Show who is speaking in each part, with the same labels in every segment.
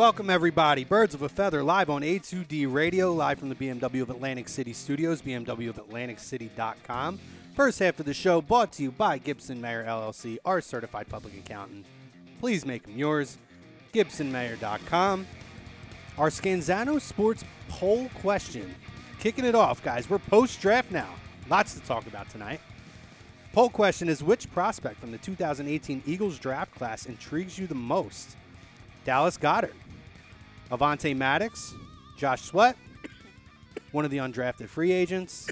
Speaker 1: Welcome, everybody. Birds of a Feather, live on A2D Radio, live from the BMW of Atlantic City Studios, BMW of AtlanticCity.com. First half of the show brought to you by Gibson Mayer, LLC, our certified public accountant. Please make them yours. GibsonMayer.com. Our Scanzano Sports poll question. Kicking it off, guys. We're post-draft now. Lots to talk about tonight. Poll question is, which prospect from the 2018 Eagles draft class intrigues you the most? Dallas Goedert, Avonte Maddox, Josh Sweat, one of the undrafted free agents.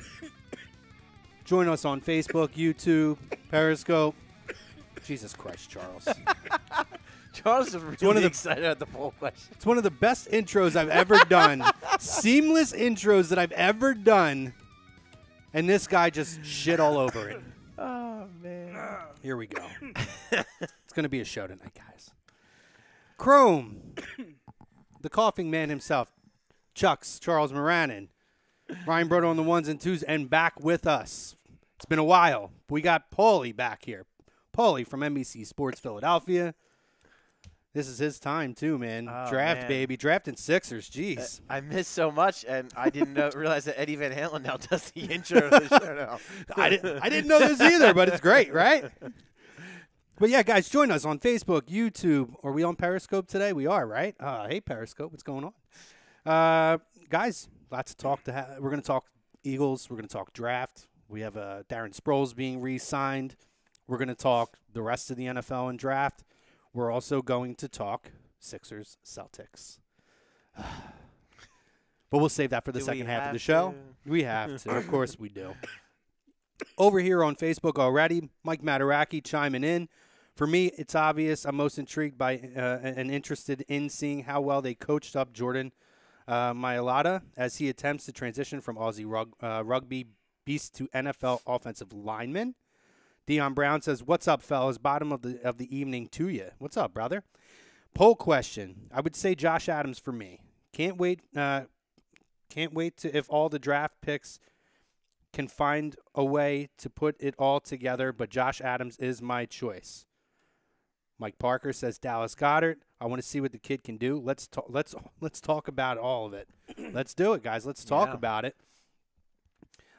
Speaker 1: Join us on Facebook, YouTube, Periscope. Jesus Christ, Charles.
Speaker 2: Charles is really excited about the poll question.
Speaker 1: It's one of the best intros I've ever done. Seamless intros that I've ever done. And this guy just shit all over it.
Speaker 2: Oh, man.
Speaker 1: Here we go. It's going to be a show tonight, guys. Chrome, the coughing man himself, Chucks, Charles Moranin, Ryan Broder on the ones and twos, and back with us. It's been a while. We got Paulie back here. Paulie from NBC Sports Philadelphia. This is his time, too, man.
Speaker 2: Oh,
Speaker 1: Draft,
Speaker 2: man.
Speaker 1: baby. Drafting Sixers. Jeez.
Speaker 2: I missed so much, and I didn't realize that Eddie Van Halen now does the intro to the show now.
Speaker 1: I didn't know this either, but it's great, right? But, yeah, guys, join us on Facebook, YouTube. Are we on Periscope today? We are, right? Hey, Periscope, what's going on? Guys, lots to talk to. We're going to talk Eagles. We're going to talk draft. We have Darren Sproles being re-signed. We're going to talk the rest of the NFL and draft. We're also going to talk Sixers-Celtics. But we'll save that for the second half of the show. We have to. Of course we do. Over here on Facebook already, Mike Mataraki chiming in. For me, it's obvious I'm most intrigued by and interested in seeing how well they coached up Jordan Mailata as he attempts to transition from Aussie rugby beast to NFL offensive lineman. Dion Brown says, "What's up, fellas? Bottom of the evening to you. What's up, brother?" Poll question. I would say Josh Adams for me. Can't wait to if all the draft picks can find a way to put it all together, but Josh Adams is my choice. Mike Parker says Dallas Goedert. I want to see what the kid can do. Let's talk about all of it. Let's do it, guys. Let's talk about it.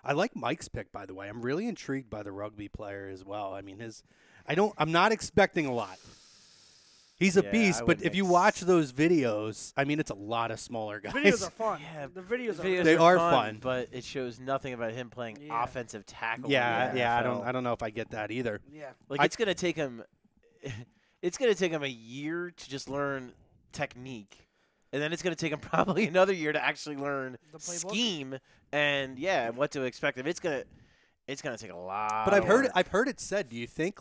Speaker 1: I like Mike's pick, by the way. I'm really intrigued by the rugby player as well. I mean, I'm not expecting a lot. He's a beast, but if you watch those videos, I mean, it's a lot of smaller guys.
Speaker 3: The videos are fun.
Speaker 2: Yeah,
Speaker 3: the videos
Speaker 1: They are
Speaker 2: fun,
Speaker 1: fun,
Speaker 2: but it shows nothing about him playing offensive tackle.
Speaker 1: Yeah. I don't know if I get that either.
Speaker 3: Yeah,
Speaker 2: like it's gonna take him. It's gonna take him a year to just learn technique, and then it's gonna take him probably another year to actually learn scheme and what to expect. It's gonna take a lot.
Speaker 1: But I've heard it said. Do you think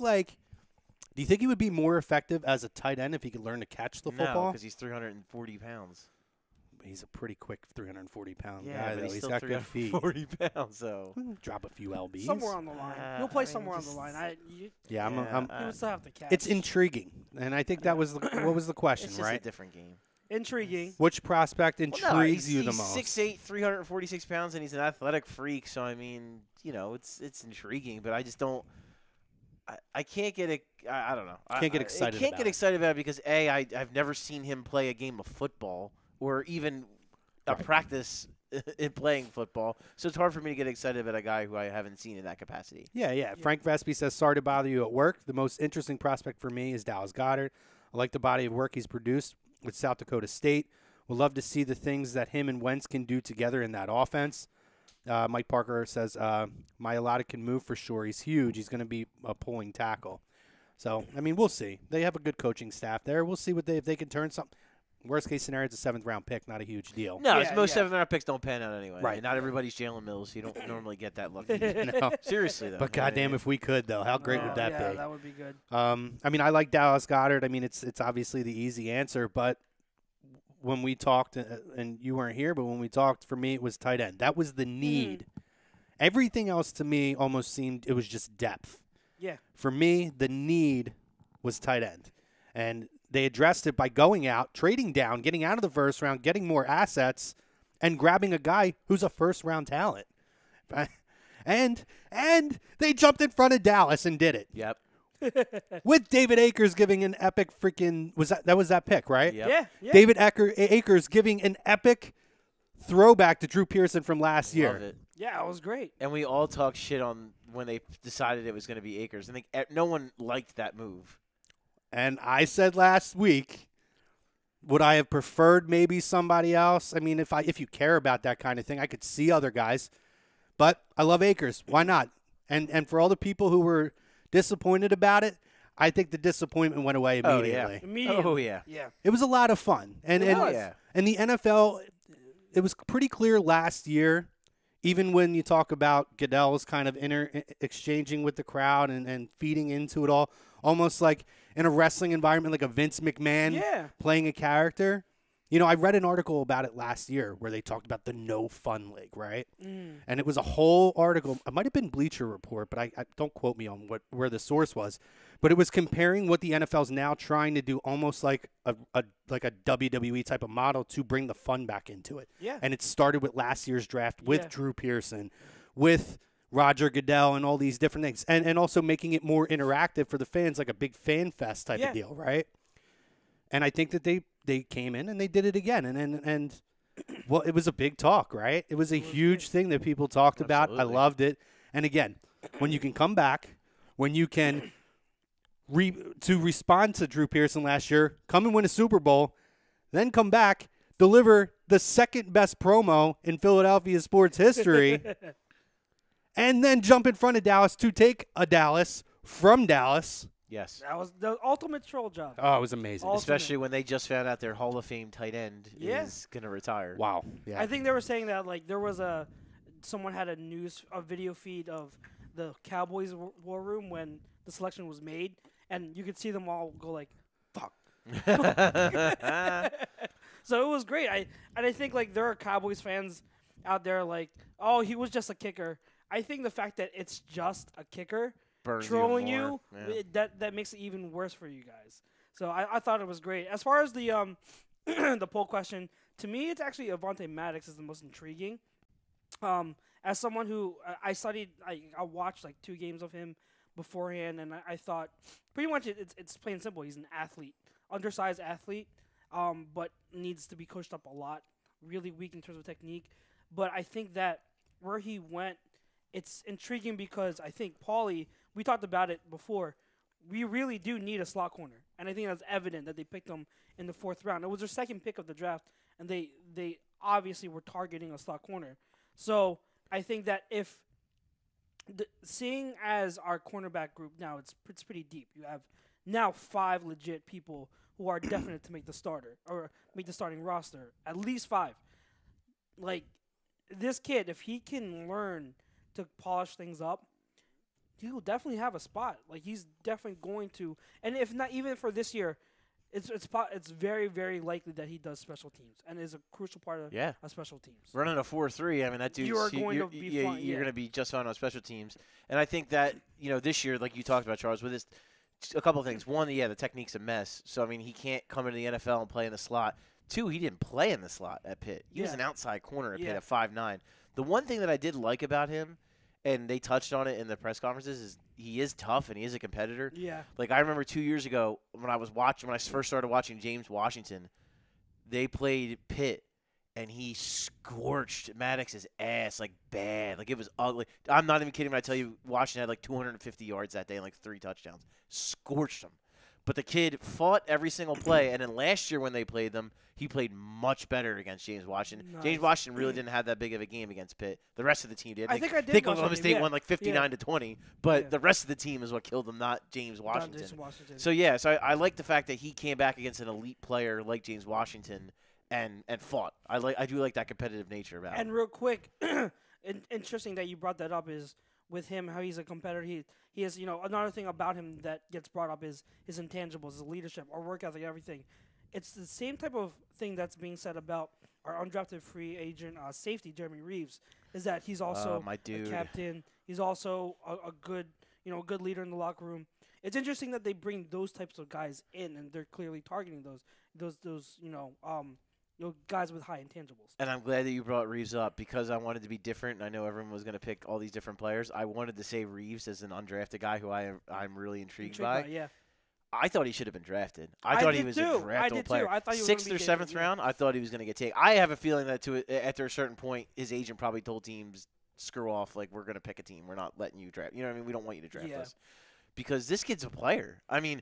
Speaker 1: he would be more effective as a tight end if he could learn to catch the football?
Speaker 2: No, because he's 340 pounds.
Speaker 1: He's a pretty quick 340-pound guy,
Speaker 2: but
Speaker 1: though. He's got good feet.
Speaker 2: 40 pounds, so
Speaker 1: drop a few lbs.
Speaker 3: Somewhere on the line. He'll play somewhere on the line.
Speaker 1: You
Speaker 3: still have to catch.
Speaker 1: It's intriguing, and I think that was what was the question,
Speaker 2: it's
Speaker 1: right?
Speaker 2: It's a different game.
Speaker 3: Intriguing.
Speaker 1: Which prospect intrigues you the most?
Speaker 2: He's 6'8", 346 pounds, and he's an athletic freak. So I mean, it's intriguing, but I just don't. I can't get it. I don't know.
Speaker 1: Can't get excited.
Speaker 2: I can't get excited about it because I've never seen him play a game of football or even a practice in playing football. So it's hard for me to get excited about a guy who I haven't seen in that capacity.
Speaker 1: Yeah. Frank Vespi says, "Sorry to bother you at work. The most interesting prospect for me is Dallas Goedert. I like the body of work he's produced with South Dakota State. Would love to see the things that him and Wentz can do together in that offense." Mike Parker says, Mailata can move for sure. He's huge. He's going to be a pulling tackle. So, I mean, we'll see. They have a good coaching staff there. We'll see if they can turn something. Worst case scenario, it's a 7th-round pick, not a huge deal.
Speaker 2: No, most 7th-round picks don't pan out anyway.
Speaker 1: Right.
Speaker 2: Not everybody's Jalen Mills. You don't normally get that lucky.
Speaker 1: No.
Speaker 2: Seriously, though.
Speaker 1: But goddamn, if we could, though, how great would that be?
Speaker 3: Yeah, that would be good.
Speaker 1: I mean, I like Dallas Goedert. I mean, it's obviously the easy answer, but when we talked, and you weren't here, but when we talked, for me, it was tight end. That was the need. Everything else to me almost seemed it was just depth.
Speaker 3: Yeah.
Speaker 1: For me, the need was tight end. And they addressed it by going out, trading down, getting out of the first round, getting more assets, and grabbing a guy who's a first-round talent. And they jumped in front of Dallas and did it.
Speaker 2: Yep.
Speaker 1: with David Akers giving an epic freaking that was that pick, right?
Speaker 2: Yep.
Speaker 3: Yeah.
Speaker 1: David Akers giving an epic throwback to Drew Pearson from last year.
Speaker 2: Love it.
Speaker 3: Yeah, it was great.
Speaker 2: And we all talked shit on when they decided it was going to be Akers. I think no one liked that move.
Speaker 1: And I said last week, would I have preferred maybe somebody else? I mean, if you care about that kind of thing, I could see other guys. But I love Akers. Why not? And for all the people who were disappointed about it, I think the disappointment went away immediately.
Speaker 2: Oh, yeah.
Speaker 3: Yeah.
Speaker 1: It was a lot of fun. And
Speaker 2: Yeah.
Speaker 1: the NFL, it was pretty clear last year, even when you talk about Goodell's kind of exchanging with the crowd and feeding into it all, almost like in a wrestling environment, like a Vince McMahon playing a character. You know, I read an article about it last year where they talked about the no fun league, right? And it was a whole article. It might have been Bleacher Report, but I don't quote me on where the source was. But it was comparing what the NFL's now trying to do, almost like a WWE type of model to bring the fun back into it.
Speaker 3: Yeah.
Speaker 1: And it started with last year's draft with Drew Pearson, with Roger Goodell and all these different things, and also making it more interactive for the fans, like a big fan fest type of deal, right? And I think that they came in and they did it again, and well, it was a big talk, right? It was a huge thing that people talked about. I loved it, and again, when you can come back, when you can to respond to Drew Pearson last year, come and win a Super Bowl, then come back, deliver the second best promo in Philadelphia sports history. And then jump in front of Dallas to take a Dallas from Dallas.
Speaker 2: Yes.
Speaker 3: That was the ultimate troll job.
Speaker 1: Oh, it was amazing.
Speaker 2: Especially when they just found out their Hall of Fame tight end is going to retire.
Speaker 1: Wow. Yeah.
Speaker 3: I think they were saying that like there was someone had a video feed of the Cowboys war room when the selection was made, and you could see them all go like, "Fuck." So it was great. I think like there are Cowboys fans out there like, "Oh, he was just a kicker." I think the fact that it's just a kicker
Speaker 2: Burns
Speaker 3: trolling
Speaker 2: you,
Speaker 3: that makes it even worse for you guys. So I thought it was great. As far as the the poll question, to me, it's actually Avonte Maddox is the most intriguing. As someone who I studied, I watched like 2 games of him beforehand, and I thought pretty much it's plain and simple. He's an athlete, undersized athlete, but needs to be coached up a lot. Really weak in terms of technique, but I think that where he went, it's intriguing because I think Paulie, we talked about it before, we really do need a slot corner. And I think that's evident that they picked him in the 4th round. It was their second pick of the draft, and they obviously were targeting a slot corner. So I think that if seeing as our cornerback group now, it's pretty deep. You have now 5 legit people who are definite to make the starter or make the starting roster. At least 5. Like, this kid, if he can learn to polish things up, he will definitely have a spot. Like, he's definitely going to, and if not even for this year, it's very, very likely that he does special teams and is a crucial part of special teams.
Speaker 2: Running a 4-3, I mean, that dude's
Speaker 3: you're going to be fine.
Speaker 2: You're going to be just fine on special teams. And I think that, this year, like you talked about, Charles, with this, a couple of things. One, the technique's a mess. So, I mean, he can't come into the NFL and play in the slot. 2, he didn't play in the slot at Pitt. He was an outside corner at Pitt at 5'9". The one thing that I did like about him, and they touched on it in the press conferences, is he is tough and he is a competitor.
Speaker 3: Yeah.
Speaker 2: Like, I remember 2 years ago when I first started watching James Washington, they played Pitt, and he scorched Maddox's ass, like, bad. Like, it was ugly. I'm not even kidding when I tell you Washington had, like, 250 yards that day and, like, 3 touchdowns. Scorched him. But the kid fought every single play, and then last year when they played them, he played much better against James Washington.
Speaker 3: Nice.
Speaker 2: James Washington really didn't have that big of a game against Pitt. The rest of the team did.
Speaker 3: I think I did.
Speaker 2: Oklahoma State won like 59-20, but the rest of the team is what killed them, not James Washington. So I like the fact that he came back against an elite player like James Washington and fought. I do like that competitive nature about him.
Speaker 3: And real quick, interesting that you brought that up is with him, how he's a competitor. He has, another thing about him that gets brought up is his intangibles, his leadership, our work ethic, everything. It's the same type of thing that's being said about our undrafted free agent safety, Jeremy Reeves, is that he's also a captain. He's also a good, good leader in the locker room. It's interesting that they bring those types of guys in, and they're clearly targeting those guys with high intangibles.
Speaker 2: And I'm glad that you brought Reeves up because I wanted to be different. And I know everyone was going to pick all these different players. I wanted to say Reeves as an undrafted guy who I'm really intrigued by.
Speaker 3: Yeah.
Speaker 2: I thought he should have been drafted. I thought he was a draftable player.
Speaker 3: I thought he was
Speaker 2: 6th or 7th round, I thought he was going to get taken. I have a feeling that after a certain point, his agent probably told teams, screw off, like, we're going to pick a team. We're not letting you draft. You know what I mean? We don't want you to draft us. Because this kid's a player. I mean,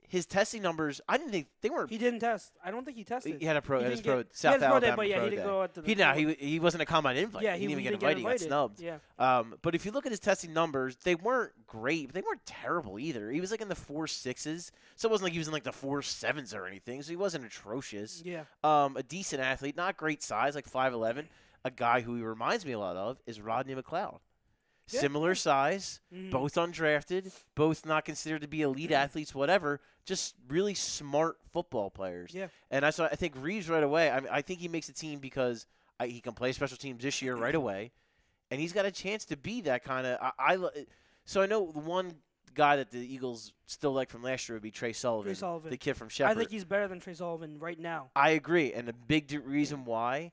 Speaker 2: his testing numbers, I didn't think they weren't.
Speaker 3: He didn't test. I don't think he tested.
Speaker 2: He had a pro. He
Speaker 3: had
Speaker 2: South Alabama
Speaker 3: but yeah,
Speaker 2: pro
Speaker 3: he didn't
Speaker 2: day.
Speaker 3: go at the.
Speaker 2: He wasn't a combine invite.
Speaker 3: Yeah,
Speaker 2: he didn't even get invited. He got snubbed.
Speaker 3: Yeah.
Speaker 2: But if you look at his testing numbers, they weren't great. But they weren't terrible either. He was like in the 4.6s, so it wasn't like he was in like the 4.7s or anything. So he wasn't atrocious.
Speaker 3: Yeah.
Speaker 2: A decent athlete, not great size, like 5'11". A guy who he reminds me a lot of is Rodney McLeod.
Speaker 3: Yeah.
Speaker 2: Similar size, both undrafted, both not considered to be elite athletes, whatever, just really smart football players.
Speaker 3: Yeah.
Speaker 2: And I think Reeves right away, I think he makes a team because he can play special teams this year right away, and he's got a chance to be that kind of So I know the one guy that the Eagles still like from last year would be Trey Sullivan, the kid from Shepherd.
Speaker 3: I think he's better than Trey Sullivan right now.
Speaker 2: I agree, and the big reason why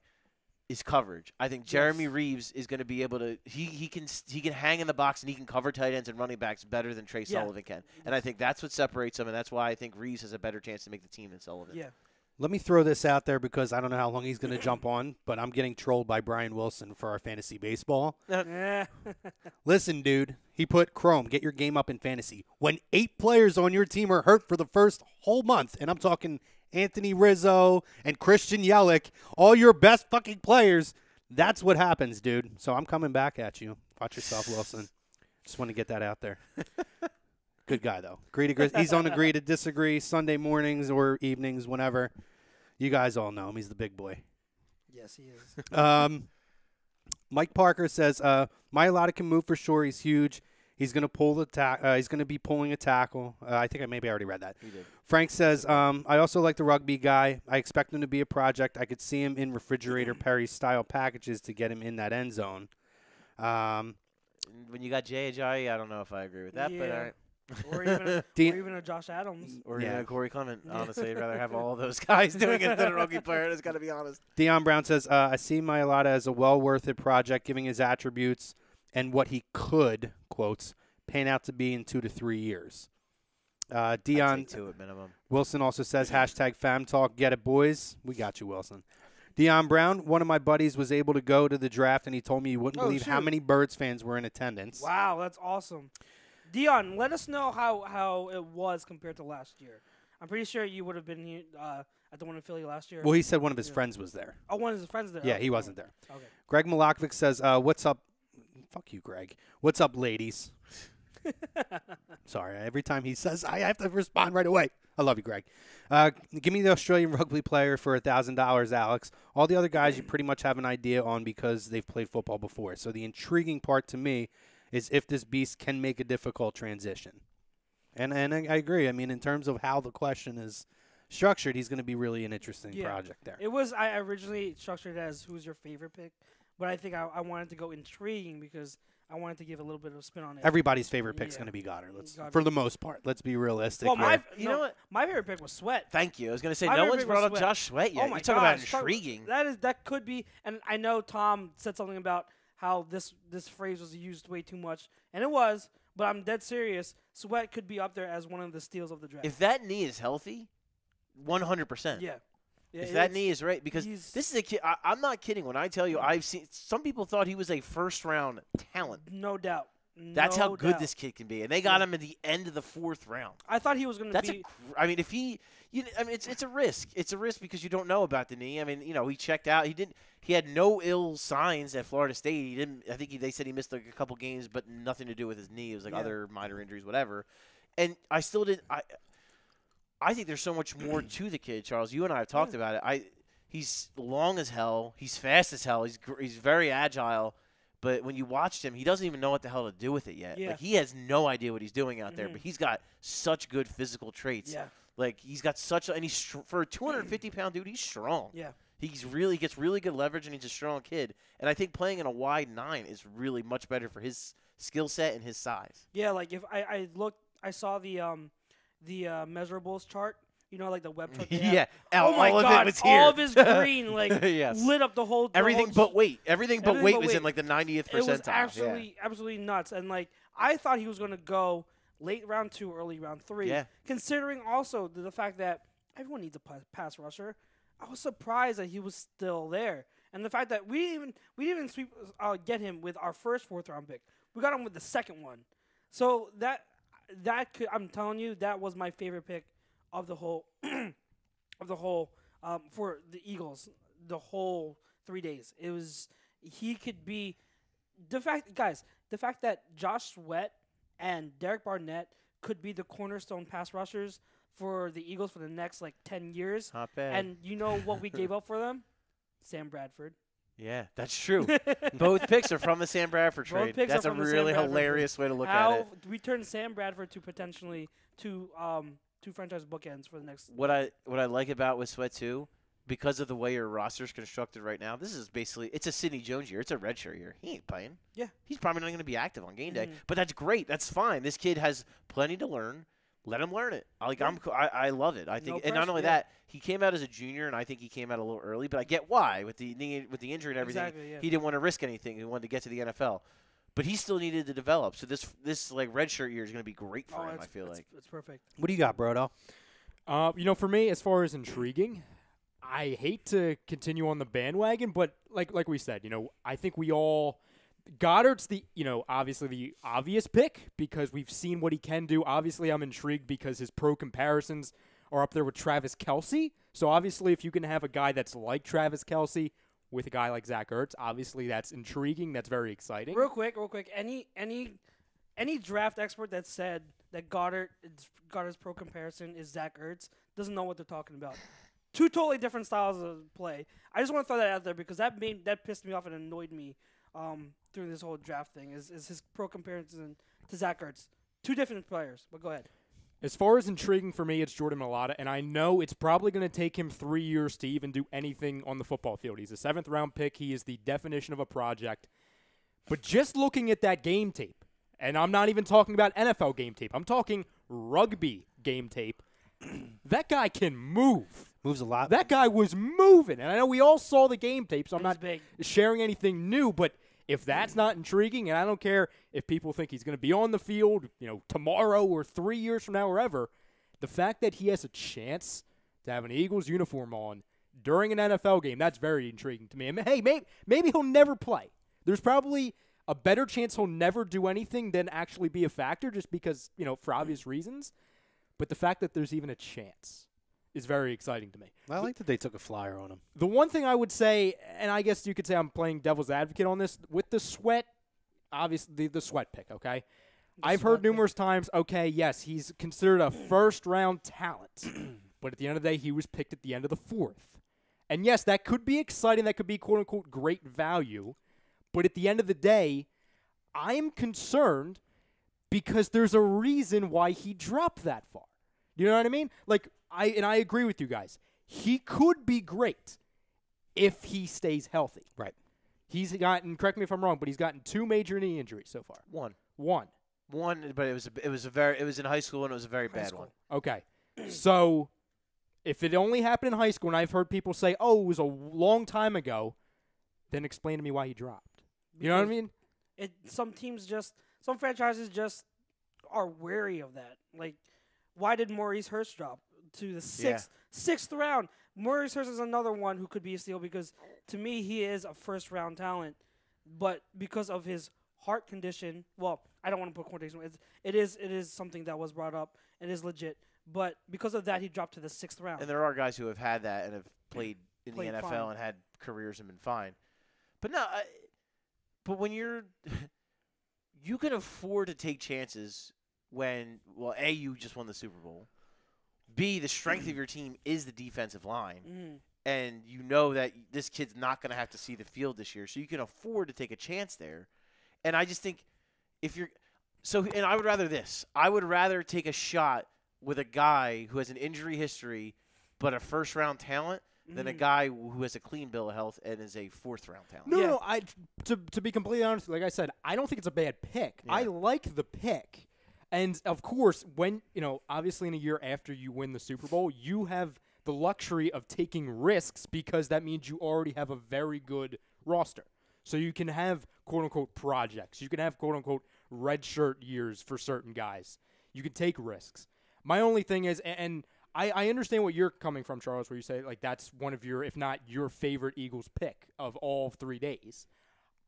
Speaker 2: is coverage. I think Jeremy Reeves is going to be able to he can hang in the box and he can cover tight ends and running backs better than Trey Sullivan can. And I think that's what separates them, and that's why I think Reeves has a better chance to make the team than Sullivan.
Speaker 3: Yeah.
Speaker 1: Let me throw this out there because I don't know how long he's going to jump on, but I'm getting trolled by Brian Wilson for our fantasy baseball. Listen, dude, he put Chrome, get your game up in fantasy. When 8 players on your team are hurt for the first whole month, and I'm talking Anthony Rizzo and Christian Yelich, all your best fucking players, that's what happens, dude. So I'm coming back at you. Watch yourself, Wilson. Just want to get that out there. Good guy, though. He's on agree to disagree Sunday mornings or evenings, whenever. You guys all know him. He's the big boy.
Speaker 3: Yes, he is.
Speaker 1: Mike Parker says, Mailata can move for sure. He's huge. He's going to pull the he's going to be pulling a tackle. I think I already read that.
Speaker 2: You did.
Speaker 1: Frank says, I also like the rugby guy. I expect him to be a project. I could see him in refrigerator Perry style packages to get him in that end zone.
Speaker 2: When you got J.J., I don't know if I agree with that, but all right.
Speaker 3: Or even a Josh Adams.
Speaker 2: Or even a Corey Clement. Honestly, I'd rather have all those guys doing it than a rookie player. It's got to be honest.
Speaker 1: Dion Brown says, I see Mailata as a well-worth-it project, giving his attributes and what he could, quotes, pan out to be in 2 to 3 years. Dion
Speaker 2: I'd say 2 at minimum.
Speaker 1: Wilson also says, hashtag fam talk, get it, boys. We got you, Wilson. Dion Brown, one of my buddies was able to go to the draft, and he told me you wouldn't believe how many Birds fans were in attendance.
Speaker 3: Wow, that's awesome. Dion, let us know how it was compared to last year. I'm pretty sure you would have been here at the one in Philly last year.
Speaker 1: Well, he said one of his friends was there.
Speaker 3: Oh, one of his friends there.
Speaker 1: Yeah, he wasn't there.
Speaker 3: Okay.
Speaker 1: Greg Malakovic says, what's up? Fuck you, Greg. What's up, ladies? Sorry, every time he says, I have to respond right away. I love you, Greg. Give me the Australian rugby player for $1,000, Alex. All the other guys you pretty much have an idea on because they've played football before. So the intriguing part to me is if this beast can make a difficult transition. And I agree. I mean, in terms of how the question is structured, he's going to be really an interesting project there.
Speaker 3: It was, I originally structured it as who's your favorite pick, but I think I wanted to go intriguing because I wanted to give a little bit of a spin on it.
Speaker 1: Everybody's favorite pick's going to be Goddard. For the most part. Let's be realistic.
Speaker 3: Well, you know what? My favorite pick was Sweat.
Speaker 2: Thank you. I was going to say, no one's brought up Josh Sweat yet.
Speaker 3: Oh my
Speaker 2: you talk about intriguing.
Speaker 3: That could be, and I know Tom said something about how this phrase was used way too much, and it was, but I'm dead serious. Sweat could be up there as one of the steals of the draft.
Speaker 2: If that knee is healthy, 100%.
Speaker 3: Yeah.
Speaker 2: If that knee is right, because this is a kid. I'm not kidding when I tell you I've seen. Some people thought he was a first-round talent.
Speaker 3: No doubt.
Speaker 2: That's how good this kid can be, and they got him at the end of the 4th round.
Speaker 3: I thought he was going to be.
Speaker 2: I mean, if he, it's a risk. It's a risk because you don't know about the knee. I mean, he checked out. He had no ill signs at Florida State. He didn't. I think they said he missed like a couple games, but nothing to do with his knee. It was like other minor injuries, whatever. And I still didn't. I think there's so much more to the kid, Charles. You and I have talked about it. He's long as hell. He's fast as hell. He's very agile. But when you watched him, he doesn't even know what the hell to do with it yet.
Speaker 3: Yeah.
Speaker 2: Like, he has no idea what he's doing out there. But he's got such good physical traits.
Speaker 3: Yeah.
Speaker 2: Like, he's got such – and he's for a 250-pound dude, he's strong.
Speaker 3: Yeah.
Speaker 2: He gets really good leverage, and he's a strong kid. And I think playing in a wide 9 is really much better for his skill set and his size.
Speaker 3: Yeah, like if I saw the measurables chart. like the web truck.
Speaker 2: Yeah.
Speaker 3: Oh my
Speaker 2: all
Speaker 3: God!
Speaker 2: of it was here.
Speaker 3: All of his green
Speaker 2: Yes.
Speaker 3: lit up the whole.
Speaker 2: Everything but weight. Everything but weight was
Speaker 3: weight.
Speaker 2: in like the 90th percentile.
Speaker 3: It was absolutely nuts. And like I thought he was going to go late round 2, early round 3.
Speaker 2: Yeah.
Speaker 3: Considering also the fact that everyone needs a pass rusher, I was surprised that he was still there. And the fact that we didn't get him with our first 4th round pick. We got him with the 2nd one. So that could, I'm telling you, that was my favorite pick of the whole for the Eagles the whole 3 days. He could be the fact that Josh Sweat and Derek Barnett could be the cornerstone pass rushers for the Eagles for the next 10 years.
Speaker 2: Not bad.
Speaker 3: And you know what we gave up for them? Sam Bradford.
Speaker 2: Yeah, that's true. Both picks are from the Sam Bradford trade. That's a really hilarious way to look at it.
Speaker 3: We turned Sam Bradford to potentially two franchise bookends for the next.
Speaker 2: What I like about with Sweat too, because of the way your roster's constructed right now, this is basically it's a Sidney Jones year. It's a redshirt year. He ain't playing.
Speaker 3: Yeah,
Speaker 2: he's probably not going to be active on game day. But that's great. That's fine. This kid has plenty to learn. Let him learn it. I love it. I think, and not only that, he came out as a junior, and I think he came out a little early. But I get why with the injury and everything.
Speaker 3: Exactly, yeah.
Speaker 2: He didn't want to risk anything. He wanted to get to the NFL, but he still needed to develop. So this redshirt year is going to be great for him. I feel like
Speaker 3: it's perfect.
Speaker 1: What do you got, Brodo?
Speaker 4: For me, as far as intriguing, I hate to continue on the bandwagon, but like we said, I think we all. Goddard's obviously the obvious pick because we've seen what he can do. Obviously, I'm intrigued because his pro comparisons are up there with Travis Kelce. So obviously, if you can have a guy that's like Travis Kelce with a guy like Zach Ertz, obviously that's intriguing. That's very exciting.
Speaker 3: Real quick. Any draft expert that said that Goddard's pro comparison is Zach Ertz doesn't know what they're talking about. Two totally different styles of play. I just want to throw that out there because that pissed me off and annoyed me. During this whole draft thing is his pro comparison to Zach Ertz. Two different players, but go ahead.
Speaker 4: As far as intriguing for me, it's Jordan Mailata, and I know it's probably going to take him 3 years to even do anything on the football field. He's a 7th-round pick. He is the definition of a project. But just looking at that game tape, and I'm not even talking about NFL game tape. I'm talking rugby game tape. That guy can move.
Speaker 1: Moves a lot.
Speaker 4: That guy was moving, and I know we all saw the game tape, so I'm not
Speaker 3: big.
Speaker 4: sharing anything new, but if that's not intriguing, and I don't care if people think he's going to be on the field, tomorrow or 3 years from now, wherever, the fact that he has a chance to have an Eagles uniform on during an NFL game, that's very intriguing to me. And hey, maybe he'll never play. There's probably a better chance he'll never do anything than actually be a factor just because, for obvious reasons. But the fact that there's even a chance is very exciting to me.
Speaker 1: I like that they took a flyer on him.
Speaker 4: The one thing I would say, and I guess you could say I'm playing devil's advocate on this, with the Sweat, obviously the Sweat pick, okay? I've heard numerous times, okay, yes, he's considered a first-round talent, but at the end of the day, he was picked at the end of the 4th. And yes, that could be exciting, that could be quote-unquote great value, but at the end of the day, I am concerned because there's a reason why he dropped that far. You know what I mean? I agree with you guys. He could be great if he stays healthy.
Speaker 1: Right.
Speaker 4: He's gotten, correct me if I'm wrong, but he's gotten 2 major knee injuries so far.
Speaker 2: One, but it was in high school and it was a very bad one.
Speaker 4: Okay. So if it only happened in high school and I've heard people say, "Oh, it was a long time ago," then explain to me why he dropped. You know what I mean?
Speaker 3: Some franchises just are wary of that. Why did Maurice Hurst drop to the sixth round? Maurice Hurst is another one who could be a steal because, to me, he is a first-round talent. But because of his heart condition, well, I don't want to put quotation. It is something that was brought up. It is legit. But because of that, he dropped to the 6th round.
Speaker 2: And there are guys who have had that and have played in the NFL
Speaker 3: fine.
Speaker 2: and had careers and been fine. But no, but when you can afford to take chances when, well, A, you just won the Super Bowl. B, the strength of your team is the defensive line. And you know that this kid's not going to have to see the field this year. So you can afford to take a chance there. And I just think and I would rather this. I would rather take a shot with a guy who has an injury history but a first-round talent than a guy who has a clean bill of health and is a 4th-round talent.
Speaker 4: No. To be completely honest, like I said, I don't think it's a bad pick. Yeah. I like the pick. And, of course, when, obviously in a year after you win the Super Bowl, you have the luxury of taking risks because that means you already have a very good roster. So you can have, quote-unquote, projects. You can have, quote-unquote, redshirt years for certain guys. You can take risks. My only thing is, and I understand what you're coming from, Charles, where you say, like, that's one of your, if not your favorite Eagles pick of all 3 days.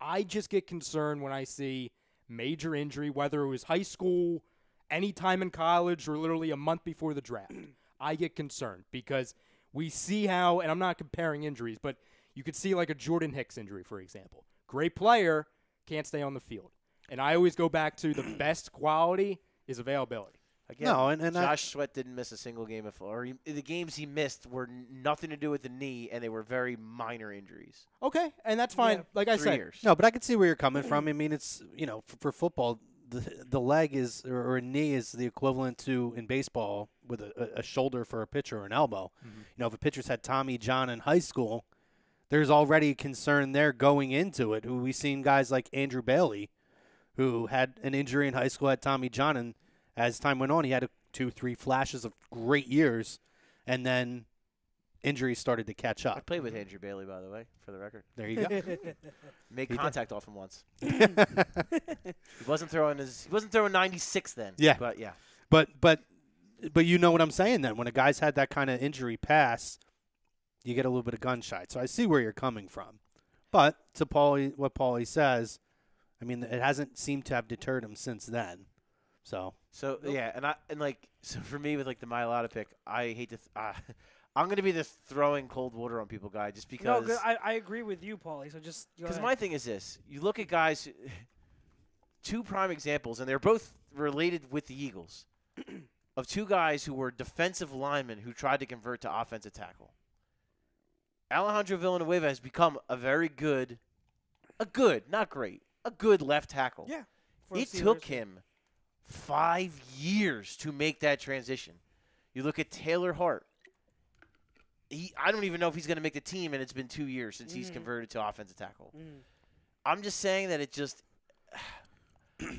Speaker 4: I just get concerned when I see major injury, whether it was high school, any time in college, or literally a month before the draft. I get concerned because we see how, and I'm not comparing injuries, but you could see like a Jordan Hicks injury, for example. Great player, can't stay on the field. And I always go back to the best quality is availability.
Speaker 2: Again, Josh Sweat didn't miss a single game the games he missed were nothing to do with the knee, and they were very minor injuries.
Speaker 4: Okay, and that's fine.
Speaker 3: Yeah.
Speaker 4: Like I
Speaker 2: 3
Speaker 4: said,
Speaker 2: years.
Speaker 1: No, but I can see where you're coming from. I mean, it's for football, the leg is or a knee is the equivalent to in baseball with a shoulder for a pitcher or an elbow.
Speaker 4: Mm-hmm.
Speaker 1: If a pitcher's had Tommy John in high school, there's already concern there going into it. We've seen guys like Andrew Bailey, who had an injury in high school, had Tommy John, and as time went on, he had 2-3 flashes of great years, and then injuries started to catch
Speaker 2: I
Speaker 1: up.
Speaker 2: played with Andrew Bailey, by the way, for the record.
Speaker 1: There you go.
Speaker 2: Made
Speaker 1: He
Speaker 2: contact off him once. He wasn't throwing 96 then.
Speaker 1: Yeah.
Speaker 2: But yeah.
Speaker 1: But you know what I'm saying then. When a guy's had that kind of injury pass, you get a little bit of gun shy. So I see where you're coming from. But to what Paulie says, I mean, it hasn't seemed to have deterred him since then. So
Speaker 2: yeah, so for me with like the Mailata pick, I hate to I'm going to be the throwing cold water on people guy just because
Speaker 3: I agree with you, Paulie. So just
Speaker 2: because my thing is this: you look at guys, 2 prime examples, and they're both related with the Eagles, of 2 guys who were defensive linemen who tried to convert to offensive tackle. Alejandro Villanueva has become a good, not great, a good left tackle.
Speaker 3: Yeah.
Speaker 2: It took him 5 years to make that transition. You look at Taylor Hart. I don't even know if he's going to make the team, and it's been 2 years since he's converted to offensive tackle. I'm just saying that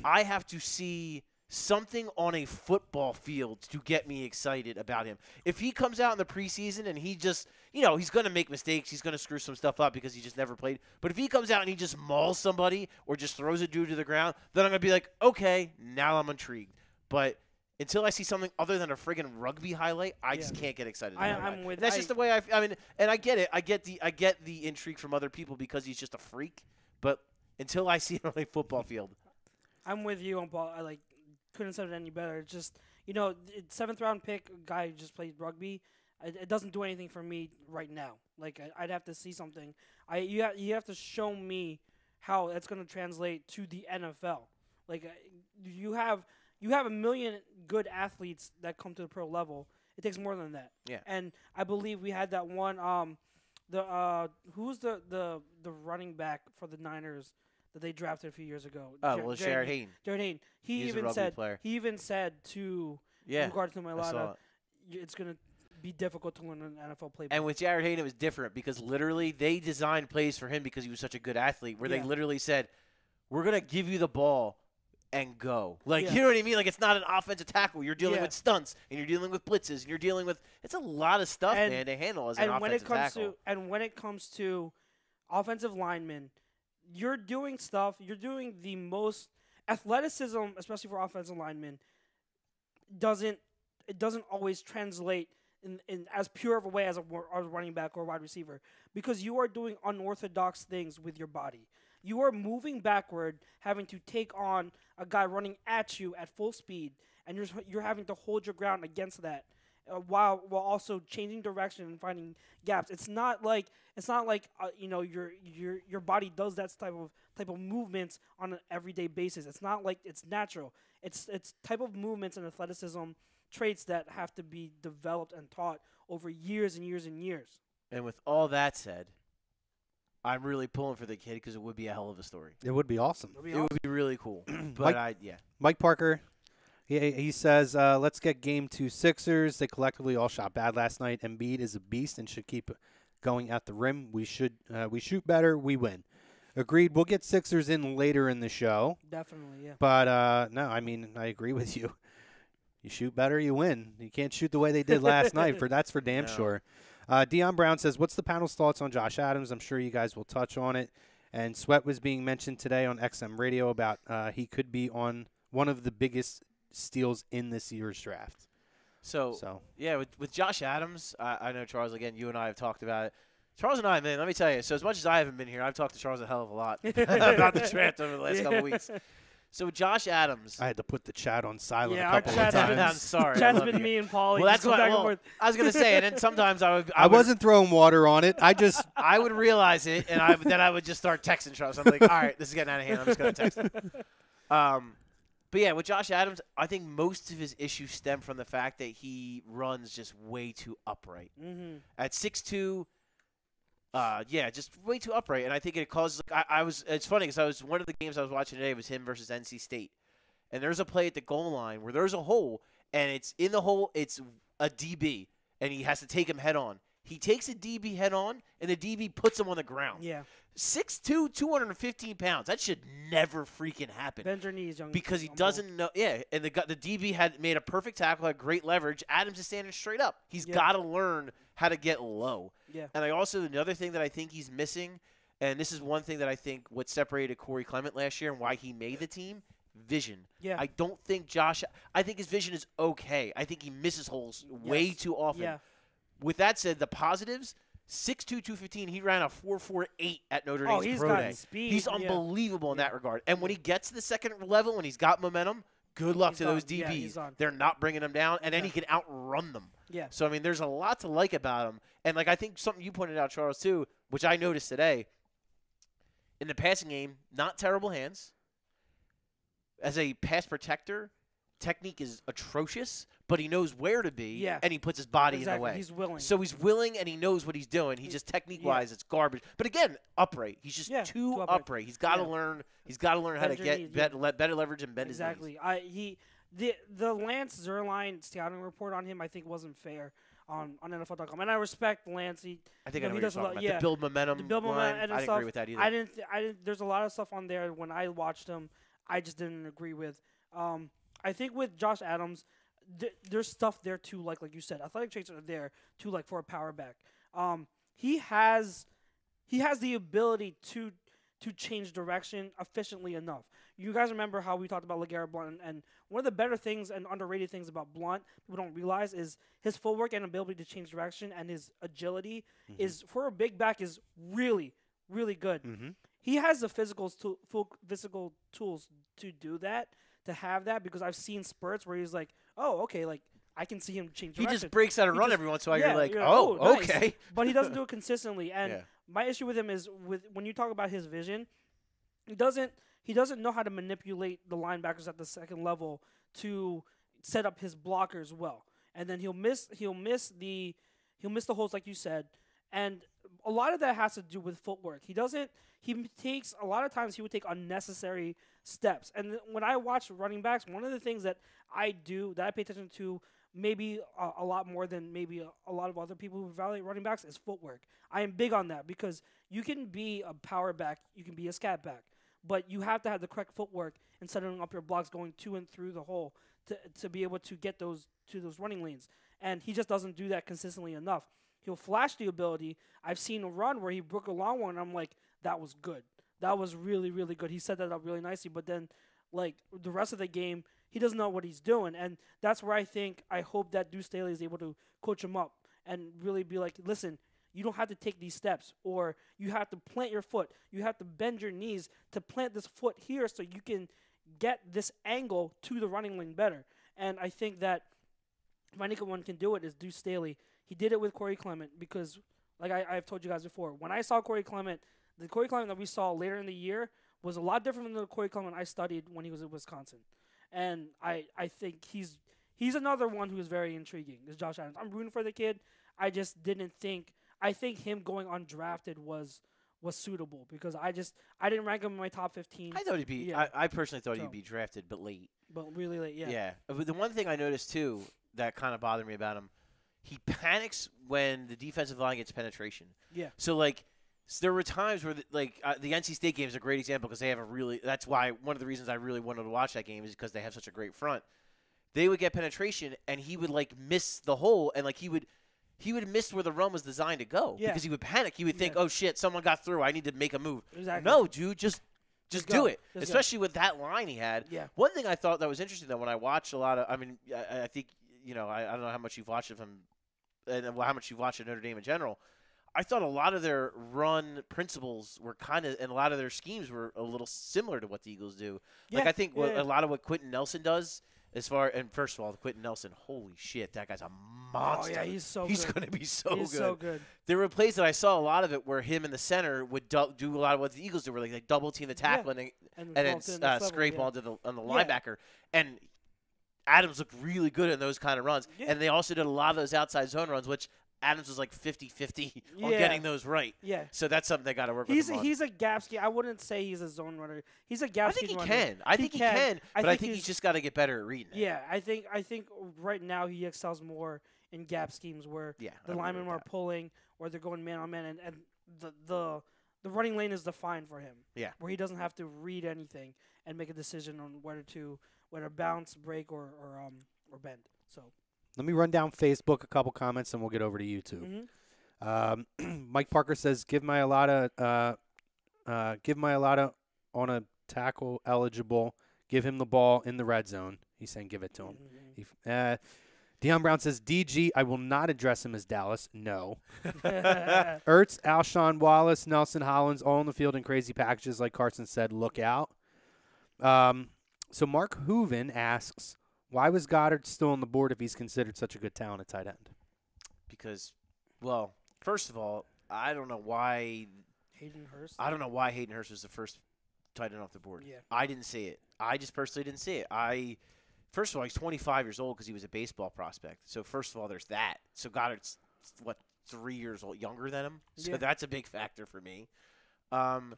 Speaker 2: I have to see something on a football field to get me excited about him. If he comes out in the preseason and he just, he's going to make mistakes, he's going to screw some stuff up because he just never played. But if he comes out and he just mauls somebody or just throws a dude to the ground, then I'm going to be like, okay, now I'm intrigued. But until I see something other than a friggin' rugby highlight, I just can't get excited about him. That's just the way I mean, and I get it. I get the intrigue from other people because he's just a freak. But until I see it on a football field,
Speaker 3: I'm with you on Paul. I couldn't have said it any better. It's just 7th round pick guy who just played rugby. It doesn't do anything for me right now. I'd have to see something. You have to show me how that's going to translate to the NFL. You have a million good athletes that come to the pro level. It takes more than that.
Speaker 2: Yeah.
Speaker 3: And I believe we had that one. Who's the running back for the Niners that they drafted a few years ago?
Speaker 2: Jared Hayden.
Speaker 3: Jared Hayden. He even said to in regard to Mailata, it's gonna be difficult to learn an NFL playbook.
Speaker 2: And with Jared Hayden, it was different because literally they designed plays for him because he was such a good athlete. Where they literally said, "We're gonna give you the ball and go." You know what I mean? It's not an offensive tackle. You're dealing with stunts, and you're dealing with blitzes, and you're dealing with – it's a lot of stuff, man, to handle as an offensive tackle.
Speaker 3: And when it comes to offensive linemen, you're doing the most – athleticism, especially for offensive linemen, doesn't always translate in as pure of a way as a running back or wide receiver because you are doing unorthodox things with your body. You are moving backward, having to take on a guy running at you at full speed, and you're having to hold your ground against that, while also changing direction and finding gaps. It's not like your body does that type of movements on an everyday basis. It's not like it's natural. It's type of movements and athleticism traits that have to be developed and taught over years and years and years.
Speaker 2: And with all that said, I'm really pulling for the kid because it would be a hell of a story.
Speaker 1: It would be awesome.
Speaker 2: It would be really cool. But
Speaker 1: Mike Parker, he says, let's get game 2 Sixers. They collectively all shot bad last night. Embiid is a beast and should keep going at the rim. We shoot better. We win. Agreed. We'll get Sixers in later in the show.
Speaker 3: Definitely, yeah.
Speaker 1: But, no, I mean, I agree with you. You shoot better, you win. You can't shoot the way they did last night. That's for damn sure. Dion Brown says, what's the panel's thoughts on Josh Adams? I'm sure you guys will touch on it. And Sweat was being mentioned today on XM Radio about he could be on one of the biggest steals in this year's draft.
Speaker 2: So yeah, with Josh Adams, I know, Charles, again, you and I have talked about it. Charles and I, man, let me tell you, so as much as I haven't been here, I've talked to Charles a hell of a lot about the draft over the last couple of weeks. So with Josh Adams,
Speaker 1: I had to put the chat on silent
Speaker 3: Yeah,
Speaker 1: a couple
Speaker 3: our
Speaker 1: of
Speaker 3: chat's
Speaker 1: times.
Speaker 2: I'm sorry.
Speaker 3: Chat's been me and Paulie.
Speaker 2: Well, that's what
Speaker 3: back and forth.
Speaker 2: I was going to say, and then sometimes
Speaker 1: I wasn't throwing water on it.
Speaker 2: I would realize it, and then I would just start texting Charles. I'm like, all right, this is getting out of hand. I'm just going to text him. But yeah, with Josh Adams, I think most of his issues stem from the fact that he runs just way too upright.
Speaker 3: Mm-hmm.
Speaker 2: At 6'2", just way too upright, and I think it causes. It's funny because one of the games I was watching today was him versus NC State, and there's a play at the goal line where there's a hole, and it's in the hole. It's a DB, and he has to take him head on. He takes a DB head on, and the DB puts him on the ground.
Speaker 3: Yeah.
Speaker 2: 6'2", 215 pounds. That should never freaking happen.
Speaker 3: Bend your knees, young.
Speaker 2: Because he doesn't know. Yeah, and the DB had made a perfect tackle, had great leverage. Adams is standing straight up. He's got to learn how to get low.
Speaker 3: Yeah.
Speaker 2: And another thing that I think he's missing, and this is one thing that I think what separated Corey Clement last year and why he made the team, vision.
Speaker 3: Yeah.
Speaker 2: I don't think I think his vision is okay. I think he misses holes way too often.
Speaker 3: Yeah.
Speaker 2: With that said, the positives, 6'2", 215, he ran a 4.48 at Notre Dame's
Speaker 3: he's
Speaker 2: pro
Speaker 3: got
Speaker 2: day.
Speaker 3: speed.
Speaker 2: He's unbelievable in that regard. And when he gets to the second level, when he's got momentum, good luck to those DBs.
Speaker 3: Yeah, he's on.
Speaker 2: They're not bringing him down, and then he can outrun them.
Speaker 3: Yeah.
Speaker 2: So, I mean, there's a lot to like about him. And, I think something you pointed out, Charles, too, which I noticed today, in the passing game, not terrible hands. As a pass protector, technique is atrocious, but he knows where to be, and he puts his body in the way.
Speaker 3: He's willing.
Speaker 2: So he's willing, and he knows what he's doing. He just technique-wise, it's garbage. But again, upright. He's just too upright. He's got to learn. He's got to learn how to get better leverage and bend his knees.
Speaker 3: The Lance Zierlein scouting report on him, I think, wasn't fair on NFL.com, and I respect Lance.
Speaker 2: I think I know what you're talking about. The build momentum. line. I didn't agree with that either.
Speaker 3: I didn't. There's a lot of stuff on there when I watched him, I just didn't agree with. I think with Josh Adams, there's stuff there too, like you said, athletic traits are there too, like for a power back. He has the ability to change direction efficiently enough. You guys remember how we talked about LeGarrette Blount, and one of the better things and underrated things about Blount people don't realize is his footwork and ability to change direction, and his agility is, for a big back, is really, really good.
Speaker 1: Mm-hmm.
Speaker 3: He has the physical tools to do that, to have that, because I've seen spurts where he's like, oh, okay, I can see him change direction.
Speaker 2: He just breaks out and run every once in a while.
Speaker 3: Yeah,
Speaker 2: you're like,
Speaker 3: oh, nice.
Speaker 2: okay.
Speaker 3: But he doesn't do it consistently. And my issue with him is when you talk about his vision, he doesn't know how to manipulate the linebackers at the second level to set up his blockers well. And then he'll miss the holes, like you said. And a lot of that has to do with footwork. A lot of times he would take unnecessary steps. And when I watch running backs, one of the things that I pay attention to maybe a lot more than maybe a lot of other people who evaluate running backs is footwork. I am big on that because you can be a power back, you can be a scat back, but you have to have the correct footwork in setting up your blocks going to and through the hole to be able to get those running lanes. And he just doesn't do that consistently enough. He'll flash the ability. I've seen a run where he broke a long one, and I'm like, that was good. That was really, really good. He set that up really nicely, but then, the rest of the game, he doesn't know what he's doing. And that's where I hope that Deuce Staley is able to coach him up and really be like, listen, you don't have to take these steps, or you have to plant your foot. You have to bend your knees to plant this foot here so you can get this angle to the running lane better. And I think that if anyone can do it, is Deuce Staley. He did it with Corey Clement because, like I've told you guys before, when I saw Corey Clement, the Corey Clement that we saw later in the year was a lot different than the Corey Clement I studied when he was at Wisconsin. And I think he's another one who is very intriguing, is Josh Adams. I'm rooting for the kid. I just didn't think – I think him going undrafted was suitable because I didn't rank him in my top 15.
Speaker 2: I thought he'd be I personally thought he'd be drafted, but late.
Speaker 3: But really late, yeah.
Speaker 2: Yeah. But the one thing I noticed, too, that kind of bothered me about him, he panics when the defensive line gets penetration.
Speaker 3: Yeah.
Speaker 2: So, there were times where, the NC State game is a great example because they have that's why one of the reasons I really wanted to watch that game is because they have such a great front. They would get penetration, and he would, miss the hole, and, he would miss where the run was designed to go because he would panic. He would think, oh, shit, someone got through. I need to make a move.
Speaker 3: Exactly.
Speaker 2: No, dude, just do it, especially
Speaker 3: go.
Speaker 2: with that line he had.
Speaker 3: Yeah.
Speaker 2: One thing I thought that was interesting, though, when I watched a lot of – I mean, I think, I don't know how much you've watched of him and how much you've watched of Notre Dame in general. I thought a lot of their run principles were and a lot of their schemes were a little similar to what the Eagles do.
Speaker 3: Yeah.
Speaker 2: I think a lot of what Quentin Nelson does – and first of all, Quentin Nelson, holy shit, that guy's a monster.
Speaker 3: Oh, yeah, he's so
Speaker 2: He's
Speaker 3: good.
Speaker 2: going to be so
Speaker 3: He's
Speaker 2: good.
Speaker 3: so good.
Speaker 2: There were plays that I saw a lot of it where him in the center would do a lot of what the Eagles do, where they double team the tackle and then scrape onto the linebacker. And Adams looked really good in those kind of runs. Yeah. And they also did a lot of those outside zone runs, which Adams was 50-50 on getting those right.
Speaker 3: Yeah.
Speaker 2: So that's something they got to work with him on.
Speaker 3: He's a gap scheme. I wouldn't say he's a zone runner. He's a gap scheme runner.
Speaker 2: I think he can, but I think he's just got to get better at reading it.
Speaker 3: Yeah, I think right now he excels more in gap schemes where the linemen are pulling or they're going man on man, and the running lane is defined for him.
Speaker 2: Yeah.
Speaker 3: Where he doesn't have to read anything and make a decision on whether bounce, break, or bend. So.
Speaker 1: Let me run down Facebook, a couple comments, and we'll get over to YouTube.
Speaker 3: Mm-hmm.
Speaker 1: Mike Parker says, give Mailata on a tackle eligible. Give him the ball in the red zone. He's saying give it to him. Deion Brown says, DG, I will not address him as Dallas. No. Ertz, Alshon Wallace, Nelson Hollins, all in the field in crazy packages. Like Carson said, look out. So Mark Hooven asks, why was Goddard still on the board if he's considered such a good talent at tight end?
Speaker 2: Because, well, first of all, I don't know why Hayden Hurst was the first tight end off the board.
Speaker 3: Yeah.
Speaker 2: I didn't see it. I just personally didn't see it. First of all, he's 25 years old because he was a baseball prospect. So, first of all, there's that. So, Goddard's, 3 years old, younger than him? So, that's a big factor for me. And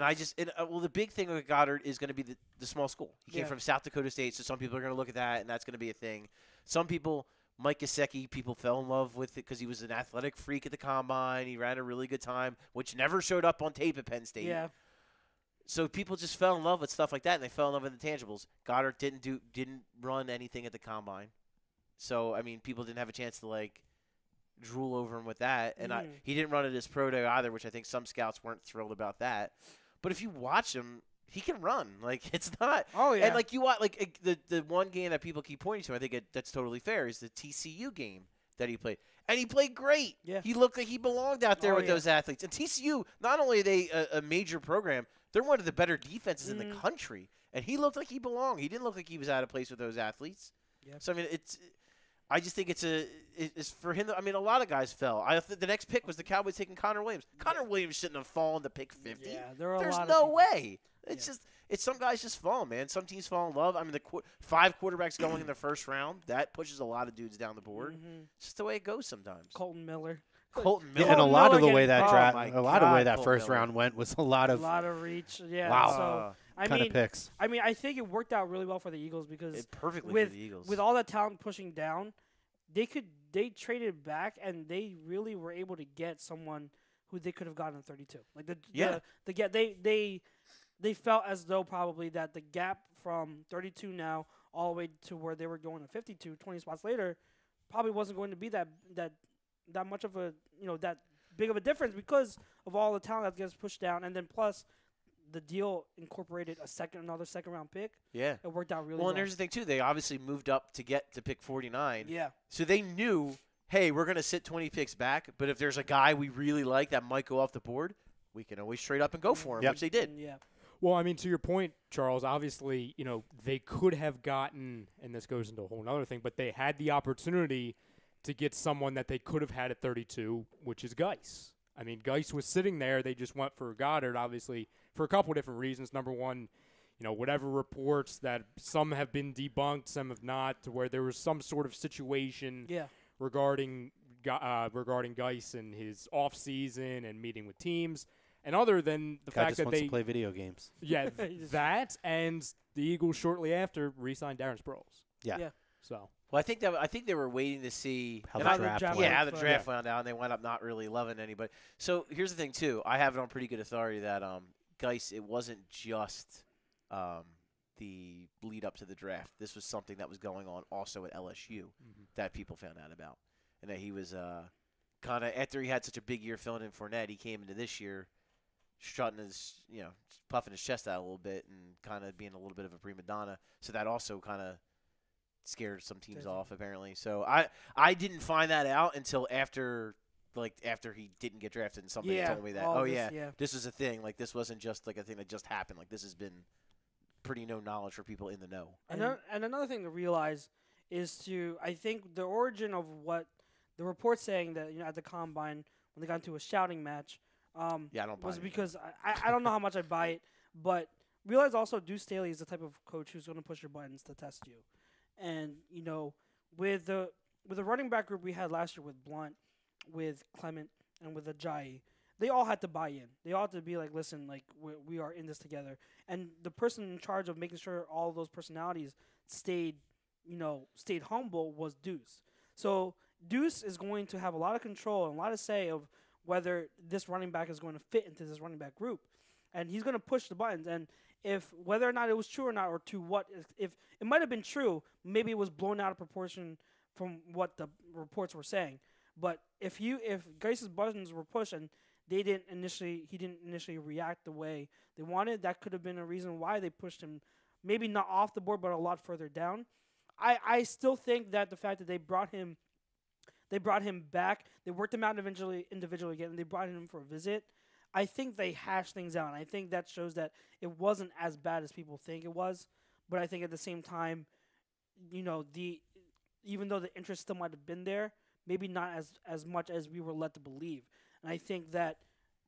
Speaker 2: the big thing with Goddard is going to be the small school. He came from South Dakota State, so some people are going to look at that, and that's going to be a thing. Some people, Mike Gesicki, people fell in love with it because he was an athletic freak at the combine. He ran a really good time, which never showed up on tape at Penn State. Yeah. So people just fell in love with stuff like that, and they fell in love with intangibles. Goddard didn't run anything at the combine. So, I mean, people didn't have a chance to, drool over him with that. And he didn't run at his pro day either, which I think some scouts weren't thrilled about that. But if you watch him, he can run. It's not.
Speaker 3: Oh yeah.
Speaker 2: And you watch the one game that people keep pointing to, I think that's totally fair, is the TCU game that he played, and he played great.
Speaker 3: Yeah.
Speaker 2: He looked like he belonged out there with those athletes. And TCU, not only are they a major program, they're one of the better defenses in the country. And he looked like he belonged. He didn't look like he was out of place with those athletes. Yeah. So I mean, I just think it's for him. I mean, a lot of guys fell. The next pick was the Cowboys taking Connor Williams. Connor Williams shouldn't have fallen to pick 50.
Speaker 3: Yeah,
Speaker 2: There's no way. It's some guys just fall, man. Some teams fall in love. I mean, the 5 quarterbacks going in the first round, that pushes a lot of dudes down the board. Mm-hmm. It's just the way it goes sometimes.
Speaker 3: Colton Miller.
Speaker 1: Yeah, and a lot of the way that first round went was a lot of
Speaker 3: reach. Yeah.
Speaker 1: Wow.
Speaker 3: So
Speaker 1: kind of picks.
Speaker 3: I mean, I think it worked out really well for the Eagles because
Speaker 2: perfectly for the Eagles.
Speaker 3: With all that talent pushing down, they traded back and they really were able to get someone who they could have gotten in 32. They felt as though probably that the gap from 32 now all the way to where they were going to 52, 20 spots later, probably wasn't going to be that much of a that big of a difference because of all the talent that gets pushed down, and then plus the deal incorporated another second round pick.
Speaker 2: Yeah,
Speaker 3: it worked out really well.
Speaker 2: Well, and there's the thing too; they obviously moved up to get to pick 49.
Speaker 3: Yeah,
Speaker 2: so they knew, hey, we're gonna sit 20 picks back, but if there's a guy we really like that might go off the board, we can always straight up and go for him, which they did.
Speaker 3: Yeah.
Speaker 4: Well, I mean, to your point, Charles, obviously, they could have gotten, and this goes into a whole other thing, but they had the opportunity to get someone that they could have had at 32, which is Geis. I mean, Geis was sitting there. They just went for Goddard, obviously, for a couple of different reasons. Number one, whatever reports that some have been debunked, some have not, to where there was some sort of situation regarding Geis and his offseason and meeting with teams. And other than the fact that
Speaker 1: they to play video games.
Speaker 4: Yeah, that and the Eagles shortly after re-signed Darren Sproles.
Speaker 1: Yeah.
Speaker 4: So
Speaker 2: Well, I think they were waiting to see
Speaker 1: How
Speaker 3: the
Speaker 2: and
Speaker 3: draft
Speaker 2: yeah,
Speaker 3: went.
Speaker 2: how the draft went down. They wound up not really loving anybody. So here's the thing too. I have it on pretty good authority that Geis, it wasn't just the lead up to the draft. This was something that was going on also at LSU that people found out about, and that he was kind of after he had such a big year filling in Fournette, he came into this year strutting his, puffing his chest out a little bit and kind of being a little bit of a prima donna. So that also kind of scared some teams off, apparently. So I didn't find that out until after he didn't get drafted and somebody told me that. This was a thing. Like, this wasn't just like a thing that just happened. Like, this has been pretty no knowledge for people in the know.
Speaker 3: And another thing to realize is I think the origin of what the report's saying that at the combine when they got into a shouting match
Speaker 2: I don't buy
Speaker 3: was
Speaker 2: it.
Speaker 3: because I don't know how much I buy it, but realize also Deuce Staley is the type of coach who's going to push your buttons to test you. And, with the running back group we had last year with Blunt, with Clement, and with Ajayi, they all had to buy in. They all had to be like, listen, like, we are in this together. And the person in charge of making sure all those personalities stayed humble was Deuce. So Deuce is going to have a lot of control and a lot of say of whether this running back is going to fit into this running back group. And he's going to push the buttons. And if whether or not it was true or not, or to what, if it might have been true, maybe it was blown out of proportion from what the reports were saying. But if Geis's buttons were pushed and he didn't initially react the way they wanted, that could have been a reason why they pushed him, maybe not off the board, but a lot further down. I still think that the fact that they brought him back, they worked him out individually again, and they brought him in for a visit. I think they hashed things out. And I think that shows that it wasn't as bad as people think it was. But I think at the same time, even though the interest still might have been there, maybe not as much as we were led to believe. And I think that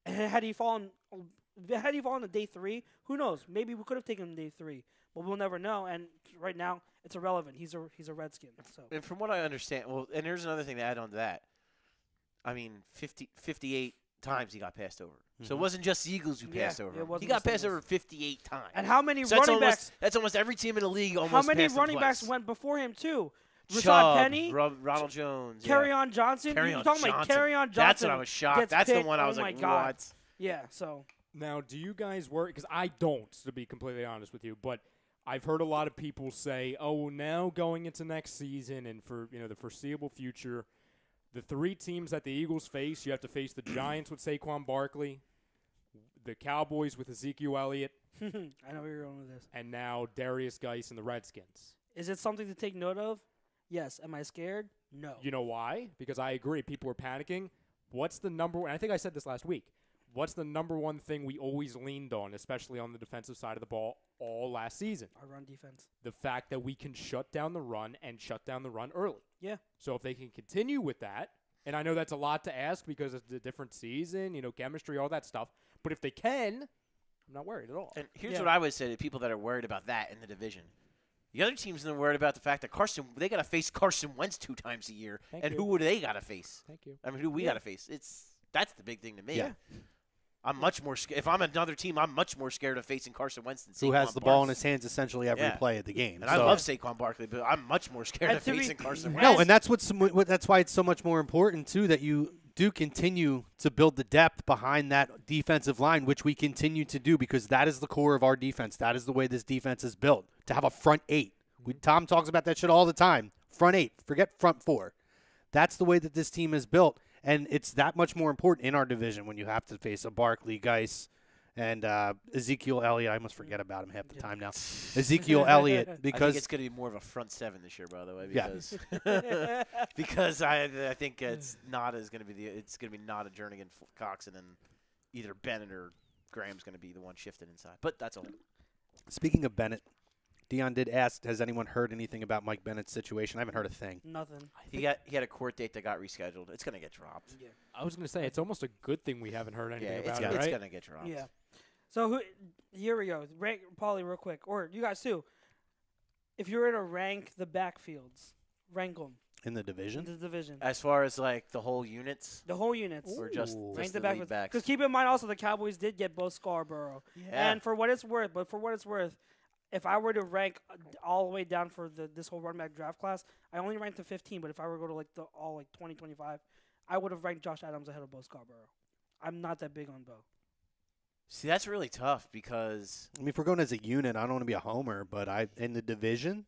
Speaker 3: had he fallen to day 3, who knows? Maybe we could have taken him day 3, but we'll never know. And right now, it's irrelevant. He's a Redskin. So.
Speaker 2: And from what I understand, and here's another thing to add on to that. I mean, 58 times he got passed over. So it wasn't just the Eagles who passed over him. He got passed over 58 times.
Speaker 3: And how many running backs?
Speaker 2: That's almost every team in the league almost
Speaker 3: How many
Speaker 2: passed him
Speaker 3: running backs
Speaker 2: twice.
Speaker 3: went before him, too? Rashad
Speaker 2: Chubb,
Speaker 3: Penny?
Speaker 2: Ronald Jones.
Speaker 3: Kerryon Johnson? You're talking about Kerryon Johnson.
Speaker 2: That's what I was shocked. That's the one I was like,
Speaker 3: God.
Speaker 2: what?
Speaker 3: Yeah, so.
Speaker 4: Now, do you guys worry? Because I don't, to be completely honest with you, but I've heard a lot of people say, oh, now going into next season and for the foreseeable future, the 3 teams that the Eagles face, you have to face the Giants with Saquon Barkley, the Cowboys with Ezekiel Elliott.
Speaker 3: I know where you're going with this.
Speaker 4: And now Darius Geis and the Redskins.
Speaker 3: Is it something to take note of? Yes. Am I scared? No.
Speaker 4: You know why? Because I agree. People are panicking. What's the number one? I think I said this last week. What's the number one thing we always leaned on, especially on the defensive side of the ball, all last season?
Speaker 3: Our run defense.
Speaker 4: The fact that we can shut down the run and shut down the run early.
Speaker 3: Yeah.
Speaker 4: So if they can continue with that, and I know that's a lot to ask because it's a different season, chemistry, all that stuff. But if they can, I'm not worried at all.
Speaker 2: And here's what I would say to people that are worried about that in the division. The other teams are worried about the fact that they got to face Carson Wentz 2 times a year.
Speaker 4: Thank you.
Speaker 2: Who would they got to face?
Speaker 4: Thank you.
Speaker 2: I mean, who we got to face? That's the big thing to me.
Speaker 1: Yeah.
Speaker 2: I'm much more scared. If I'm another team, I'm much more scared of facing Carson Wentz than Saquon
Speaker 1: Who has the ball in his hands essentially every play of the game.
Speaker 2: And I love Saquon Barkley, but I'm much more scared of facing Carson Wentz.
Speaker 1: No, and that's why it's so much more important too that you do continue to build the depth behind that defensive line, which we continue to do because that is the core of our defense. That is the way this defense is built. To have a front 8. Tom talks about that shit all the time. Front 8. Forget front 4. That's the way that this team is built. And it's that much more important in our division when you have to face a Barkley, Geis, and Ezekiel Elliott. I must forget about him half the time now. Ezekiel Elliott, because
Speaker 2: I think it's going to be more of a front 7 this year, by the way, because because I think it's not as going to be it's going to be not a Jernigan, Cox, and then either Bennett or Graham's going to be the one shifted inside. But that's all.
Speaker 1: Speaking of Bennett, Dion did ask, has anyone heard anything about Mike Bennett's situation? I haven't heard a thing.
Speaker 3: Nothing.
Speaker 2: He had a court date that got rescheduled. It's going to get dropped.
Speaker 3: Yeah.
Speaker 4: I was going to say, it's almost a good thing we haven't heard anything about it,
Speaker 2: it's
Speaker 4: right?
Speaker 2: going to get dropped.
Speaker 3: Yeah. So here we go. Rank Paulie real quick, or you guys too. If you were to rank the backfields, rank them
Speaker 1: In the division?
Speaker 3: in the division.
Speaker 2: As far as like the whole units,
Speaker 3: The whole units.
Speaker 2: or just
Speaker 1: Ooh.
Speaker 3: Rank
Speaker 2: the
Speaker 3: the
Speaker 2: lead
Speaker 3: backfields.
Speaker 2: backs.
Speaker 3: Because keep in mind also the Cowboys did get both Scarborough.
Speaker 2: Yeah.
Speaker 3: And for what it's worth, if I were to rank all the way down for this whole running back draft class, I only ranked to 15. But if I were to go to like the all like 2025, I would have ranked Josh Adams ahead of Bo Scarborough. I'm not that big on Bo.
Speaker 2: See, that's really tough because
Speaker 1: I mean, if we're going as a unit, I don't want to be a homer, but in the division,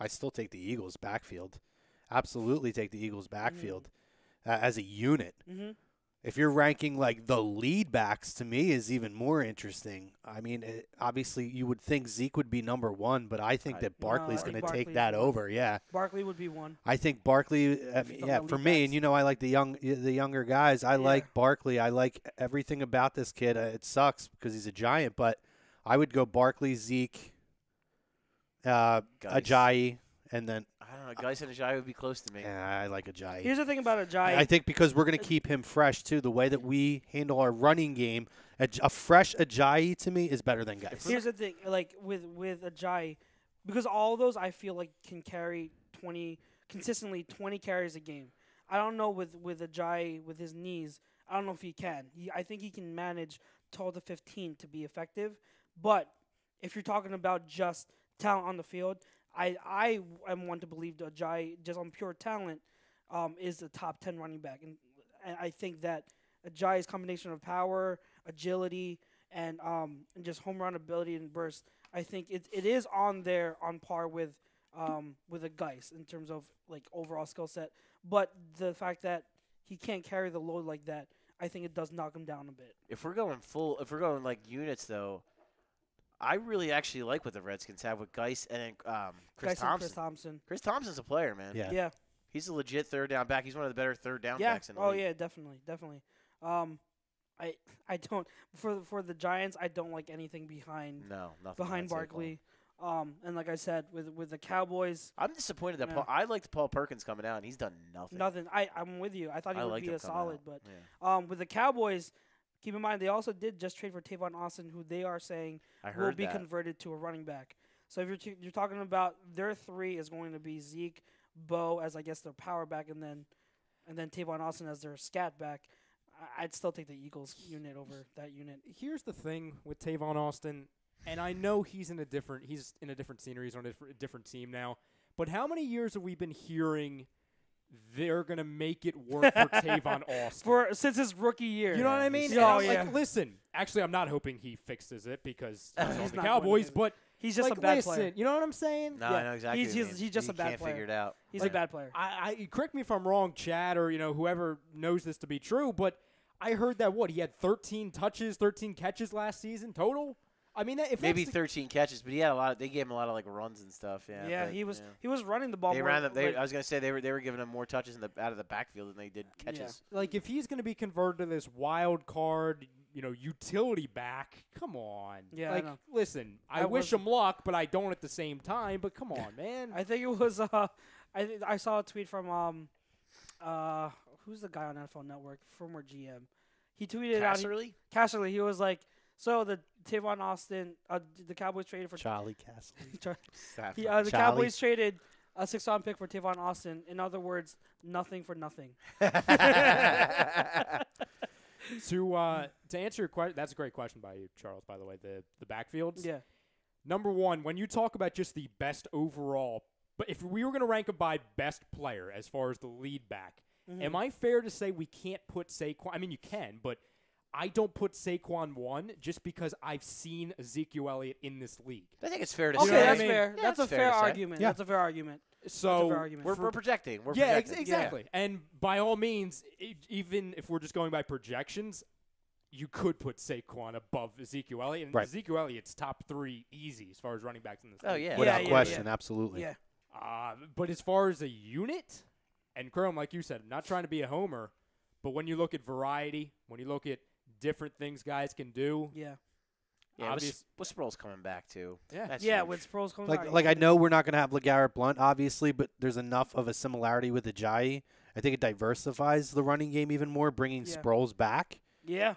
Speaker 1: I still take the Eagles backfield. Absolutely take the Eagles backfield as a unit.
Speaker 3: Mm-hmm.
Speaker 1: If you're ranking like the lead backs, to me is even more interesting. I mean, obviously you would think Zeke would be number one, but I think that Barkley's going to take that over. Yeah,
Speaker 3: Barkley would be one.
Speaker 1: I think Barkley. For me, and I like the younger guys. I like Barkley. I like everything about this kid. It sucks because he's a giant, but I would go Barkley, Zeke, Ajayi, and then
Speaker 2: I don't know. Geis and Ajayi would be close to me.
Speaker 1: yeah, I like Ajayi.
Speaker 3: Here's the thing about Ajayi.
Speaker 1: I think because we're going to keep him fresh too. The way that we handle our running game, a fresh Ajayi to me is better than Geis.
Speaker 3: Here's the thing, like with Ajayi, because all of those I feel like can carry 20 carries a game. I don't know with Ajayi with his knees. I don't know if he can. I think he can manage 12 to 15 to be effective. But if you're talking about just talent on the field, I am one to believe that Ajayi, just on pure talent, is a top 10 running back. And I think that Ajayi's combination of power, agility, and just home run ability and burst, I think it is on par with a Geis in terms of like overall skill set. But the fact that he can't carry the load like that, I think it does knock him down a bit.
Speaker 2: If we're going like units though, I really actually like what the Redskins have with Geis and Chris Thompson. Chris Thompson's a player, man.
Speaker 3: Yeah.
Speaker 2: He's a legit third down back. He's one of the better third down backs in the league.
Speaker 3: Yeah, definitely. I don't for the Giants. I don't like anything behind
Speaker 2: nothing
Speaker 3: Barkley. And like I said, with the Cowboys,
Speaker 2: I'm disappointed that I liked Paul Perkins coming out and he's done nothing.
Speaker 3: Nothing. I'm with you. I thought he would be a solid, but
Speaker 2: yeah.
Speaker 3: With the Cowboys. Keep in mind, they also did just trade for Tavon Austin, who they are saying will be converted to a running back. So if you're talking about their three is going to be Zeke, Bo as I guess their power back, and then Tavon Austin as their scat back. I'd still take the Eagles unit over that unit.
Speaker 4: Here's the thing with Tavon Austin, and I know he's in a different scenery. He's on a different team now. But how many years have we been hearing they're going to make it work for Tavon Austin?
Speaker 3: Since his rookie year.
Speaker 4: You know what I mean? Like, listen, actually, I'm not hoping he fixes it because he's on the Cowboys, but
Speaker 3: he's just
Speaker 4: like,
Speaker 3: a bad player.
Speaker 4: You know what I'm saying?
Speaker 2: No, I know exactly.
Speaker 3: He's just a bad
Speaker 2: can't
Speaker 3: player.
Speaker 2: Figure it out.
Speaker 3: He's a bad player.
Speaker 4: I correct me if I'm wrong, Chad, or whoever knows this to be true, but I heard that he had 13 catches last season total. I mean, if
Speaker 2: maybe 13 catches, but he had a lot. They gave him a lot of like runs and stuff. Yeah.
Speaker 3: He was running the ball.
Speaker 2: I was gonna say they were giving him more touches out of the backfield than they did catches.
Speaker 4: Yeah. Like if he's gonna be converted to this wild card, utility back, come on.
Speaker 3: Yeah.
Speaker 4: Like, listen, I wish him luck, but I don't at the same time. But come on, man.
Speaker 3: I think it was. I saw a tweet from who's the guy on NFL Network, former GM. He tweeted out. Casserly. He was like. So the Tavon Austin, the Cowboys traded for
Speaker 1: Charlie Castle.
Speaker 3: The Cowboys traded a 6th-round pick for Tavon Austin. In other words, nothing for nothing.
Speaker 4: To answer your question, that's a great question by you, Charles. By the way, the backfields.
Speaker 3: Yeah.
Speaker 4: Number one, when you talk about just the best overall, but if we were going to rank them by best player as far as the lead back, am I fair to say we can't put Saquon? I mean, you can, but. I don't put Saquon 1 just because I've seen Ezekiel Elliott in this league.
Speaker 2: I think it's fair to
Speaker 3: say.
Speaker 2: say.
Speaker 3: Okay, that's fair.
Speaker 2: Yeah,
Speaker 3: that's a fair argument.
Speaker 2: Yeah.
Speaker 3: That's a fair argument.
Speaker 4: So
Speaker 2: we're projecting.
Speaker 4: Exactly. Yeah. And by all means, even if we're just going by projections, you could put Saquon above Ezekiel Elliott. And Ezekiel Elliott's top 3 easy as far as running backs in this league.
Speaker 2: Oh, yeah.
Speaker 1: Without question, absolutely.
Speaker 3: Yeah.
Speaker 4: But as far as a unit, and Chrome, like you said, I'm not trying to be a homer, but when you look at variety, when you look at different things guys can do.
Speaker 3: Yeah.
Speaker 2: Yeah, with Sproles coming back, too.
Speaker 3: Yeah, with Sproles coming back.
Speaker 1: Like I know we're not going to have LeGarrette Blount, obviously, but there's enough of a similarity with Ajayi. I think it diversifies the running game even more, bringing Sproles back.
Speaker 3: Yeah.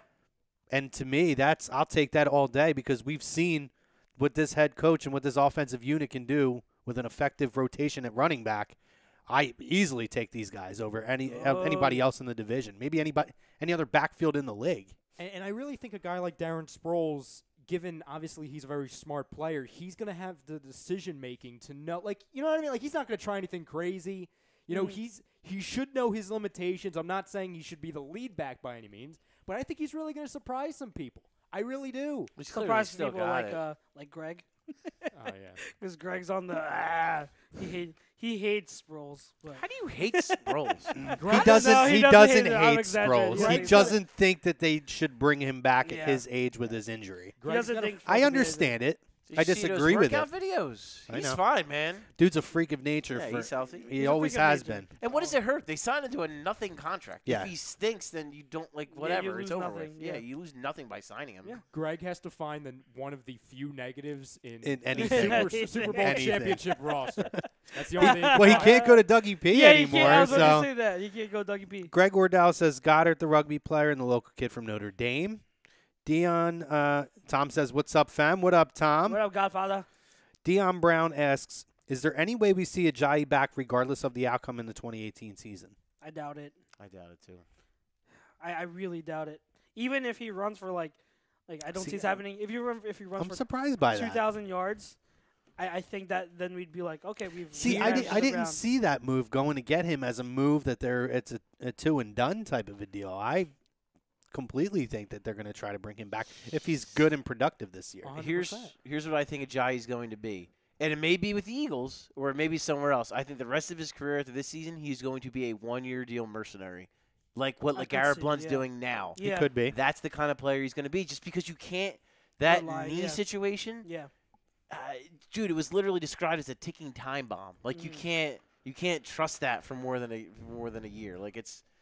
Speaker 1: And to me, I'll take that all day because we've seen what this head coach and what this offensive unit can do with an effective rotation at running back. I easily take these guys over anybody else in the division. Maybe any other backfield in the league.
Speaker 4: And I really think a guy like Darren Sproles given obviously he's a very smart player, he's going to have the decision making to know, like, you know what I mean? Like, he's not going to try anything crazy. You know, he should know his limitations. I'm not saying he should be the lead back by any means, but I think he's really going to surprise some people. I really do.
Speaker 3: Surprise people like Greg.
Speaker 4: Oh yeah,
Speaker 3: because Greg's on the he hates Sproles. But.
Speaker 2: How do you hate Sproles?
Speaker 1: He doesn't hate
Speaker 3: Sproles.
Speaker 1: He doesn't think that they should bring him back at his age with his injury.
Speaker 3: He doesn't think
Speaker 1: I understand it. I disagree with it.
Speaker 2: Videos.
Speaker 1: I
Speaker 2: He's
Speaker 1: know.
Speaker 2: fine, man.
Speaker 1: Dude's a freak of nature.
Speaker 2: Yeah, he's healthy.
Speaker 1: He always has been.
Speaker 2: And what does it hurt? They signed him to a nothing contract.
Speaker 1: Yeah.
Speaker 2: If he stinks, then you don't whatever. It's over
Speaker 3: nothing,
Speaker 2: with.
Speaker 3: yeah.
Speaker 2: Yeah, you lose nothing by signing him.
Speaker 3: Yeah.
Speaker 4: Greg has to find one of the few negatives in
Speaker 1: anything.
Speaker 4: Super Bowl
Speaker 1: Anything.
Speaker 4: championship roster. That's the only thing.
Speaker 1: Well, he can't go to Dougie P anymore.
Speaker 3: I was
Speaker 1: so.
Speaker 3: going to say that. He can't go Dougie P.
Speaker 1: Greg Wardell says Goddard, the rugby player, and the local kid from Notre Dame. Tom says, "What's up, fam? What up, Tom?"
Speaker 3: What up, Godfather?
Speaker 1: Dion Brown asks, "Is there any way we see Ajayi back regardless of the outcome in the 2018 season?"
Speaker 3: I doubt it.
Speaker 2: I doubt it too.
Speaker 3: I really doubt it. Even if he runs for like I don't see it happening. If he runs
Speaker 1: I'm
Speaker 3: for
Speaker 1: surprised by that.
Speaker 3: 2,000 yards, I think that then we'd be like, okay, we've
Speaker 1: See, I didn't see that move going to get him as a move that it's a two and done type of a deal. I completely think that they're going to try to bring him back if he's good and productive this year.
Speaker 2: 100%. Here's what I think Ajayi's going to be. And it may be with the Eagles or it may be somewhere else. I think the rest of his career after this season, he's going to be a one-year deal mercenary. Like what LeGarrette Blount's doing now.
Speaker 3: Yeah.
Speaker 1: He could be.
Speaker 2: That's the kind of player he's going to be just because you can't – that knee
Speaker 3: yeah.
Speaker 2: situation,
Speaker 3: Yeah.
Speaker 2: Dude, it was literally described as a ticking time bomb. Like you can't trust that for more than a year. Like it's –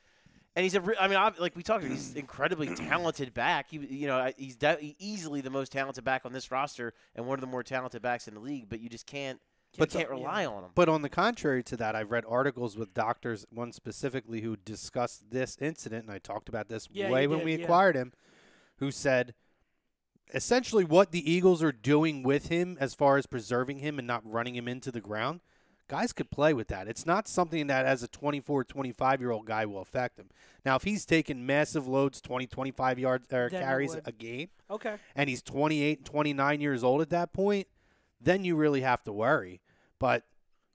Speaker 2: and he's like we talked about, he's incredibly talented back. He's easily the most talented back on this roster and one of the more talented backs in the league. But you just can't rely on him.
Speaker 1: But on the contrary to that, I've read articles with doctors, one specifically who discussed this incident, and I talked about this when we acquired him, who said essentially what the Eagles are doing with him as far as preserving him and not running him into the ground. Guys could play with that. It's not something that as a 24, 25-year-old guy will affect him. Now, if he's taking massive loads, 20, 25 yards carries a game,
Speaker 3: okay,
Speaker 1: and he's 28, 29 years old at that point, then you really have to worry. But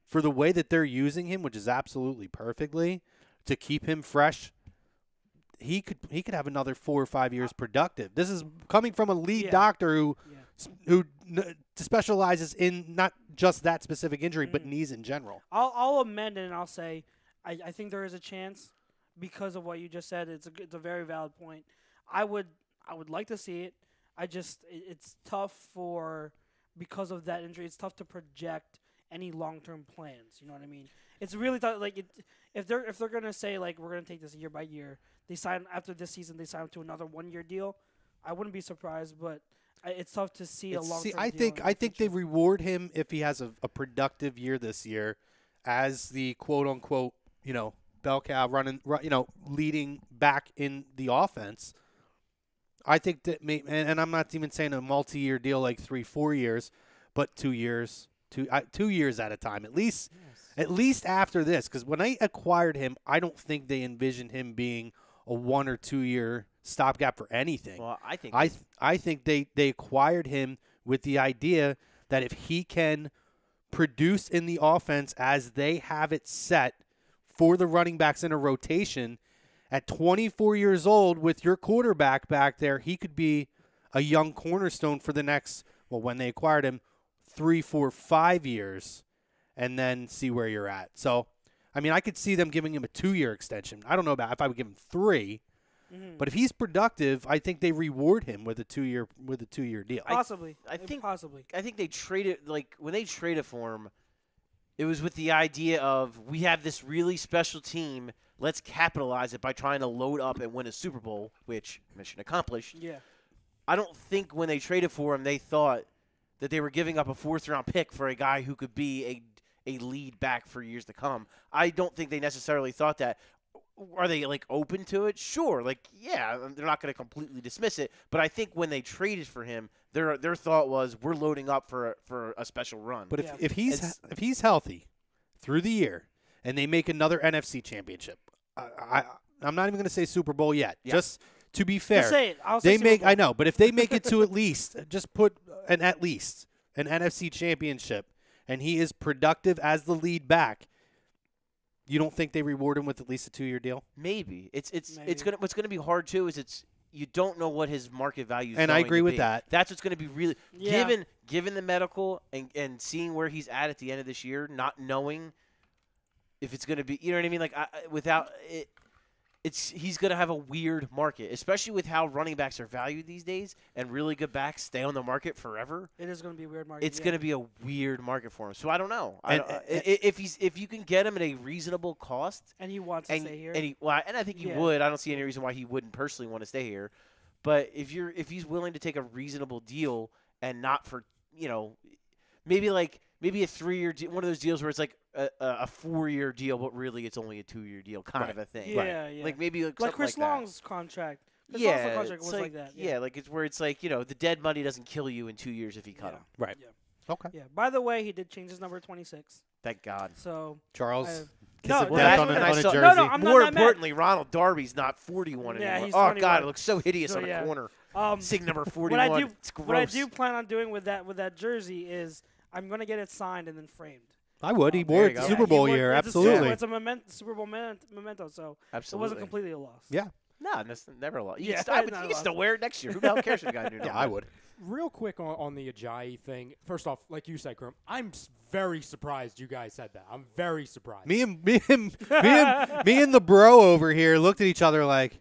Speaker 1: for the way that they're using him, which is absolutely perfectly, to keep him fresh, he could have another 4 or 5 years productive. This is coming from a lead doctor who specializes in not just that specific injury, but knees in general.
Speaker 3: I'll amend it and I'll say I think there is a chance because of what you just said. It's a very valid point. I would like to see it. It's tough because of that injury. It's tough to project any long-term plans. You know what I mean? It's really tough. Like if they're gonna say like we're gonna take this year by year, they sign after this season. They sign to another 1-year deal. I wouldn't be surprised, but it's tough to see a long-term deal.
Speaker 1: I think they reward him if he has a productive year this year, as the quote-unquote bell cow leading back in the offense. I think that and I'm not even saying a multi-year deal like 3-4 years, but 2 years. 2 years at a time, at least. Yes. At least after this, because when I acquired him, I don't think they envisioned him being a 1 or 2 year stopgap for anything.
Speaker 2: Well,
Speaker 1: I think they acquired him with the idea that if he can produce in the offense as they have it set for the running backs in a rotation, at 24 years old with your quarterback back there, he could be a young cornerstone for the next, when they acquired him, 3, 4, 5 years, and then see where you're at. So, I mean, I could see them giving him a 2-year extension. I don't know about if I would give him 3, but if he's productive, I think they reward him with a 2-year deal.
Speaker 3: Possibly,
Speaker 2: I think they traded when they traded for him, it was with the idea of we have this really special team. Let's capitalize it by trying to load up and win a Super Bowl, which mission accomplished.
Speaker 3: Yeah,
Speaker 2: I don't think when they traded for him, they thought that they were giving up a 4th-round pick for a guy who could be a lead back for years to come. I don't think they necessarily thought that. Are they, open to it? Sure. They're not going to completely dismiss it. But I think when they traded for him, their thought was we're loading up for a special run.
Speaker 1: But if he's healthy through the year and they make another NFC championship, I'm not even going to say Super Bowl yet. Yeah. To be fair,
Speaker 3: Just say it. I'll say
Speaker 1: they
Speaker 3: Super
Speaker 1: make.
Speaker 3: Bowl.
Speaker 1: I know, but if they make it to at least, just put an at least an NFC Championship, and he is productive as the lead back. You don't think they reward him with at least a 2-year deal?
Speaker 2: Maybe it's
Speaker 3: Maybe.
Speaker 2: gonna what's gonna be hard too is you don't know what his market value is.
Speaker 1: And I
Speaker 2: going
Speaker 1: agree
Speaker 2: to
Speaker 1: with
Speaker 2: be.
Speaker 1: that.
Speaker 2: That's what's gonna be really
Speaker 3: Yeah.
Speaker 2: given the medical and seeing where he's at the end of this year, not knowing if it's gonna be, you know what I mean? Like without it. He's going to have a weird market, especially with how running backs are valued these days, and really good backs stay on the market forever.
Speaker 3: It is going to be a weird market.
Speaker 2: It's going to be a weird market for him. So I don't know.
Speaker 1: And-
Speaker 2: If you can get him at a reasonable cost,
Speaker 3: And he wants to stay here.
Speaker 2: and I think he
Speaker 3: Yeah.
Speaker 2: would. I don't see any reason why he wouldn't personally want to stay here. But if he's willing to take a reasonable deal and not for maybe a 3-year deal, one of those deals where it's like a 4-year deal, but really it's only a 2-year deal, kind of a thing.
Speaker 3: Yeah, yeah.
Speaker 2: Like maybe
Speaker 3: like
Speaker 2: something
Speaker 3: Chris
Speaker 2: like that.
Speaker 3: Long's contract. Chris Long's contract
Speaker 2: it's
Speaker 3: was like that.
Speaker 2: Yeah, like it's where it's like the dead money doesn't kill you in 2 years if you cut him.
Speaker 1: Right.
Speaker 3: Yeah.
Speaker 1: Okay.
Speaker 3: Yeah. By the way, he did change his number to 26.
Speaker 2: Thank God.
Speaker 3: So
Speaker 1: Charles,
Speaker 3: I-
Speaker 1: kiss
Speaker 3: No,
Speaker 1: of
Speaker 3: no,
Speaker 1: death
Speaker 3: I-
Speaker 1: on a
Speaker 3: and I
Speaker 1: jersey.
Speaker 2: saw-
Speaker 3: No, I'm
Speaker 2: More
Speaker 3: not mad.
Speaker 2: importantly, Ronald Darby's not 41
Speaker 3: Yeah,
Speaker 2: anymore.
Speaker 3: he's
Speaker 2: Oh
Speaker 3: 21.
Speaker 2: God, it looks so hideous
Speaker 3: So,
Speaker 2: on
Speaker 3: yeah.
Speaker 2: the corner.
Speaker 3: um,
Speaker 2: Sig number 41.
Speaker 3: what I do,
Speaker 2: It's gross.
Speaker 3: what I do plan on doing with that jersey is I'm gonna get it signed and then framed.
Speaker 1: I would. He
Speaker 2: there
Speaker 1: wore
Speaker 2: you
Speaker 1: it the
Speaker 2: go.
Speaker 1: Super
Speaker 3: he
Speaker 1: Bowl
Speaker 3: would-
Speaker 1: year.
Speaker 3: it's a
Speaker 1: Absolutely.
Speaker 3: It's a Super Bowl memento, so
Speaker 2: Absolutely.
Speaker 3: it wasn't completely a loss.
Speaker 1: Yeah.
Speaker 2: No, that's never a lot. You
Speaker 3: Yeah,
Speaker 2: can, still,
Speaker 3: not
Speaker 2: you
Speaker 3: a
Speaker 2: can
Speaker 3: lot.
Speaker 2: still wear it next year. Who the hell cares what the guy do now?
Speaker 1: Yeah, I would.
Speaker 4: Real quick on the Ajayi thing. First off, like you said, Grim, I'm very surprised you guys said that. I'm very surprised.
Speaker 1: Me and the bro over here looked at each other like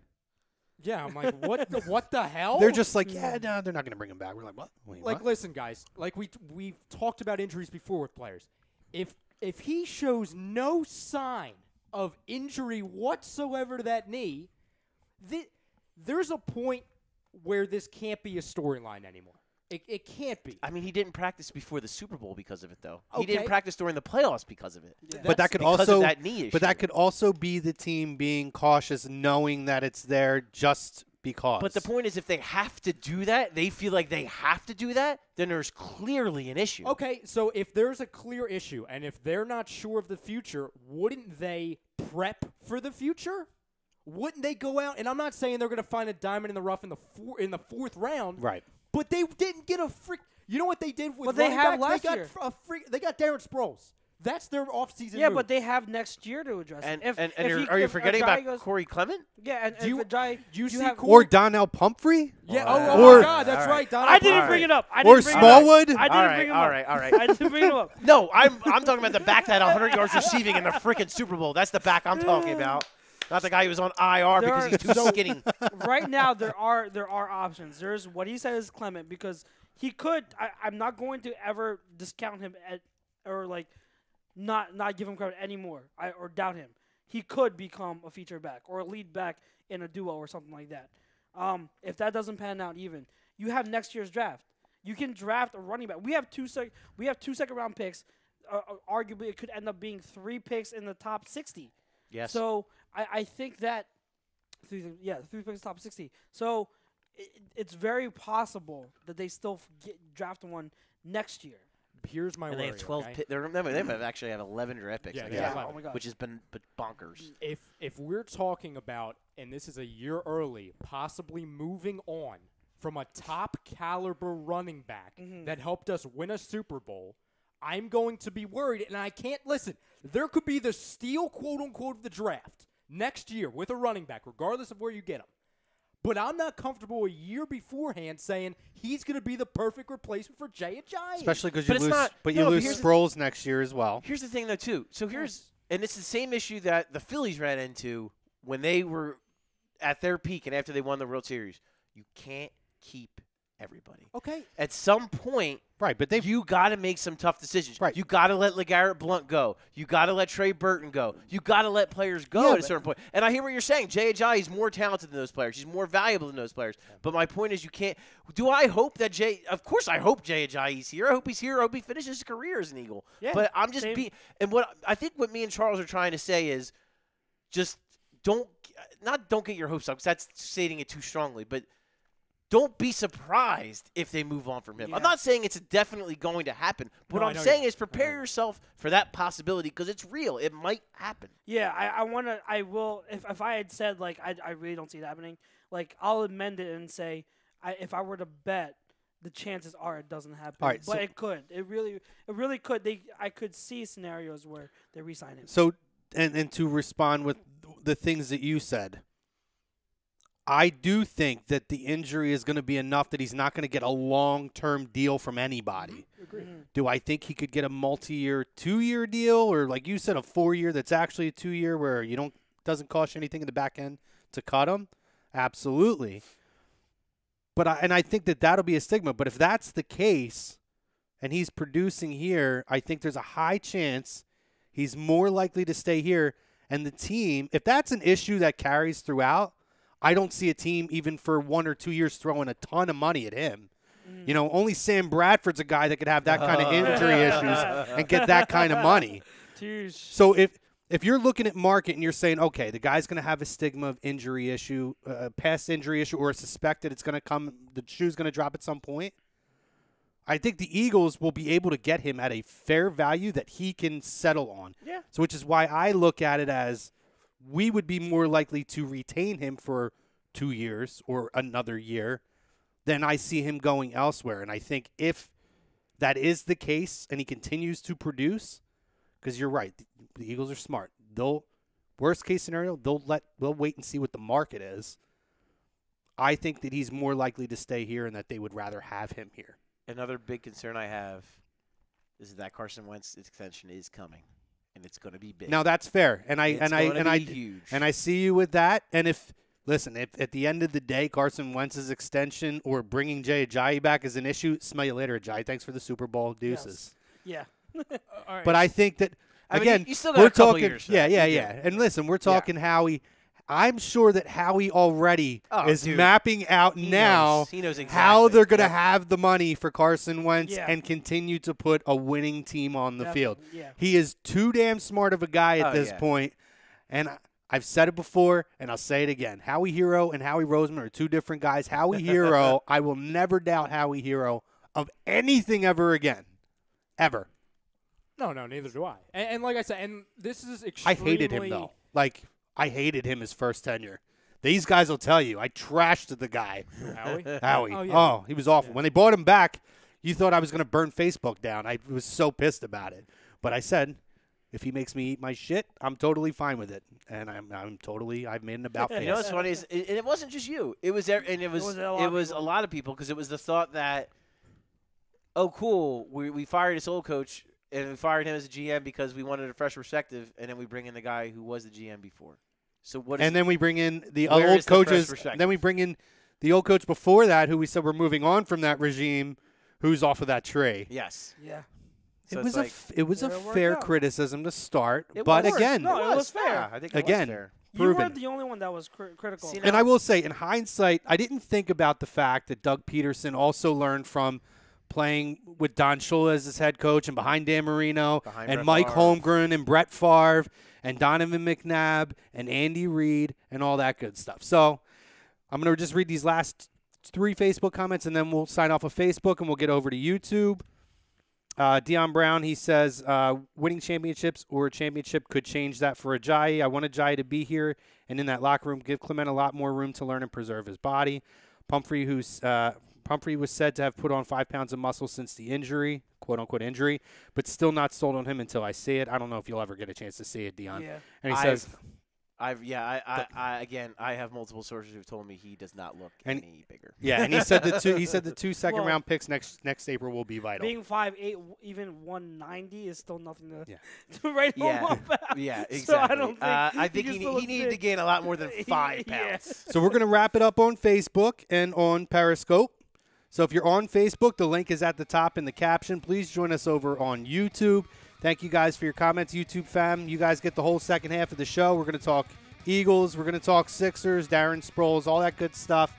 Speaker 4: Yeah, I'm like, what the hell?
Speaker 1: they're just like, yeah, no, they're not going to bring him back. We're like, what? Wait,
Speaker 4: like,
Speaker 1: what?
Speaker 4: listen, guys. Like we've talked about injuries before with players. If he shows no sign of injury whatsoever to that knee, there's a point where this can't be a storyline anymore. It can't be.
Speaker 2: I mean, he didn't practice before the Super Bowl because of it, though. He
Speaker 4: Okay.
Speaker 2: didn't practice during the playoffs because of it.
Speaker 3: Yeah.
Speaker 1: But that could
Speaker 2: because
Speaker 1: also
Speaker 2: of that knee issue.
Speaker 1: But that could also be the team being cautious, knowing that it's there just because.
Speaker 2: But the point is, if they have to do that, they feel like they have to do that, then there's clearly an issue.
Speaker 4: Okay, so if there's a clear issue and if they're not sure of the future, wouldn't they prep for the future? Wouldn't they go out? And I'm not saying they're going to find a diamond in the rough in the fourth round.
Speaker 1: Right.
Speaker 4: But they didn't get a freak. You know what they did with
Speaker 3: But they
Speaker 4: running
Speaker 3: have
Speaker 4: backs?
Speaker 3: last year.
Speaker 4: They got Darren Sproles. That's their offseason
Speaker 3: Yeah,
Speaker 4: move.
Speaker 3: but they have next year to address
Speaker 2: And,
Speaker 3: it.
Speaker 2: are you forgetting about
Speaker 3: goes,
Speaker 2: Corey Clement?
Speaker 3: Yeah, and
Speaker 4: Do you-
Speaker 3: if Ajayi,
Speaker 4: do you see
Speaker 3: have,
Speaker 4: Corey-
Speaker 1: Or Donnell Pumphrey?
Speaker 4: yeah.
Speaker 2: Wow.
Speaker 4: Oh
Speaker 1: Or-
Speaker 4: my God, that's
Speaker 2: All
Speaker 4: right.
Speaker 2: right.
Speaker 4: Donald
Speaker 3: I didn't
Speaker 2: All
Speaker 3: bring
Speaker 2: right.
Speaker 3: it up. I
Speaker 1: Or
Speaker 3: didn't bring it up.
Speaker 1: Smallwood?
Speaker 3: I didn't bring him
Speaker 2: all
Speaker 3: up.
Speaker 2: right, all right.
Speaker 3: I didn't bring him up.
Speaker 2: No, I'm talking about the back that had 100 yards receiving in the freaking Super Bowl. That's the back I'm talking about. Not the guy who was on IR
Speaker 3: There
Speaker 2: because
Speaker 3: are-
Speaker 2: he's too
Speaker 3: so-
Speaker 2: skinny.
Speaker 3: Right now, there are options. There's what he said is Clement because he could. I'm not going to ever discount him or like not give him credit anymore or doubt him. He could become a feature back or a lead back in a duo or something like that. If that doesn't pan out, even you have next year's draft. You can draft a running back. We have two second round picks. Arguably, it could end up being 3 picks in the top 60.
Speaker 2: Yes.
Speaker 3: So I think that 3 picks top 60. So it's very possible that they still draft one next year.
Speaker 4: Here's my
Speaker 2: and
Speaker 4: worry.
Speaker 2: they have 12
Speaker 4: okay?
Speaker 2: picks. Remember, they have actually have 11 draft picks.
Speaker 4: Yeah,
Speaker 2: next
Speaker 4: they
Speaker 2: year,
Speaker 4: have 11.
Speaker 3: Oh my God.
Speaker 2: which has been bonkers.
Speaker 4: If we're talking about, and this is a year early, possibly moving on from a top caliber running back that helped us win a Super Bowl, I'm going to be worried, and I can't listen. There could be the steal, quote unquote, of the draft next year with a running back, regardless of where you get him. But I'm not comfortable a year beforehand saying he's going to be the perfect replacement for Jay Ajayi.
Speaker 1: Especially because
Speaker 2: But
Speaker 1: you
Speaker 2: it's
Speaker 1: lose,
Speaker 2: not-
Speaker 1: but
Speaker 2: no,
Speaker 1: you
Speaker 2: but
Speaker 1: lose
Speaker 2: here's the-
Speaker 1: Sproles next year as well.
Speaker 2: Here's the thing, though, too. So and it's the same issue that the Phillies ran into when they were at their peak and after they won the World Series. You can't keep everybody.
Speaker 4: Okay.
Speaker 2: At some point,
Speaker 1: Right, but
Speaker 2: you got to make some tough decisions.
Speaker 1: Right.
Speaker 2: You got to let LeGarrette Blount go. You got to let Trey Burton go. You got to let players go
Speaker 1: Yeah,
Speaker 2: at a
Speaker 1: but-
Speaker 2: certain point. And I hear what you're saying. Jay Ajayi is more talented than those players. He's more valuable than those players. But my point is, you can't. Do I hope that Of course, I hope Jay Ajayi's here. I hope he's here. I hope he finishes his career as an Eagle.
Speaker 3: Yeah,
Speaker 2: but I'm just
Speaker 3: same.
Speaker 2: and what I think what me and Charles are trying to say is, just don't get your hopes up, because that's stating it too strongly. But don't be surprised if they move on from him.
Speaker 3: Yeah.
Speaker 2: I'm not saying it's definitely going to happen. But
Speaker 4: No,
Speaker 2: what
Speaker 4: I
Speaker 2: I'm
Speaker 4: know
Speaker 2: saying
Speaker 4: you-
Speaker 2: is prepare yourself for that possibility, because it's real. It might happen.
Speaker 3: Yeah, I will. If I had said like I really don't see it happening, Like, I'll amend it and say, if I were to bet, the chances are it doesn't happen.
Speaker 1: All right,
Speaker 3: but
Speaker 1: so
Speaker 3: it could. It really could. I could see scenarios where they re-sign him.
Speaker 1: So, and to respond with the things that you said, I do think that the injury is going to be enough that he's not going to get a long-term deal from anybody.
Speaker 4: Agree.
Speaker 1: Do I think he could get a multi-year, 2-year deal, or like you said, a 4-year that's actually a 2-year where doesn't cost you anything in the back end to cut him? Absolutely. But I think that'll be a stigma. But if that's the case, and he's producing here, I think there's a high chance he's more likely to stay here. And the team, if that's an issue that carries throughout, I don't see a team even for 1 or 2 years throwing a ton of money at him. Only Sam Bradford's a guy that could have that kind of injury issues and get that kind of money.
Speaker 3: Jeez.
Speaker 1: So if you're looking at market and you're saying, okay, the guy's going to have a stigma of injury issue, past injury issue, or suspected it's going to come, the shoe's going to drop at some point, I think the Eagles will be able to get him at a fair value that he can settle on.
Speaker 3: Yeah.
Speaker 1: So which is why I look at it as we would be more likely to retain him for 2 years or another year than I see him going elsewhere. And I think if that is the case and he continues to produce, because you're right, the Eagles are smart. Worst case scenario, they'll wait and see what the market is. I think that he's more likely to stay here and that they would rather have him here.
Speaker 2: Another big concern I have is that Carson Wentz extension is coming, and it's going to be big.
Speaker 1: Now that's fair, and I
Speaker 2: huge.
Speaker 1: and I see you with that. And if at the end of the day, Carson Wentz's extension or bringing Jay Ajayi back is an issue, smell you later, Ajayi. Thanks for the Super Bowl, deuces.
Speaker 3: Yes. Yeah.
Speaker 4: All right.
Speaker 1: But I think that again,
Speaker 2: you still got
Speaker 1: we're
Speaker 2: a couple
Speaker 1: talking.
Speaker 2: years for that.
Speaker 1: Yeah. And listen, we're talking Howie. I'm sure that Howie already is mapping out now
Speaker 2: he knows exactly
Speaker 1: how they're going to have the money for Carson Wentz and continue to put a winning team on the field.
Speaker 3: Yeah.
Speaker 1: He is too damn smart of a guy at this point. And I've said it before, and I'll say it again. Howie Hero and Howie Roseman are two different guys. Howie Hero, I will never doubt Howie Hero of anything ever again. Ever.
Speaker 4: No, neither do I. And like I said, and this is extremely.
Speaker 1: I hated him, though. I hated him his first tenure. These guys will tell you. I trashed the guy.
Speaker 4: Howie?
Speaker 1: Oh,
Speaker 4: yeah.
Speaker 1: he was awful. Yeah. When they brought him back, you thought I was going to burn Facebook down. I was so pissed about it. But I said, if he makes me eat my shit, I'm totally fine with it. And I've made an about face.
Speaker 2: You know what's funny is, and it wasn't just you. It was a lot of people because it was the thought that, oh, cool, we fired this old coach. And we fired him as a GM because we wanted a fresh perspective, and then we bring in the guy who was the GM before. So what?
Speaker 1: And then we bring in the old coaches. Then we bring in the old coach before that, who we said we're moving on from that regime, who's off of that tree.
Speaker 2: Yes.
Speaker 3: Yeah.
Speaker 2: So
Speaker 1: it was a fair criticism to start,
Speaker 2: it
Speaker 1: but
Speaker 2: was.
Speaker 1: again,
Speaker 3: No, it was fair.
Speaker 2: Yeah, I think it
Speaker 1: again,
Speaker 2: was fair.
Speaker 1: proven.
Speaker 3: You weren't the only one that was critical.
Speaker 2: See,
Speaker 1: And I will say, in hindsight, I didn't think about the fact that Doug Peterson also learned from playing with Don Shula as his head coach and behind Dan Marino and
Speaker 2: Brett
Speaker 1: Mike
Speaker 2: Favre.
Speaker 1: Holmgren and Brett Favre and Donovan McNabb and Andy Reid and all that good stuff. So I'm going to just read these last 3 Facebook comments, and then we'll sign off of Facebook and we'll get over to YouTube. Deion Brown, he says, winning championships or a championship could change that for Ajayi. I want Ajayi to be here and in that locker room, give Clement a lot more room to learn and preserve his body. Pumphrey was said to have put on 5 pounds of muscle since the injury, quote-unquote injury, but still not sold on him until I see it. I don't know if you'll ever get a chance to see it, Deion.
Speaker 3: Yeah.
Speaker 1: And he says,
Speaker 2: I have multiple sources who've told me he does not look any bigger.
Speaker 1: Yeah, and he said the 2 second-round picks next April will be vital.
Speaker 3: Being 5'8", even 190 is still nothing to write home about.
Speaker 2: Yeah, exactly.
Speaker 3: So I don't think
Speaker 2: I think he needed to gain a lot more than 5 pounds.
Speaker 1: So we're going to wrap it up on Facebook and on Periscope. So if you're on Facebook, the link is at the top in the caption. Please join us over on YouTube. Thank you guys for your comments, YouTube fam. You guys get the whole second half of the show. We're going to talk Eagles. We're going to talk Sixers, Darren Sproles, all that good stuff.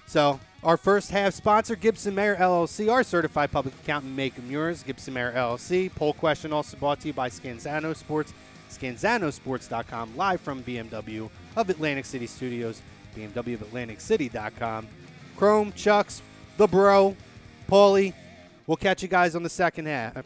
Speaker 1: So our first half sponsor, Gibson Mayer LLC, our certified public accountant, make them yours. Gibson Mayer LLC. Poll question also brought to you by Scanzano Sports. ScanzanoSports.com, live from BMW of Atlantic City Studios, BMW of AtlanticCity.com. Chrome, Chucks, the Bro, Paulie. We'll catch you guys on the second half.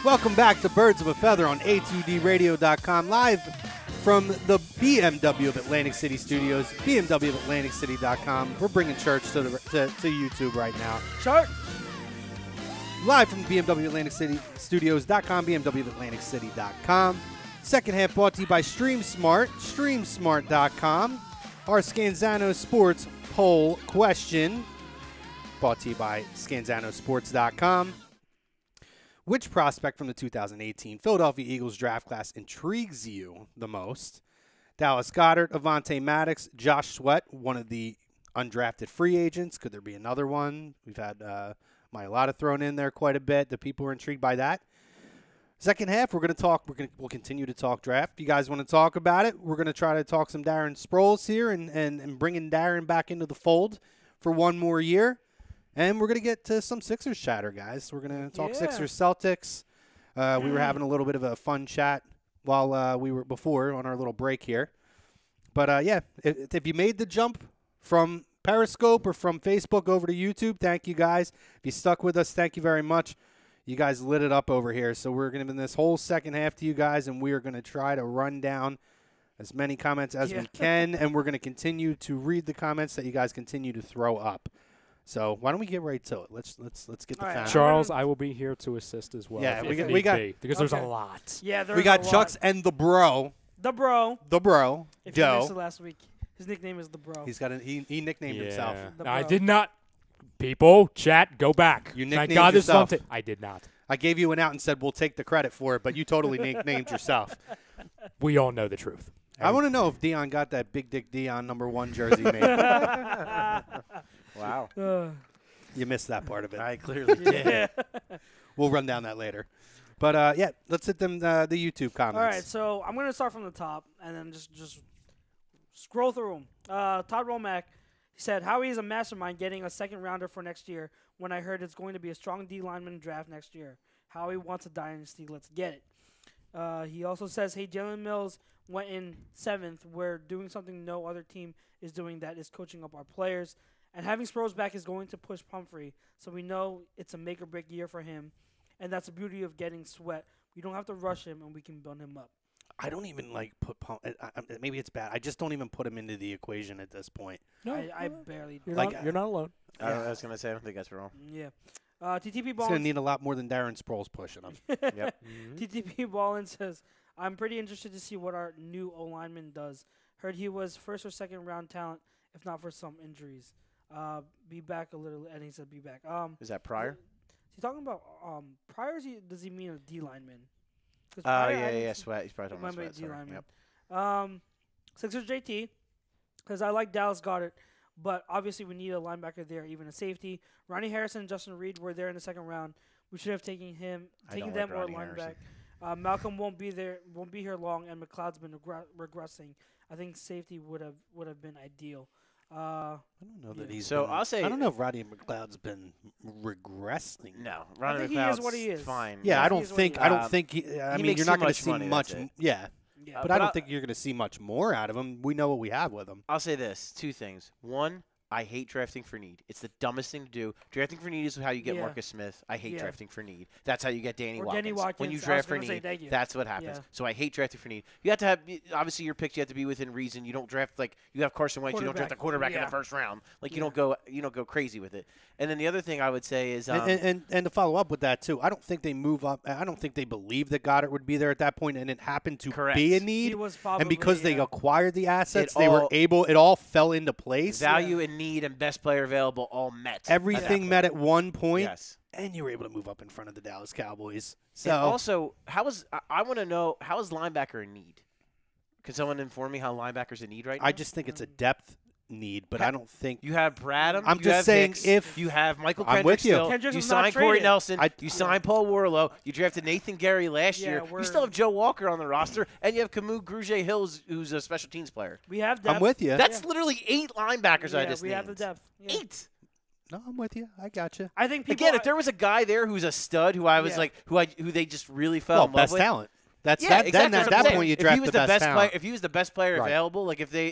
Speaker 1: Welcome back to Birds of a Feather on A2DRadio.com, live from the BMW of Atlantic City Studios, BMW of AtlanticCity.com. We're bringing church to YouTube right now.
Speaker 3: Church.
Speaker 1: Live from BMW Atlantic City Studios.com, BMW of AtlanticCity.com. Second half brought to you by StreamSmart, StreamSmart.com. Our Scanzano Sports poll question brought to you by ScanzanoSports.com. Which prospect from the 2018 Philadelphia Eagles draft class intrigues you the most? Dallas Goedert, Avonte Maddox, Josh Sweat, one of the undrafted free agents. Could there be another one? We've had Mailata thrown in there quite a bit. The people are intrigued by that. Second half, we're going to talk. We'll continue to talk draft. If you guys want to talk about it, we're going to try to talk some Darren Sproles here and bringing Darren back into the fold for one more year. And we're going to get to some Sixers chatter, guys. We're going to talk Sixers-Celtics. We were having a little bit of a fun chat while we were before on our little break here. But, yeah, if you made the jump from Periscope or from Facebook over to YouTube, thank you, guys. If you stuck with us, thank you very much. You guys lit it up over here. So we're going to give this whole second half to you guys, and we are going to try to run down as many comments as we can, and we're going to continue to read the comments that you guys continue to throw up. So why don't we get right to it? Let's get the facts.
Speaker 4: Charles, I will be here to assist as well.
Speaker 1: Yeah,
Speaker 4: we got because there's a lot.
Speaker 3: Yeah,
Speaker 1: we got Chucks and the bro.
Speaker 3: The bro.
Speaker 1: Joe.
Speaker 3: If you missed it last week, his nickname is the bro.
Speaker 1: He's got he nicknamed himself.
Speaker 4: I did not. People, chat, go back.
Speaker 1: You
Speaker 4: Thank
Speaker 1: nicknamed
Speaker 4: God this
Speaker 1: yourself.
Speaker 4: something. I did not.
Speaker 1: I gave you an out and said we'll take the credit for it, but you totally nicknamed yourself.
Speaker 4: We all know the truth.
Speaker 1: I want to know if Dion got that Big Dick Dion #1 jersey made.
Speaker 2: Wow.
Speaker 1: You missed that part of it.
Speaker 2: I clearly did.
Speaker 1: We'll run down that later. But, yeah, let's hit them the YouTube comments.
Speaker 3: All right, so I'm going to start from the top and then just scroll through them. Todd Romack, he said, Howie is a mastermind getting a second rounder for next year when I heard it's going to be a strong D lineman draft next year. Howie wants a dynasty. Let's get it. He also says, hey, Jalen Mills went in 7th. We're doing something no other team is doing, that is coaching up our players. And having Sproles back is going to push Pumphrey, so we know it's a make-or-break year for him. And that's the beauty of getting Sweat. We don't have to rush him, and we can build him up.
Speaker 1: I don't even put maybe it's bad. I just don't even put him into the equation at this point.
Speaker 3: No, I barely do.
Speaker 4: You're not alone.
Speaker 2: I was going to say, I don't think that's wrong.
Speaker 3: Yeah. TTP
Speaker 1: He's
Speaker 3: Ballin.
Speaker 1: going to need a lot more than Darren Sproles pushing him.
Speaker 2: Yep.
Speaker 3: TTP Ballin says, I'm pretty interested to see what our new O-lineman does. Heard he was first or second round talent, if not for some injuries. Be back a little, and he said be back.
Speaker 2: Is that Pryor?
Speaker 3: Is he talking about Pryor? Does he mean a D lineman?
Speaker 2: Yeah, Sweat. He's probably talking about Sweat.
Speaker 3: D lineman. Yep. Sixers JT, because I like Dallas Goedert, but obviously we need a linebacker there, even a safety. Ronnie Harrison and Justin Reed were there in the second round. We should have taken them or linebacker. Malcolm won't be here long, and McLeod's been regressing. I think safety would have been ideal.
Speaker 1: I don't know that he's.
Speaker 2: So I'll say
Speaker 1: I don't know if Roddy McLeod's been regressing.
Speaker 2: No,
Speaker 3: I think he is what he is.
Speaker 2: Fine.
Speaker 1: Yeah, I don't think. I mean, you're not going to see much.
Speaker 3: Yeah,
Speaker 1: but I don't think you're going to see much more out of him. We know what we have with him.
Speaker 2: I'll say this: 2 things. One, I hate drafting for need. It's the dumbest thing to do. Drafting for need is how you get Marcus Smith. I hate drafting for need. That's how you get Danny Watkins. When you draft for need, that's what happens. Yeah. So I hate drafting for need. You have to have, obviously, your picks. You have to be within reason. You don't draft you have Carson Wentz. You don't draft a quarterback in the first round. You don't go crazy with it. And then the other thing I would say is,
Speaker 1: and to follow up with that too, I don't think they move up. I don't think they believe that Goddard would be there at that point, and it happened to be a need.
Speaker 3: He was probably,
Speaker 1: and because they acquired the assets, it all fell into place.
Speaker 2: Value and need and best player available all met.
Speaker 1: Everything met at one point. Yes. And you were able to move up in front of the Dallas Cowboys. So
Speaker 2: and also, I want to know, how is linebacker in need? Can someone inform me how linebacker's in need right now?
Speaker 1: I just think it's a depth need, but I don't think
Speaker 2: you have Bradham.
Speaker 1: I'm just saying
Speaker 2: Hicks,
Speaker 1: if
Speaker 2: you have Michael
Speaker 1: I'm
Speaker 2: Kendrick
Speaker 1: with you.
Speaker 2: still, you signed Corey Nelson, you signed Paul Warlow, you drafted Nathan Gary last year. You still have Joe Walker on the roster, and you have Camus Grugier-Hills, who's a special teams player.
Speaker 3: We have depth.
Speaker 1: I'm with you.
Speaker 2: That's literally 8 linebackers I just named.
Speaker 3: We have the depth.
Speaker 2: 8.
Speaker 1: No, I'm with you. I got you.
Speaker 3: I think
Speaker 2: if there was a guy there who's a stud, who I was who they just really fell in love
Speaker 1: best
Speaker 2: with.
Speaker 1: Talent. That's
Speaker 2: exactly.
Speaker 1: Then at that point you draft the best talent.
Speaker 2: Player, if he was the best player available, if they,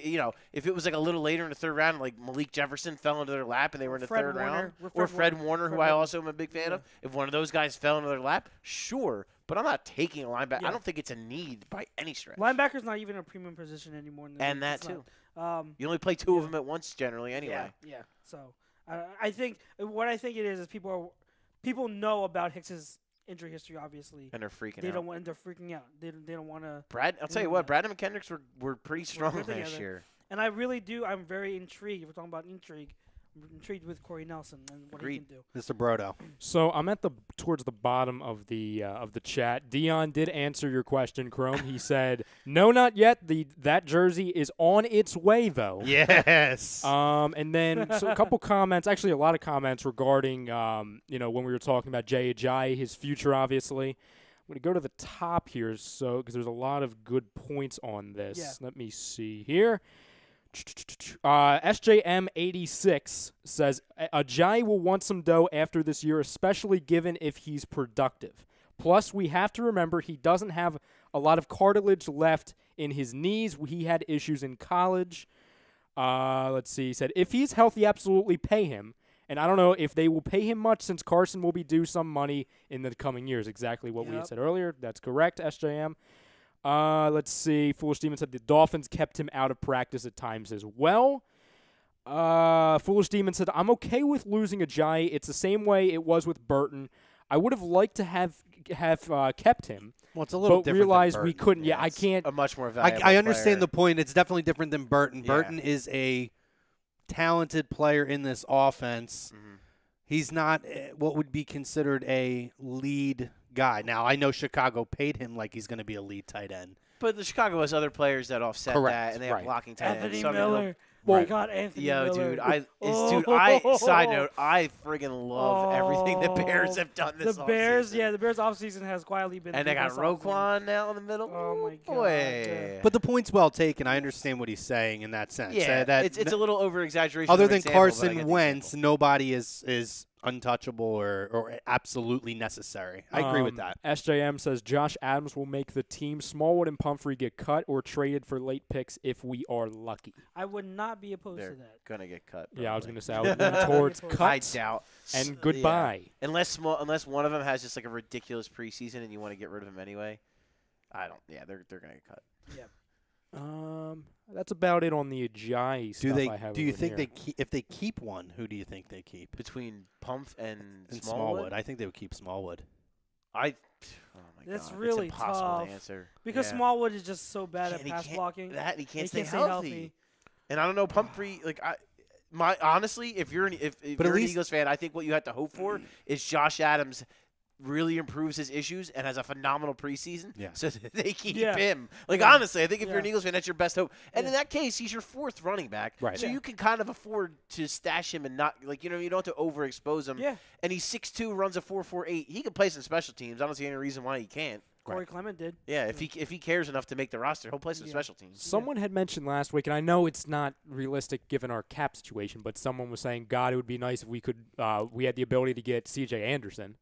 Speaker 2: if it was a little later in the third round, like Malik Jefferson fell into their lap and they were in the third round, or Fred Warner, who I also am a big fan of, if one of those guys fell into their lap, sure. But I'm not taking a linebacker.
Speaker 3: Yeah.
Speaker 2: I don't think it's a need by any stretch.
Speaker 3: Linebacker's not even a premium position anymore. In the
Speaker 2: And
Speaker 3: league.
Speaker 2: that
Speaker 3: It's
Speaker 2: too.
Speaker 3: not.
Speaker 2: You only play two of them at once generally anyway.
Speaker 3: Yeah. So I think what I think it is people know about Hicks's injury history. Obviously,
Speaker 2: And they're freaking
Speaker 3: they
Speaker 2: out.
Speaker 3: don't want. They're freaking out. They don't want to.
Speaker 2: I'll tell you what, Brad and McKendricks were pretty strong
Speaker 3: good
Speaker 2: last
Speaker 3: together.
Speaker 2: year.
Speaker 3: And I really do. I'm very intrigued. If we're talking about intrigue, I'm intrigued with Corey Nelson and what
Speaker 2: Agreed.
Speaker 3: he can do.
Speaker 1: Mr. Brodo.
Speaker 4: So I'm at towards the bottom of the chat. Dion did answer your question, Chrome. He said, "No, not yet. That jersey is on its way, though."
Speaker 1: Yes.
Speaker 4: And then so a couple comments, actually a lot of comments regarding when we were talking about Jay Ajayi, his future, obviously. I'm going to go to the top here, because there's a lot of good points on this.
Speaker 3: Yeah.
Speaker 4: Let me see here. SJM86 says Ajayi will want some dough after this year, especially given if he's productive. Plus, we have to remember he doesn't have a lot of cartilage left in his knees. He had issues in college. Let's see. He said, if he's healthy, absolutely pay him. And I don't know if they will pay him much since Carson will be due some money in the coming years. Exactly what we had said earlier. That's correct, SJM. Let's see. Foolish Demon said the Dolphins kept him out of practice at times as well. Foolish Demon said, I'm okay with losing Ajayi. It's the same way it was with Burton. I would have liked to have kept him.
Speaker 1: Well, it's a little
Speaker 4: but
Speaker 1: different
Speaker 4: realized
Speaker 1: than
Speaker 4: we
Speaker 1: Burton.
Speaker 4: couldn't.
Speaker 2: Yeah,
Speaker 4: Yeah, I
Speaker 2: it's
Speaker 4: can't.
Speaker 2: A much more valuable
Speaker 1: I understand the
Speaker 2: player.
Speaker 1: point. It's definitely different than Burton.
Speaker 2: Yeah.
Speaker 1: Burton is a talented player in this offense.
Speaker 2: Mhm.
Speaker 1: He's not what would be considered a lead guy. Now, I know Chicago paid him like he's going to be a lead tight end.
Speaker 2: But the Chicago has other players that offset
Speaker 1: Correct,
Speaker 2: that, and they have
Speaker 1: right.
Speaker 2: blocking tight ends.
Speaker 3: Anthony
Speaker 2: So, I mean, they'll-
Speaker 3: Miller.
Speaker 4: Well,
Speaker 3: My God, Anthony
Speaker 2: Yo,
Speaker 3: Miller.
Speaker 2: dude, side note, I friggin' love everything the Bears have done this
Speaker 3: The Bears,
Speaker 2: offseason.
Speaker 3: yeah, the Bears offseason has quietly been.
Speaker 2: And they
Speaker 3: the
Speaker 2: got
Speaker 3: best offseason.
Speaker 2: Roquan now in the middle.
Speaker 3: Oh, my God,
Speaker 2: boy.
Speaker 3: yeah.
Speaker 1: But the point's well taken. I understand what he's saying in that sense.
Speaker 2: Yeah,
Speaker 1: That,
Speaker 2: it's a little over-exaggeration.
Speaker 1: other
Speaker 2: of an
Speaker 1: than
Speaker 2: example, but I get
Speaker 1: Carson
Speaker 2: the
Speaker 1: Wentz,
Speaker 2: example.
Speaker 1: nobody is untouchable or absolutely necessary. I agree with that.
Speaker 4: SJM says Josh Adams will make the team. Smallwood and Pumphrey get cut or traded for late picks if we are lucky.
Speaker 3: I would not be opposed
Speaker 2: They're
Speaker 3: to that.
Speaker 2: gonna get cut.
Speaker 4: Yeah, I was
Speaker 2: probably.
Speaker 4: going to say I would lean towards
Speaker 3: I
Speaker 2: I
Speaker 4: cuts
Speaker 2: doubt.
Speaker 4: and goodbye.
Speaker 2: Yeah. Unless one of them has just like a ridiculous preseason and you want to get rid of him anyway. I don't. Yeah, they're gonna get cut.
Speaker 4: That's about it on the Ajayi stuff I have
Speaker 1: Do you
Speaker 4: over
Speaker 1: think
Speaker 4: here.
Speaker 1: if they keep one, who do you think they keep?
Speaker 2: Between Pumph and
Speaker 1: And
Speaker 2: Smallwood,
Speaker 1: I think they would keep Smallwood.
Speaker 2: Oh my
Speaker 3: That's
Speaker 2: God,
Speaker 3: really
Speaker 2: it's impossible
Speaker 3: tough.
Speaker 2: to answer.
Speaker 3: Because
Speaker 2: Yeah.
Speaker 3: Smallwood is just so bad
Speaker 2: And
Speaker 3: at
Speaker 2: he
Speaker 3: pass
Speaker 2: can't-
Speaker 3: blocking.
Speaker 2: That he can't
Speaker 3: He
Speaker 2: stay
Speaker 3: can't stay
Speaker 2: healthy.
Speaker 3: healthy.
Speaker 2: And I don't know, Pumphrey. Like honestly, if you're if
Speaker 1: But at
Speaker 2: you're an
Speaker 1: least-
Speaker 2: Eagles fan, I think what you have to hope for is Josh Adams really improves his issues and has a phenomenal preseason.
Speaker 1: Yeah.
Speaker 2: So that they keep
Speaker 3: Yeah.
Speaker 2: him. Like
Speaker 3: Yeah.
Speaker 2: honestly, I think if you're an
Speaker 3: Yeah.
Speaker 2: Eagles fan, that's your best hope. And
Speaker 3: Yeah.
Speaker 2: in that case, he's your fourth running back.
Speaker 4: Right.
Speaker 2: So
Speaker 3: Yeah.
Speaker 2: you can kind of afford to stash him and not you don't have to overexpose him.
Speaker 3: Yeah.
Speaker 2: And he's 6'2", runs a 4.48. He can play some special teams. I don't see any reason why he can't.
Speaker 3: Corey Clement did.
Speaker 2: Yeah, if he cares enough to make the roster, he'll play some
Speaker 3: Yeah.
Speaker 2: special teams.
Speaker 4: Someone had mentioned last week, and I know it's not realistic given our cap situation, but someone was saying, God, it would be nice if we could, we had the ability to get C.J. Anderson,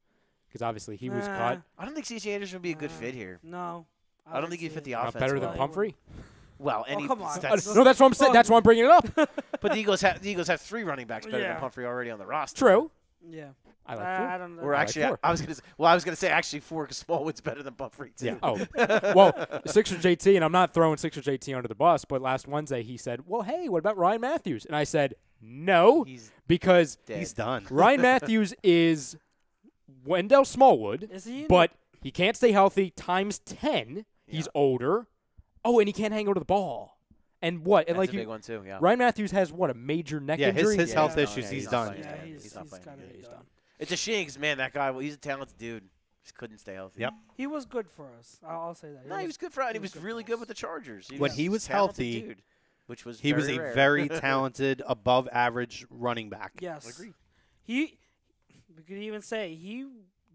Speaker 4: because obviously he was cut.
Speaker 2: I don't think C.J. Anderson would be a good fit here.
Speaker 3: No.
Speaker 2: I don't think he'd fit the
Speaker 4: Not
Speaker 2: offense.
Speaker 4: better
Speaker 2: well.
Speaker 4: than Pumphrey.
Speaker 2: Well, and
Speaker 3: come on.
Speaker 4: No, that's what I'm saying. That's why I'm bringing it up.
Speaker 2: but the Eagles have three running backs better
Speaker 3: Yeah.
Speaker 2: than Pumphrey already on the roster.
Speaker 4: True.
Speaker 3: Yeah.
Speaker 4: I like
Speaker 3: I
Speaker 4: four.
Speaker 3: don't know.
Speaker 2: Or
Speaker 4: I like
Speaker 2: actually,
Speaker 4: four.
Speaker 2: I was gonna say actually four because Smallwood's better than Pumphrey too.
Speaker 4: Yeah. Oh, well, Sixers JT, and I'm not throwing Sixers JT under the bus, but last Wednesday he said, well, hey, what about Ryan Matthews? And I said, no,
Speaker 2: He's
Speaker 4: because
Speaker 2: dead.
Speaker 1: He's done.
Speaker 4: Ryan Matthews is Wendell Smallwood,
Speaker 3: Is he?
Speaker 4: but he can't stay healthy times 10. He's
Speaker 2: Yeah.
Speaker 4: older. Oh, and he can't hang on to the ball. And what? And
Speaker 2: That's
Speaker 4: like
Speaker 2: a big one too. Yeah.
Speaker 4: Ryan Matthews has what, a major neck
Speaker 1: Yeah,
Speaker 4: injury?
Speaker 1: his
Speaker 2: Yeah,
Speaker 1: health
Speaker 2: he's done.
Speaker 1: issues,
Speaker 2: Yeah,
Speaker 1: he's
Speaker 2: he's
Speaker 1: done.
Speaker 2: not
Speaker 3: Yeah,
Speaker 2: playing.
Speaker 3: he's
Speaker 2: He's not
Speaker 3: gotta
Speaker 2: playing.
Speaker 3: be
Speaker 4: He's
Speaker 3: done.
Speaker 4: done.
Speaker 2: It's a shame 'cause, man, that guy. Well, he's a talented dude. Just couldn't stay healthy.
Speaker 1: Yep.
Speaker 3: He was good for us. I'll say that.
Speaker 2: No, he was good for. And he was
Speaker 3: good
Speaker 2: really
Speaker 3: for
Speaker 2: good
Speaker 3: us.
Speaker 2: with the Chargers.
Speaker 1: When he was
Speaker 2: a talented
Speaker 1: healthy,
Speaker 2: dude, which was
Speaker 1: He was a
Speaker 2: rare.
Speaker 1: very talented, above average running back.
Speaker 3: Yes.
Speaker 2: Agreed.
Speaker 3: We could even say he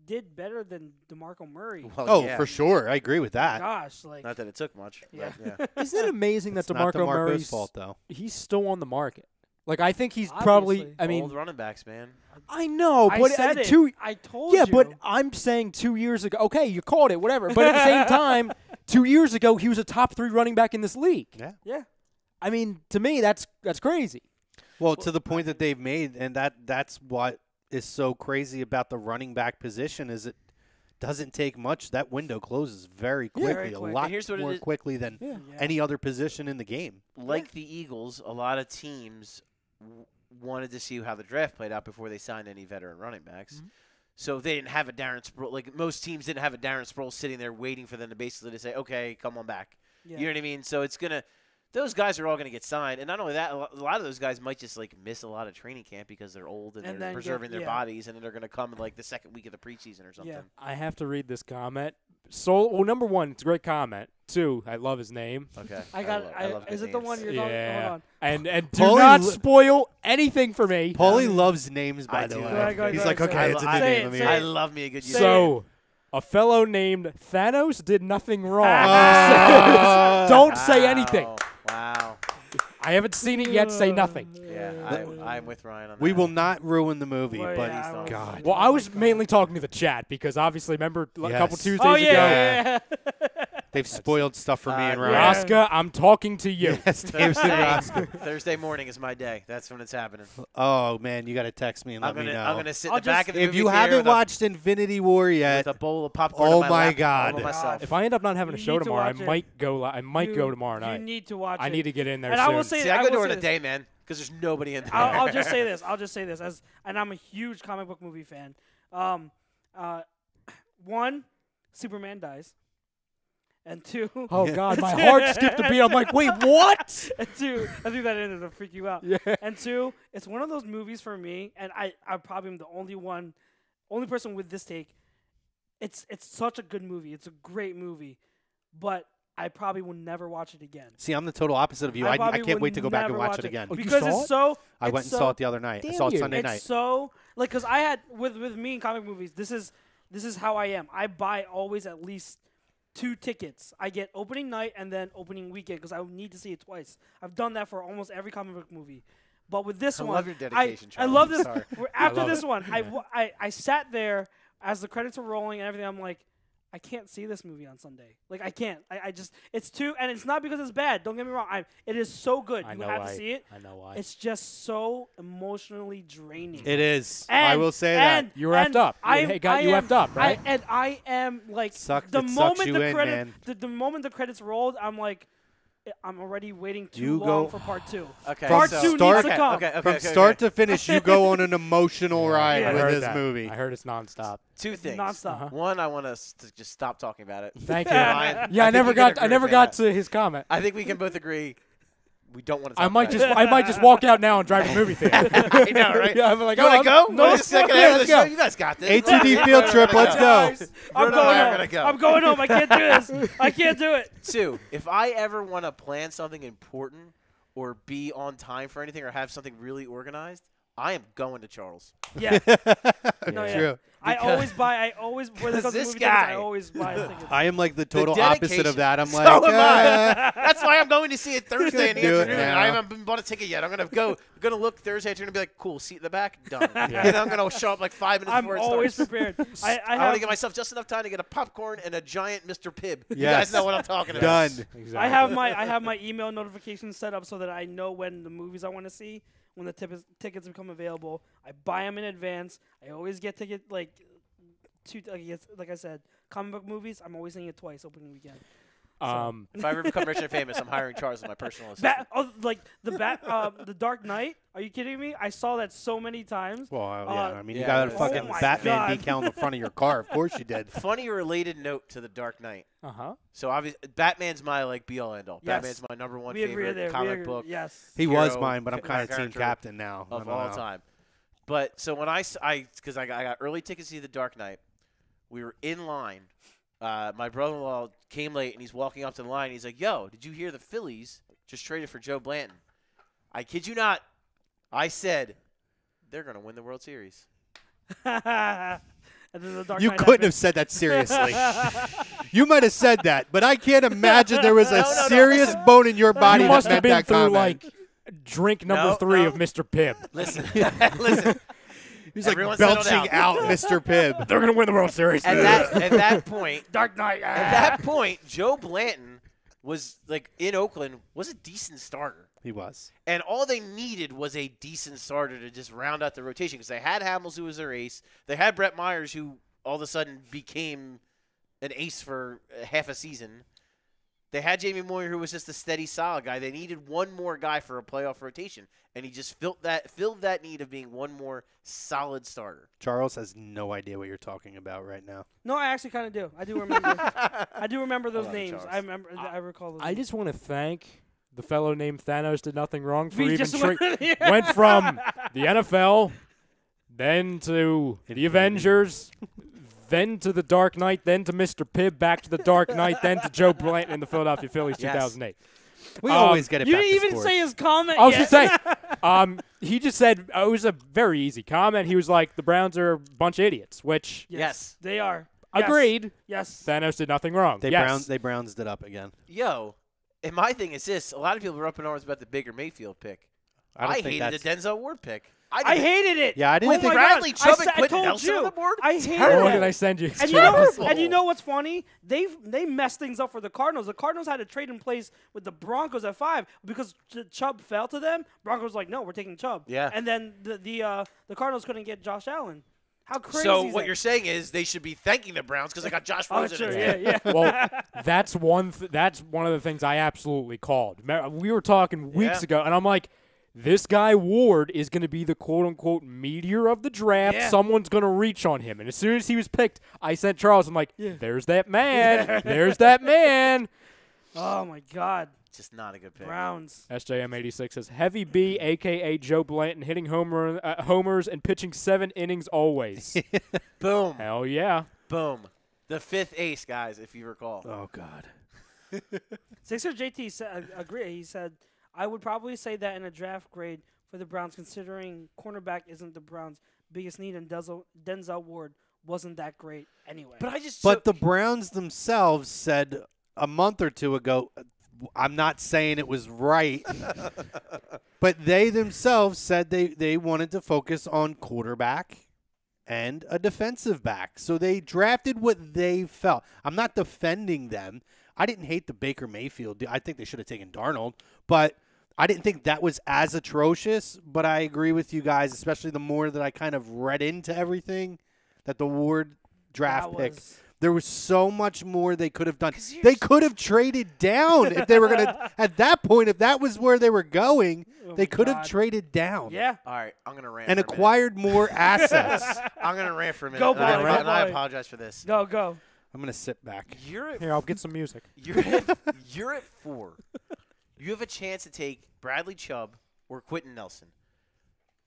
Speaker 3: did better than DeMarco Murray.
Speaker 2: Well,
Speaker 1: Oh,
Speaker 2: yeah.
Speaker 1: for sure. I agree with that.
Speaker 3: Gosh, like
Speaker 2: Not that it took much.
Speaker 3: Yeah.
Speaker 2: But, yeah.
Speaker 4: Isn't it amazing that
Speaker 1: It's not
Speaker 4: DeMarco
Speaker 1: DeMarco's
Speaker 4: Murray's
Speaker 1: fault, though.
Speaker 4: he's still on the market? Like, I think he's probably,
Speaker 3: Obviously.
Speaker 4: I mean,
Speaker 2: Old running backs, man.
Speaker 4: I know,
Speaker 3: I
Speaker 4: but
Speaker 3: said it.
Speaker 4: two,
Speaker 3: I told
Speaker 4: yeah,
Speaker 3: you.
Speaker 4: but I'm saying 2 years ago, okay, you called it, whatever. But at the same time, 2 years ago, he was a top 3 running back in this league.
Speaker 1: Yeah.
Speaker 3: yeah.
Speaker 4: I mean, to me, that's crazy.
Speaker 1: Well, to the point that they've made, and that's what is so crazy about the running back position is that doesn't take much. That window closes very quickly,
Speaker 3: Very quick.
Speaker 1: a lot
Speaker 2: And here's what it
Speaker 1: more
Speaker 2: is.
Speaker 1: quickly than
Speaker 3: Yeah.
Speaker 1: any other position in the game.
Speaker 2: Like the Eagles, a lot of teams wanted to see how the draft played out before they signed any veteran running backs.
Speaker 4: Mhm.
Speaker 2: So they didn't have a Darren Sproles. Like most teams didn't have a Darren Sproles sitting there waiting for them to basically to say, okay, come on back.
Speaker 3: Yeah.
Speaker 2: You know what I mean? So it's going to – those guys are all going to get signed. And not only that, a lot of those guys might just, like, miss a lot of training camp because they're old and,
Speaker 3: And
Speaker 2: they're
Speaker 3: then
Speaker 2: preserving their
Speaker 3: yeah.
Speaker 2: bodies, and then they're going to come in, like, the second week of the preseason or something.
Speaker 3: Yeah.
Speaker 4: I have to read this comment. So, well, number one, it's a great comment. Two, I love his name.
Speaker 2: Okay.
Speaker 3: I got.
Speaker 2: love
Speaker 3: Is
Speaker 2: good
Speaker 3: it the
Speaker 2: names.
Speaker 3: one you're talking?
Speaker 4: Yeah.
Speaker 3: Hold on.
Speaker 4: And do
Speaker 1: Paulie
Speaker 4: not
Speaker 1: lo-
Speaker 4: spoil anything for me.
Speaker 1: Paulie loves names, by
Speaker 2: I
Speaker 1: the
Speaker 2: do.
Speaker 1: way.
Speaker 2: Go ahead,
Speaker 3: go ahead,
Speaker 1: He's
Speaker 3: go
Speaker 1: like,
Speaker 3: ahead,
Speaker 1: okay,
Speaker 2: say
Speaker 1: it's
Speaker 2: it.
Speaker 1: a new
Speaker 3: Say
Speaker 1: name.
Speaker 3: it,
Speaker 1: Let me
Speaker 3: say
Speaker 1: read
Speaker 2: I
Speaker 3: it.
Speaker 2: love me a good
Speaker 3: Say
Speaker 4: So, a fellow named Thanos did nothing wrong.
Speaker 1: Ah.
Speaker 4: Don't say anything.
Speaker 2: Wow.
Speaker 4: I haven't seen it yet. Say nothing.
Speaker 2: Yeah, I'm with Ryan on that.
Speaker 1: We will not ruin the movie,
Speaker 3: Well,
Speaker 1: but
Speaker 3: yeah, I was-
Speaker 1: God.
Speaker 4: Well, I was mainly talking to the chat because obviously, remember a couple
Speaker 1: Yes.
Speaker 4: Tuesdays
Speaker 3: Oh
Speaker 4: ago,
Speaker 3: yeah.
Speaker 1: They've spoiled stuff for me and Ryan.
Speaker 3: Yeah.
Speaker 4: Rosca, I'm talking to you.
Speaker 1: Yes, Dave's and Roscoe.
Speaker 2: Thursday morning is my day. That's when it's happening.
Speaker 1: Oh, man, you got to text me and let
Speaker 2: I'm
Speaker 1: me know.
Speaker 2: gonna sit in
Speaker 3: I'll
Speaker 2: the back
Speaker 3: just-
Speaker 2: of the
Speaker 1: If
Speaker 2: movie
Speaker 1: you
Speaker 2: theater
Speaker 1: haven't
Speaker 2: with a-
Speaker 1: watched Infinity War yet,
Speaker 2: with a bowl of popcorn.
Speaker 1: Oh
Speaker 2: in
Speaker 1: my
Speaker 2: lap,
Speaker 1: God.
Speaker 2: all by myself.
Speaker 4: If I end up not having a
Speaker 3: You
Speaker 4: show
Speaker 3: need to
Speaker 4: tomorrow, I
Speaker 3: watch it.
Speaker 4: might go. I might go
Speaker 3: You-
Speaker 4: tomorrow night.
Speaker 3: You need to watch
Speaker 4: I
Speaker 3: it.
Speaker 4: need to get in there
Speaker 3: And
Speaker 4: soon.
Speaker 3: I will say,
Speaker 2: See, I go
Speaker 3: will
Speaker 2: during
Speaker 3: say
Speaker 2: the
Speaker 3: this.
Speaker 2: day, man, because there's nobody in there.
Speaker 3: I'll just say this. I'll just say this. And I'm a huge comic book movie fan. One, Superman dies. And two,
Speaker 4: Oh God, my heart skipped a beat. I'm like, wait, what?
Speaker 3: and two, I think that ended to freak you out.
Speaker 4: Yeah.
Speaker 3: And two, it's one of those movies for me, and I probably am the only person with this take. It's such a good movie. It's a great movie, but I probably will never watch it again.
Speaker 1: see, I'm the total opposite of you. I
Speaker 3: probably
Speaker 1: can't
Speaker 3: would
Speaker 1: wait to go back and
Speaker 3: never
Speaker 1: watch it again.
Speaker 4: Oh, you
Speaker 3: because
Speaker 4: saw
Speaker 3: it's
Speaker 4: it?
Speaker 3: so.
Speaker 1: I
Speaker 3: it's
Speaker 1: went and
Speaker 3: so,
Speaker 1: saw it the other night. I
Speaker 4: Damn
Speaker 1: saw it
Speaker 4: you.
Speaker 1: Sunday
Speaker 3: It's
Speaker 1: night.
Speaker 3: so like because I had with me in comic movies. This is how I am. I buy always at least 2 tickets. I get opening night and then opening weekend because I need to see it twice. I've done that for almost every comic book movie. But with this
Speaker 2: I
Speaker 3: one,
Speaker 2: love your dedication,
Speaker 3: I
Speaker 2: Charles.
Speaker 3: love
Speaker 2: I'm
Speaker 3: this.
Speaker 2: sorry.
Speaker 3: After
Speaker 4: love
Speaker 3: this
Speaker 4: it.
Speaker 3: one, I sat there as the credits were rolling and everything. I'm like, I can't see this movie on Sunday. Like I can't. I just it's too, and it's not because it's bad. Don't get me wrong. It is so good.
Speaker 4: I
Speaker 3: You
Speaker 4: know
Speaker 3: have
Speaker 4: why.
Speaker 3: to see it.
Speaker 4: I know why.
Speaker 3: It's just so emotionally draining.
Speaker 1: It is.
Speaker 3: And,
Speaker 1: I will say that.
Speaker 3: and,
Speaker 4: You wrapped
Speaker 3: and
Speaker 4: up.
Speaker 3: I,
Speaker 4: Hey, got
Speaker 3: I
Speaker 4: you
Speaker 3: am,
Speaker 4: wrapped up, right?
Speaker 3: and I am like
Speaker 1: It
Speaker 3: the
Speaker 1: sucks
Speaker 3: moment
Speaker 1: you
Speaker 3: the
Speaker 1: in,
Speaker 3: credit,
Speaker 1: man.
Speaker 3: the moment the credits rolled, I'm like, I'm already waiting too
Speaker 1: You
Speaker 3: long
Speaker 1: go-
Speaker 3: for part 2.
Speaker 2: Okay,
Speaker 3: Part
Speaker 2: so
Speaker 3: 2
Speaker 1: start-
Speaker 3: needs to come.
Speaker 1: From start to finish, you go on an emotional ride
Speaker 3: Yeah.
Speaker 4: I
Speaker 1: with
Speaker 4: heard
Speaker 1: this
Speaker 4: that.
Speaker 1: movie.
Speaker 4: I heard it's nonstop.
Speaker 2: 2 things.
Speaker 3: Nonstop.
Speaker 4: Uh-huh.
Speaker 2: One, I want us to just stop talking about it.
Speaker 4: Thank you.
Speaker 2: Ryan,
Speaker 4: Yeah, I
Speaker 2: think
Speaker 4: never
Speaker 2: we can
Speaker 4: got.
Speaker 2: agree
Speaker 4: I never
Speaker 2: with
Speaker 4: got
Speaker 2: that.
Speaker 4: to his comment.
Speaker 2: I think we can both agree we don't want to.
Speaker 4: I
Speaker 2: Talk
Speaker 4: might
Speaker 2: about
Speaker 4: just. I might just walk out now and drive to the movie theater.
Speaker 2: it. I know, right?
Speaker 4: Yeah, I'm like,
Speaker 2: You want to
Speaker 4: oh,
Speaker 2: go?
Speaker 4: No,
Speaker 2: We're just second half of the
Speaker 4: let's
Speaker 2: show.
Speaker 4: go.
Speaker 2: You guys got this.
Speaker 1: ATD field trip, let's go.
Speaker 3: Guys, I'm
Speaker 2: Bruno and
Speaker 3: going
Speaker 2: I are
Speaker 3: home.
Speaker 2: gonna go.
Speaker 3: I'm going home. I can't do this. I can't do it.
Speaker 2: 2, if I ever want to plan something important or be on time for anything or have something really organized, I am going to Charles.
Speaker 3: Yeah. No, yeah.
Speaker 1: True.
Speaker 3: I always when it comes to
Speaker 2: this
Speaker 3: movie
Speaker 2: guy-
Speaker 3: tickets, I always buy tickets.
Speaker 1: I am like the total
Speaker 2: dedication.
Speaker 1: opposite of that. I'm
Speaker 2: So
Speaker 1: like,
Speaker 2: am I. That's why I'm going to see it Thursday in the
Speaker 1: Do it
Speaker 2: afternoon.
Speaker 1: now.
Speaker 2: I haven't been bought a ticket yet. I'm gonna go. I'm gonna look Thursday afternoon and be like, cool, seat in the back, done.
Speaker 4: Yeah.
Speaker 2: And I'm gonna show up like 5 minutes
Speaker 3: I'm
Speaker 2: before it
Speaker 3: always
Speaker 2: starts.
Speaker 3: prepared. I
Speaker 2: I want
Speaker 3: have
Speaker 2: to give myself just enough time to get a popcorn and a giant Mr. Pibb. You
Speaker 1: Yes.
Speaker 2: guys know what I'm talking about.
Speaker 1: done.
Speaker 4: Exactly.
Speaker 3: I have my email notifications set up so that I know when the movies I want to see, when the tickets become available. I buy them in advance. I always get ticket like I said, comic book movies. I'm always seeing it twice opening weekend.
Speaker 2: If I ever become rich and famous, I'm hiring Charles as my personal assistant.
Speaker 3: The Dark Knight. Are you kidding me? I saw that so many times.
Speaker 1: Well, yeah. I mean, you
Speaker 2: yeah,
Speaker 1: got a
Speaker 2: but-
Speaker 1: fucking
Speaker 3: Oh my
Speaker 1: Batman
Speaker 3: God.
Speaker 1: decal on the front of your car. Of course you did.
Speaker 2: Funny related note to the Dark Knight.
Speaker 4: Uh huh.
Speaker 2: So obviously, Batman's my like be all end all.
Speaker 3: Yes.
Speaker 2: Batman's my number one
Speaker 3: We agree
Speaker 2: favorite
Speaker 3: there. We
Speaker 2: comic
Speaker 3: agree.
Speaker 2: book
Speaker 3: Yes.
Speaker 1: He was
Speaker 2: hero,
Speaker 1: mine, but I'm kind of team
Speaker 2: character
Speaker 1: captain now. I
Speaker 2: of
Speaker 1: don't
Speaker 2: all
Speaker 1: know.
Speaker 2: time. But so when I got early tickets to see the Dark Knight, we were in line. My brother-in-law came late, and he's walking up to the line. And he's like, "Yo, did you hear the Phillies just traded for Joe Blanton?" I kid you not. I said, "They're going to win the World Series."
Speaker 3: And then the Dark
Speaker 1: You
Speaker 3: Knight
Speaker 1: couldn't
Speaker 3: happened.
Speaker 1: have said that seriously. You might have said that, but I can't imagine there was a
Speaker 2: No,
Speaker 1: serious bone in your body
Speaker 4: You
Speaker 1: that
Speaker 4: must have
Speaker 1: meant
Speaker 4: been
Speaker 1: that
Speaker 4: through
Speaker 1: comment.
Speaker 4: like drink number
Speaker 2: No,
Speaker 4: 3
Speaker 2: no.
Speaker 4: of Mr. Pibb.
Speaker 2: Listen, listen.
Speaker 1: He's like
Speaker 2: Everyone settle
Speaker 1: belching
Speaker 2: down.
Speaker 1: out Mr. Pibb.
Speaker 4: They're gonna win the World Series.
Speaker 2: At that point,
Speaker 3: Dark Knight.
Speaker 2: At that point, Joe Blanton was like in Oakland was a decent starter.
Speaker 1: He was.
Speaker 2: And all they needed was a decent starter to just round out the rotation because they had Hamels, who was their ace. They had Brett Myers, who all of a sudden became an ace for half a season. They had Jamie Moyer, who was just a steady, solid guy. They needed one more guy for a playoff rotation, and he just filled that need of being one more solid starter.
Speaker 1: Charles has no idea what you're talking about right now.
Speaker 3: No, I actually kind of do. I do remember. I do remember those names.
Speaker 2: Charles.
Speaker 3: I remember. I recall those.
Speaker 4: I just want to thank the fellow named Thanos did nothing wrong for
Speaker 3: We
Speaker 4: even
Speaker 3: just
Speaker 4: went from the NFL, then to the Avengers, then to the Dark Knight, then to Mr. Pibb, back to the Dark Knight, then to Joe Blanton in the Philadelphia Phillies,
Speaker 2: Yes.
Speaker 4: 2008.
Speaker 1: We always get it
Speaker 3: You
Speaker 1: back
Speaker 3: didn't
Speaker 1: to
Speaker 3: even
Speaker 1: sports.
Speaker 3: say his comment.
Speaker 4: I was
Speaker 3: yet.
Speaker 4: going to say, he just said it was a very easy comment. He was like, the Browns are a bunch of idiots, which
Speaker 2: Yes.
Speaker 3: they are. Yes.
Speaker 4: agreed.
Speaker 3: Yes.
Speaker 4: Thanos did nothing wrong.
Speaker 1: They
Speaker 4: yes.
Speaker 1: Brownsed it up again.
Speaker 2: Yo, and my thing is this. A lot of people were up in arms about the Baker Mayfield pick.
Speaker 1: I don't think
Speaker 2: hated the
Speaker 1: that's.
Speaker 2: Denzel Ward pick.
Speaker 3: I hated it.
Speaker 1: Yeah, I didn't
Speaker 3: Oh
Speaker 1: think
Speaker 3: my
Speaker 2: Bradley
Speaker 3: God.
Speaker 2: Chubb
Speaker 3: I
Speaker 2: and
Speaker 3: I
Speaker 2: Quentin
Speaker 3: told
Speaker 2: Nelson
Speaker 3: you.
Speaker 2: on the board?
Speaker 3: I hated
Speaker 2: Terrible.
Speaker 4: What
Speaker 3: it.
Speaker 4: did I send you?
Speaker 3: And you know what's funny? They messed things up for the Cardinals. The Cardinals had a trade in place with the Broncos at 5 because Chubb fell to them. Broncos were like, no, we're taking Chubb.
Speaker 2: Yeah.
Speaker 3: And then the Cardinals couldn't get Josh Allen. How crazy
Speaker 2: So
Speaker 3: is
Speaker 2: what
Speaker 3: that?
Speaker 2: you're saying is they should be thanking the Browns because they got Josh
Speaker 3: Oh,
Speaker 2: Rosen.
Speaker 3: sure,
Speaker 2: instead.
Speaker 3: yeah.
Speaker 4: Well, that's one of the things I absolutely called. We were talking weeks
Speaker 2: Yeah.
Speaker 4: ago, and I'm like, this guy Ward is going to be the quote-unquote meteor of the draft.
Speaker 3: Yeah.
Speaker 4: Someone's going to reach on him. And as soon as he was picked, I sent Charles. I'm like, there's that man. There's that man.
Speaker 3: Oh, my God.
Speaker 2: Just not a good pick.
Speaker 3: Browns.
Speaker 4: SJM86 says, Heavy B, a.k.a. Joe Blanton, hitting homers and pitching 7 innings always.
Speaker 2: Boom.
Speaker 4: Hell yeah.
Speaker 2: Boom. The 5th ace, guys, if you recall.
Speaker 1: Oh God.
Speaker 3: Sixer JT agree. He said, I would probably say that in a draft grade for the Browns, considering cornerback isn't the Browns' biggest need, and Denzel Ward wasn't that great anyway.
Speaker 1: But the Browns themselves said a month or two ago, I'm not saying it was right, but they themselves said they wanted to focus on quarterback and a defensive back. So they drafted what they felt. I'm not defending them. I didn't hate the Baker Mayfield. I think they should have taken Darnold, but I didn't think that was as atrocious. But I agree with you guys, especially the more that I kind of read into everything, that the Ward draft pick. There was so much more they could have done. They could have traded down if they were going to. At that point, if that was where they were going, they could have traded down.
Speaker 3: Yeah.
Speaker 2: All right, I'm going to rant
Speaker 1: And
Speaker 2: for a minute.
Speaker 1: acquired more assets.
Speaker 2: I'm going to rant for a minute.
Speaker 3: Go,
Speaker 2: and I-
Speaker 3: boy,
Speaker 2: and
Speaker 3: go,
Speaker 2: I
Speaker 3: boy.
Speaker 2: apologize for this.
Speaker 3: Go.
Speaker 1: I'm going to sit back.
Speaker 2: You're at
Speaker 4: Here, I'll get some music.
Speaker 2: You're at 4. You have a chance to take Bradley Chubb or Quentin Nelson.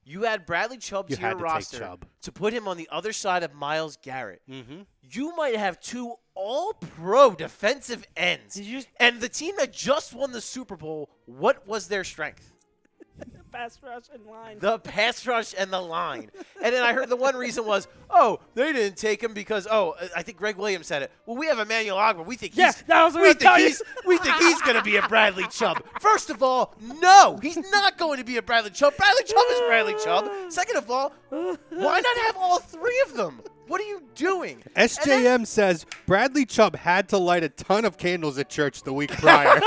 Speaker 2: You add Bradley Chubb
Speaker 1: You
Speaker 2: to your
Speaker 1: had to take
Speaker 2: roster
Speaker 1: Chubb.
Speaker 2: to put him on the other side of Myles Garrett.
Speaker 1: Mm-hmm.
Speaker 2: You might have 2 all-pro defensive ends. And the team that just won the Super Bowl, what was their strength?
Speaker 3: Pass rush and line.
Speaker 2: The pass rush and the line. And then I heard the one reason was, oh, they didn't take him because, I think Greg Williams said it. Well, we have Emmanuel Ogba. We think he's going to be a Bradley Chubb. First of all, no, he's not going to be a Bradley Chubb. Bradley Chubb is Bradley Chubb. Second of all, why not have all 3 of them? What are you doing?
Speaker 1: SJM says Bradley Chubb had to light a ton of candles at church the week prior.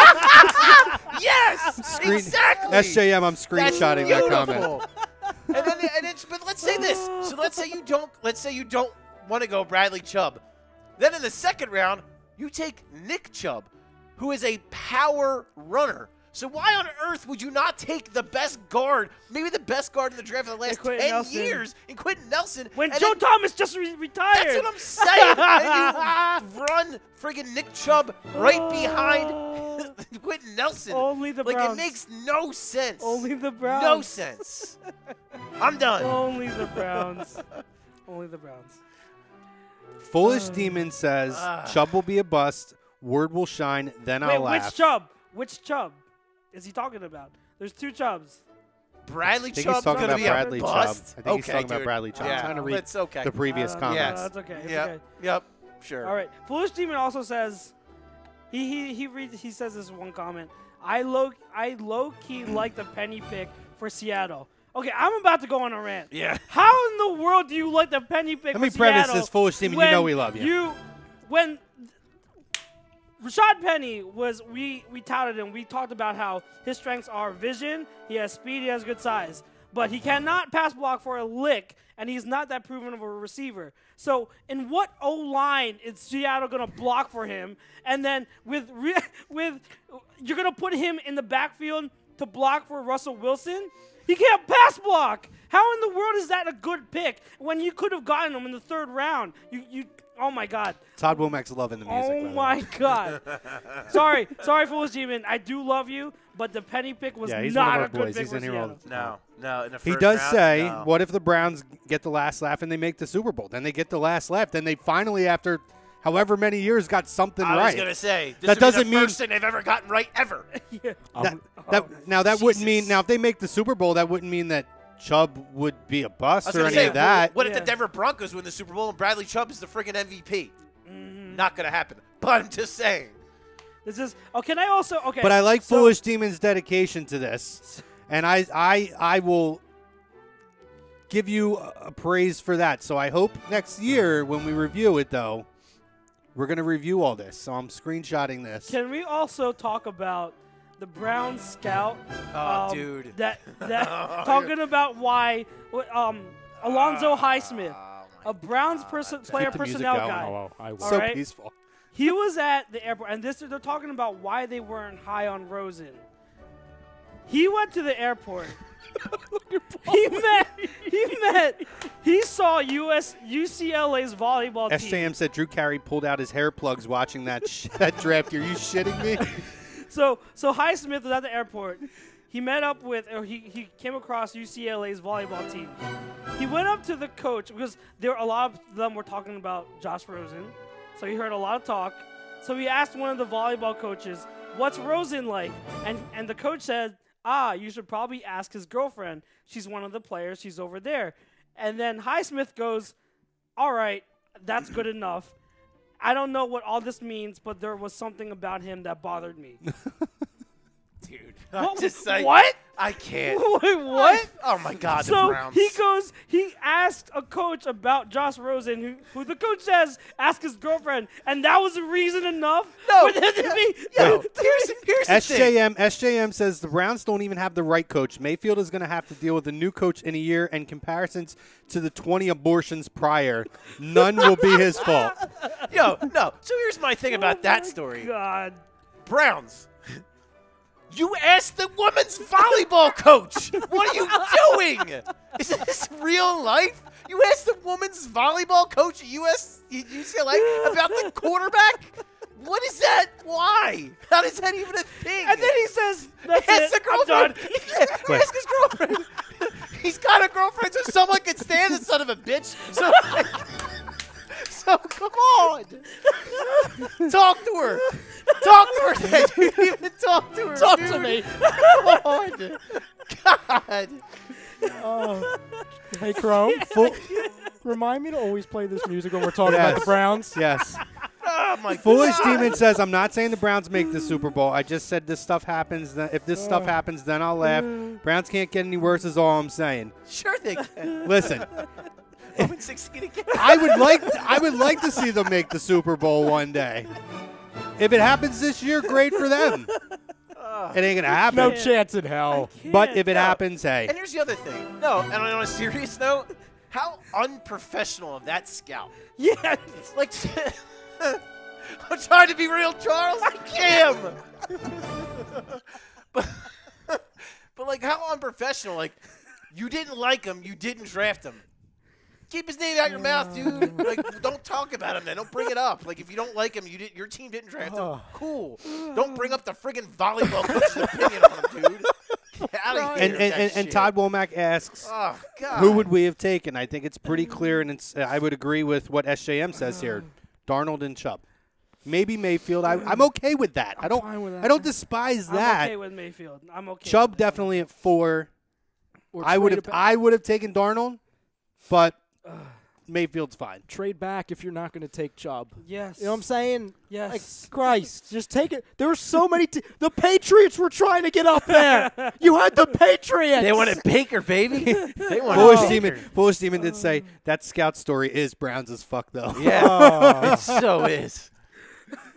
Speaker 2: Yes, exactly.
Speaker 1: SJM, I'm screenshotting that comment.
Speaker 2: But let's say this. So let's say you don't want to go Bradley Chubb. Then in the second round, you take Nick Chubb, who is a power runner. So why on earth would you not take the best guard, maybe the best guard in the draft of the last 10 years, in Quentin Nelson?
Speaker 3: When Joe Thomas just retired.
Speaker 2: That's what I'm saying. And you run friggin' Nick Chubb right behind Quentin Nelson.
Speaker 3: Only the Browns.
Speaker 2: Like, it makes no sense.
Speaker 3: Only the Browns.
Speaker 2: No sense. I'm done.
Speaker 3: Only the Browns. Only the Browns.
Speaker 1: Foolish Demon says Chubb will be a bust. Word will shine. Then I'll laugh.
Speaker 3: Which Chubb? Which Chubb is he talking about? There's 2 Chubbs.
Speaker 2: Bradley
Speaker 1: I think
Speaker 2: Chubb's
Speaker 1: he's talking
Speaker 2: gonna
Speaker 1: about
Speaker 2: be
Speaker 1: Bradley
Speaker 2: a
Speaker 1: Chubb.
Speaker 2: bust?
Speaker 1: I think he's talking about
Speaker 2: dude.
Speaker 1: Bradley Chubb.
Speaker 2: Yeah,
Speaker 1: I'm trying to read
Speaker 2: it's okay.
Speaker 1: the previous comments.
Speaker 3: That's okay. It's
Speaker 2: Yep.
Speaker 3: okay.
Speaker 2: Yep. Sure.
Speaker 3: All right. Foolish Demon also says he says this one comment. I low key like the penny pick for Seattle. Okay, I'm about to go on a rant.
Speaker 2: Yeah.
Speaker 3: How in the world do you like the penny pick
Speaker 1: Let me
Speaker 3: for
Speaker 1: preface
Speaker 3: Seattle
Speaker 1: this, Foolish Demon. You
Speaker 3: when
Speaker 1: know we love you.
Speaker 3: When Rashad Penny was, we touted him. We talked about how his strengths are vision, he has speed, he has good size. but he cannot pass block for a lick, and he's not that proven of a receiver. So in what O-line is Seattle going to block for him? And then with you're going to put him in the backfield to block for Russell Wilson? He can't pass block. How in the world is that a good pick when you could have gotten him in the 3rd round? Oh my God.
Speaker 1: Todd Womack's loving the music.
Speaker 3: Oh my God. Sorry, Foolish Demon. I do love you, but the Penny pick was
Speaker 1: he's
Speaker 3: not
Speaker 1: one
Speaker 3: a
Speaker 1: of our
Speaker 3: good
Speaker 1: boys.
Speaker 3: pick
Speaker 1: He's
Speaker 3: for
Speaker 1: in here all
Speaker 3: Seattle.
Speaker 1: the time.
Speaker 2: No. In the
Speaker 1: He
Speaker 2: first
Speaker 1: does
Speaker 2: round,
Speaker 1: say,
Speaker 2: no.
Speaker 1: what if the Browns get the last laugh and they make the Super Bowl? Then they get the last laugh. Then they finally, after however many years, got something right.
Speaker 2: I was going to say, this
Speaker 1: That
Speaker 2: would
Speaker 1: doesn't
Speaker 2: be the
Speaker 1: mean
Speaker 2: first thing they've ever gotten right ever.
Speaker 3: Yeah.
Speaker 1: That wouldn't mean.
Speaker 2: Jesus.
Speaker 1: Now, if they make the Super Bowl, that wouldn't mean that Chubb would be a
Speaker 2: I
Speaker 1: bust
Speaker 2: was
Speaker 1: or
Speaker 2: gonna
Speaker 1: any
Speaker 2: say,
Speaker 1: of that.
Speaker 2: what if
Speaker 3: Yeah.
Speaker 2: the Denver Broncos win the Super Bowl and Bradley Chubb is the freaking MVP?
Speaker 3: Mm-hmm.
Speaker 2: Not going to happen. But I'm just saying.
Speaker 3: This is can I also
Speaker 1: But I like
Speaker 3: so-
Speaker 1: Foolish Demon's dedication to this, and I will give you a praise for that. So I hope next year when we review it, though, we're going to review all this. So I'm screenshotting this.
Speaker 3: Can we also talk about the Browns scout?
Speaker 2: Oh, dude.
Speaker 3: That talking about why Alonzo Highsmith, a Browns player
Speaker 1: Keep the music
Speaker 3: personnel
Speaker 1: going.
Speaker 3: guy.
Speaker 4: Oh, I will.
Speaker 3: All
Speaker 1: So
Speaker 3: right.
Speaker 1: peaceful.
Speaker 3: He was at the airport, and they're talking about why they weren't high on Rosen. He went to the airport. He saw UCLA's volleyball team.
Speaker 1: SJM said Drew Carey pulled out his hair plugs watching that that draft. Are you shitting me?
Speaker 3: So Highsmith was at the airport. He met up with, or he came across UCLA's volleyball team. He went up to the coach because a lot of them were talking about Josh Rosen. So he heard a lot of talk. So he asked one of the volleyball coaches, "What's Rosen like?" And the coach said, "You should probably ask his girlfriend. She's one of the players. She's over there." And then Highsmith goes, "All right, that's good enough. I don't know what all this means, but there was something about him that bothered me."
Speaker 2: Dude.
Speaker 3: What?
Speaker 2: Just like,
Speaker 3: What?
Speaker 2: I can't.
Speaker 3: Wait, what?
Speaker 2: Oh, my God, the
Speaker 3: So
Speaker 2: Browns.
Speaker 3: he asked a coach about Josh Rosen, who the coach says ask his girlfriend, and that was reason enough
Speaker 2: No.
Speaker 3: for them to be.
Speaker 2: Yo, here's the thing.
Speaker 1: SJM says the Browns don't even have the right coach. Mayfield is going to have to deal with a new coach in a year, and comparisons to the 20 abortions prior, none will be his fault.
Speaker 2: Yo, no. So here's my thing about that story.
Speaker 3: God.
Speaker 2: Browns. You asked the women's volleyball coach. What are you doing? Is this real life? You asked the women's volleyball coach at UCLA about the quarterback? What is that? Why? How is that even a thing?
Speaker 3: And then he says, "That's
Speaker 2: Ask
Speaker 3: it.
Speaker 2: the
Speaker 3: I'm done."
Speaker 2: girlfriend. Ask his girlfriend. He's got a girlfriend, so someone can stand the son of a bitch. So come on. Talk to her. Talk to her. Dad. You didn't even talk to her.
Speaker 4: Talk
Speaker 2: dude.
Speaker 4: to me.
Speaker 2: Come on. God.
Speaker 4: Hey, Chrome. Remind me to always play this music when we're talking about
Speaker 1: Yes.
Speaker 4: the Browns.
Speaker 1: Yes.
Speaker 2: Oh, my
Speaker 1: Foolish
Speaker 2: God.
Speaker 1: Demon says, I'm not saying the Browns make the Super Bowl. I just said this stuff happens. If this stuff happens, then I'll laugh. Browns can't get any worse is all I'm saying.
Speaker 2: Sure they can.
Speaker 1: Listen,
Speaker 2: 0-16 again.
Speaker 1: I would like to see them make the Super Bowl one day. If it happens this year, great for them. It ain't going to happen.
Speaker 4: No chance in hell.
Speaker 1: But if it
Speaker 2: No.
Speaker 1: happens, hey.
Speaker 2: And here's the other thing. No, and on a serious note, how unprofessional of that scout.
Speaker 3: Yeah.
Speaker 2: Like, I'm trying to be real, Charles. I am. but like, how unprofessional. Like, you didn't like him. You didn't draft him. Keep his name out your mouth, dude. Like, don't talk about him then. Don't bring it up. Like, if you don't like him, your team didn't draft him. Cool. Don't bring up the friggin' volleyball coach's opinion on him, dude. Get out of here.
Speaker 1: And Todd Womack asks,
Speaker 2: Oh, God.
Speaker 1: who would we have taken? I think it's pretty clear, and I would agree with what SJM says here. Darnold and Chubb. Maybe Mayfield. I'm okay with that. I
Speaker 4: fine with that.
Speaker 1: don't despise
Speaker 3: I'm
Speaker 1: that.
Speaker 3: okay with Mayfield. I'm okay.
Speaker 1: Chubb
Speaker 3: with
Speaker 1: definitely at 4.
Speaker 4: Or
Speaker 1: I would
Speaker 4: trade
Speaker 1: have taken Darnold, but Mayfield's fine.
Speaker 4: trade back if you're not going to take Chubb.
Speaker 3: Yes.
Speaker 4: You know what I'm saying?
Speaker 3: Yes.
Speaker 4: Like, Christ, just take it. There were so many. The Patriots were trying to get up there. You had the Patriots.
Speaker 2: They wanted Baker, baby. They wanted
Speaker 1: Foolish Demon did say that scout story is Browns as fuck, though.
Speaker 2: Yeah. It so is.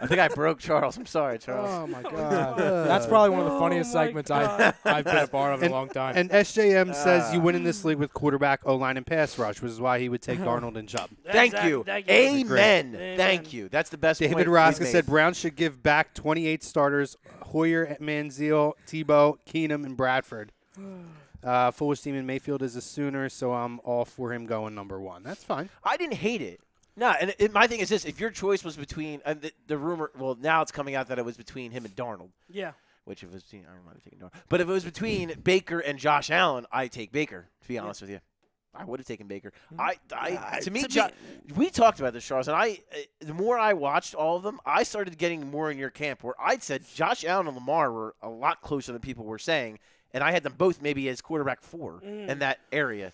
Speaker 2: I think I broke Charles. I'm sorry, Charles.
Speaker 1: Oh my God.
Speaker 4: That's probably one of the funniest
Speaker 3: my
Speaker 4: segments
Speaker 3: God.
Speaker 4: I've been a part of in a long time.
Speaker 1: And SJM says you win in this league with quarterback, O-line, and pass rush, which is why he would take Darnold and Chubb.
Speaker 2: Thank you. Amen.
Speaker 3: Amen.
Speaker 2: Thank you. That's the best
Speaker 1: David
Speaker 2: point
Speaker 1: Roska
Speaker 2: we've
Speaker 1: said
Speaker 2: made.
Speaker 1: Browns should give back 28 starters: Hoyer, Manziel, Tebow, Keenum, and Bradford. Foolish team in Mayfield is a Sooner, so I'm all for him going number 1. That's fine.
Speaker 2: I didn't hate it. No, and my thing is this: if your choice was between the rumor, well, now it's coming out that it was between him and Darnold.
Speaker 3: Yeah.
Speaker 2: Which if it was between, I don't mind taking Darnold. But if it was between Baker and Josh Allen, I take Baker. To be honest with you, I would have taken Baker. We talked about this, Charles, and the more I watched all of them, I started getting more in your camp where I said Josh Allen and Lamar were a lot closer than people were saying, and I had them both maybe as quarterback 4 in that area.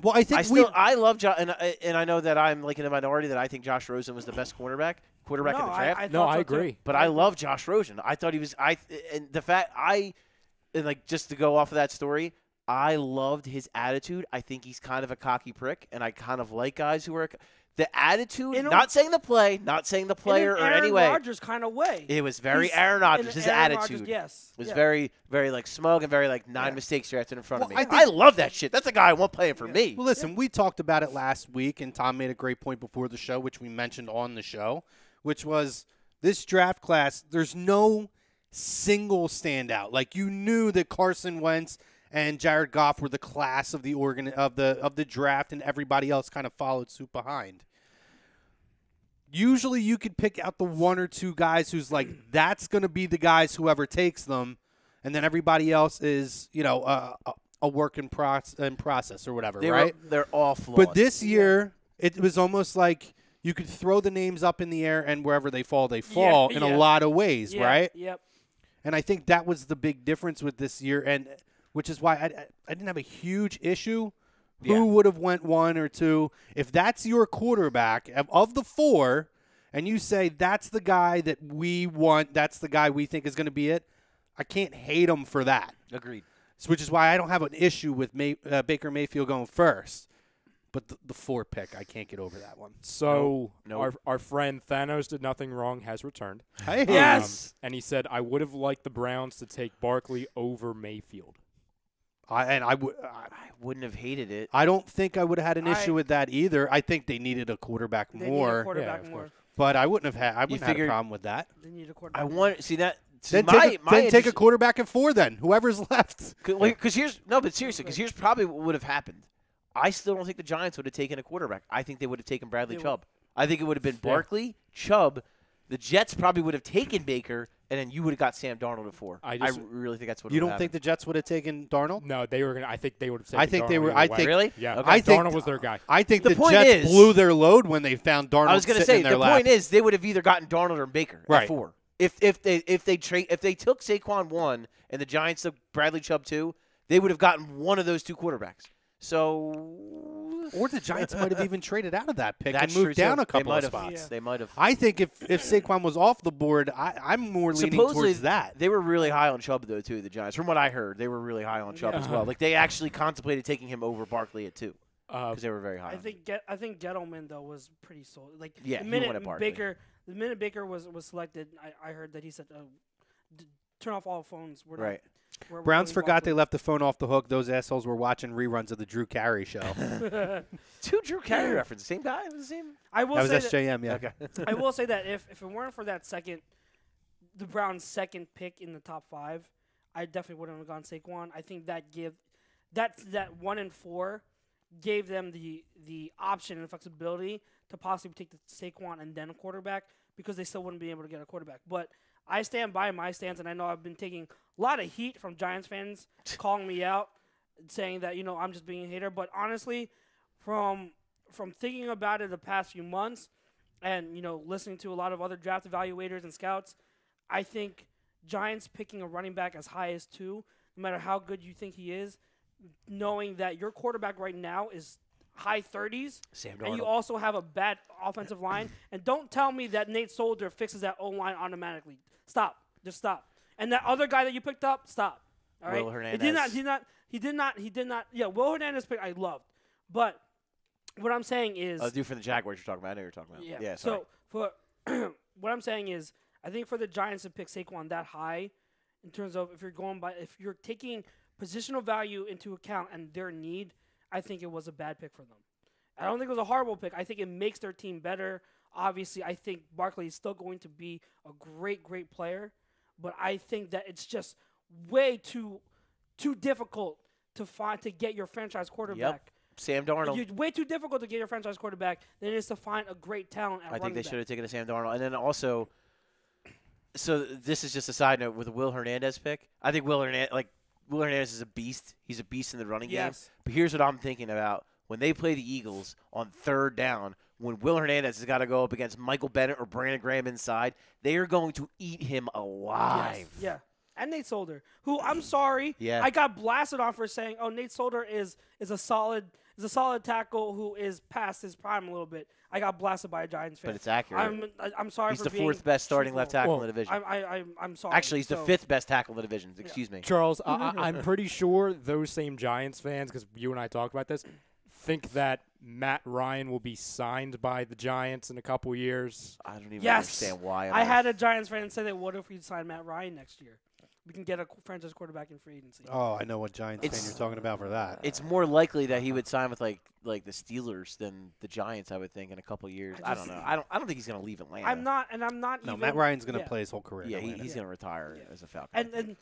Speaker 1: Well, I think
Speaker 2: I love Josh, and I know that I'm like in the minority that I think Josh Rosen was the best quarterback in the draft.
Speaker 4: I agree.
Speaker 2: But I love Josh Rosen. I thought he was. And the fact and like just to go off of that story, I loved his attitude. I think he's kind of a cocky prick, and I kind of like guys who are the attitude. Not saying the play, not saying the player
Speaker 3: in
Speaker 2: or
Speaker 3: an
Speaker 2: any way.
Speaker 3: Aaron Rodgers kind of way.
Speaker 2: It was very Aaron Rodgers. His
Speaker 3: Aaron
Speaker 2: attitude
Speaker 3: was
Speaker 2: very, very like smug and very like 9 mistakes drafted in front of me.
Speaker 1: I think-
Speaker 2: I love that shit. That's a guy I want playing for me.
Speaker 1: Well, listen, we talked about it last week, and Tom made a great point before the show, which we mentioned on the show, which was this draft class, there's no single standout. Like, you knew that Carson Wentz and Jared Goff were the class of the of the draft, and everybody else kind of followed suit behind. Usually you could pick out the 1 or 2 guys who's like, that's going to be the guys whoever takes them, and then everybody else is, a work in process or whatever, right?
Speaker 2: They're all flawed.
Speaker 1: But this year, it was almost like you could throw the names up in the air, and wherever they fall in a lot of ways, right?
Speaker 3: Yep.
Speaker 1: And I think that was the big difference with this year, and which is why I didn't have a huge issue. Who would have went 1 or 2? If that's your quarterback of the 4, and you say that's the guy that we want, that's the guy we think is going to be it, I can't hate him for that.
Speaker 2: Agreed.
Speaker 1: Which is why I don't have an issue with Baker Mayfield going first. But the 4 pick, I can't get over that one.
Speaker 4: So
Speaker 2: Nope.
Speaker 4: Our friend Thanos did nothing wrong has returned.
Speaker 1: Hey.
Speaker 3: Yes.
Speaker 4: And he said, I would have liked the Browns to take Barkley over Mayfield.
Speaker 1: I
Speaker 2: wouldn't have hated it.
Speaker 1: I don't think I would have had an issue with that either. I think they needed a quarterback
Speaker 3: They need a
Speaker 1: more,
Speaker 3: quarterback
Speaker 4: of
Speaker 3: more.
Speaker 4: course.
Speaker 1: but I wouldn't have had a
Speaker 2: figured-
Speaker 1: problem with that.
Speaker 3: They need a quarterback.
Speaker 2: I want see that.
Speaker 1: Then
Speaker 2: My
Speaker 1: take a quarterback at 4 then. Whoever's left.
Speaker 2: Because here's probably what would have happened. I still don't think the Giants would have taken a quarterback. I think they would have taken Bradley Chubb. I think it would have been Barkley, Chubb. The Jets probably would have taken Baker, and then you would have got Sam Darnold at 4. I really think that's what.
Speaker 1: You
Speaker 2: would
Speaker 1: don't
Speaker 2: have
Speaker 1: think the Jets would have taken Darnold?
Speaker 4: No, they were gonna. I think they would have taken
Speaker 1: I think they
Speaker 4: Darnold
Speaker 1: were.
Speaker 4: either
Speaker 1: I
Speaker 4: way.
Speaker 1: think
Speaker 2: Really?
Speaker 4: Yeah,
Speaker 2: Okay.
Speaker 1: I think
Speaker 4: Darnold was their guy.
Speaker 1: I think
Speaker 2: The
Speaker 1: the
Speaker 2: point
Speaker 1: Jets
Speaker 2: is-
Speaker 1: blew their load when they found Darnold.
Speaker 2: I was going to
Speaker 1: sitting
Speaker 2: say
Speaker 1: in their
Speaker 2: the
Speaker 1: lap.
Speaker 2: point is they would have either gotten Darnold or Baker
Speaker 1: Right.
Speaker 2: at 4. If they took Saquon 1 and the Giants took Bradley Chubb 2, they would have gotten one of those 2 quarterbacks. So
Speaker 1: or the Giants might have even traded out of that pick
Speaker 2: that's
Speaker 1: and moved
Speaker 2: true,
Speaker 1: down
Speaker 2: too.
Speaker 1: a couple of
Speaker 2: They might have.
Speaker 1: spots.
Speaker 2: They might have.
Speaker 1: I think if Saquon was off the board, I'm more leaning
Speaker 2: Supposedly
Speaker 1: towards that.
Speaker 2: They were really high on Chubb though too. The Giants, from what I heard, they were really high on Chubb as well. Like they actually contemplated taking him over Barkley at 2 because they were very high.
Speaker 3: I think Gettleman though was pretty solid. Like
Speaker 2: Yeah,
Speaker 3: the
Speaker 2: he
Speaker 3: minute
Speaker 2: wanted Barkley.
Speaker 3: Baker was selected, I heard that he said, "Turn off all phones." We're
Speaker 2: right.
Speaker 3: We're
Speaker 1: Browns
Speaker 3: really
Speaker 1: forgot they
Speaker 3: Barkley.
Speaker 1: left the phone off the hook. Those assholes were watching reruns of the Drew Carey show.
Speaker 2: 2 Drew Carey references. Same guy. It was the same.
Speaker 3: I will
Speaker 1: That was
Speaker 3: say
Speaker 1: SJM, yeah.
Speaker 2: Okay.
Speaker 3: I will say that if it weren't for the Browns' second pick in the top 5, I definitely wouldn't have gone Saquon. I think that 1 and 4 gave them the option and flexibility to possibly take the Saquon and then a quarterback because they still wouldn't be able to get a quarterback. But I stand by my stance, and I know I've been taking a lot of heat from Giants fans calling me out, saying that I'm just being a hater. But honestly, from thinking about it the past few months, and listening to a lot of other draft evaluators and scouts, I think Giants picking a running back as high as 2, no matter how good you think he is, knowing that your quarterback right now is high 30s,
Speaker 2: Sam
Speaker 3: and you
Speaker 2: Darnold.
Speaker 3: also have a bad offensive line, and don't tell me that Nate Solder fixes that O-line automatically. Stop. Just stop. And that other guy that you picked up, stop. All right?
Speaker 2: Will Hernandez.
Speaker 3: He did not. Yeah, Will Hernandez pick I loved. But what I'm saying is
Speaker 2: Dude from the Jaguars you're talking about. I know you're talking about.
Speaker 3: yeah.
Speaker 2: Yeah. Sorry.
Speaker 3: So what I'm saying is, I think for the Giants to pick Saquon that high, in terms of if you're taking positional value into account and their need, I think it was a bad pick for them. I don't think it was a horrible pick. I think it makes their team better. Obviously, I think Barkley is still going to be a great, great player, but I think that it's just way too difficult to get your franchise quarterback.
Speaker 2: Yep. Sam Darnold.
Speaker 3: It's way too difficult to get your franchise quarterback than it is to find a great talent at
Speaker 2: I think
Speaker 3: running
Speaker 2: they
Speaker 3: back.
Speaker 2: should have taken a Sam Darnold. And then also, so this is just a side note with the Will Hernandez pick. I think Will Hernandez is a beast. He's a beast in the running game. But here's what I'm thinking about. When they play the Eagles on third down, when Will Hernandez has got to go up against Michael Bennett or Brandon Graham inside, they are going to eat him alive.
Speaker 3: Yes. Yeah. And Nate Solder, who I'm sorry, I got blasted on for saying, "Oh, Nate Solder is a solid tackle who is past his prime a little bit." I got blasted by a Giants fan.
Speaker 2: But it's accurate.
Speaker 3: I'm sorry.
Speaker 2: He's
Speaker 3: for
Speaker 2: the fourth best starting left tackle in the division.
Speaker 3: I'm sorry.
Speaker 2: Actually, he's the fifth best tackle in the division. Excuse me.
Speaker 4: Charles, I'm pretty sure those same Giants fans, because you and I talked about this, think that Matt Ryan will be signed by the Giants in a couple years.
Speaker 2: I don't even understand why.
Speaker 3: I had a Giants fan say that, what if we sign Matt Ryan next year? We can get a franchise quarterback in free agency.
Speaker 1: Oh, I know what Giants fan you're talking about for that.
Speaker 2: It's more likely that he would sign with like the Steelers than the Giants, I would think, in a couple of years. I don't know. I don't think he's going to leave Atlanta.
Speaker 3: I'm not
Speaker 1: No,
Speaker 3: even.
Speaker 1: Matt Ryan's going to play his whole career.
Speaker 2: Yeah,
Speaker 1: in Atlanta.
Speaker 2: he's going to retire as a Falcon.
Speaker 3: And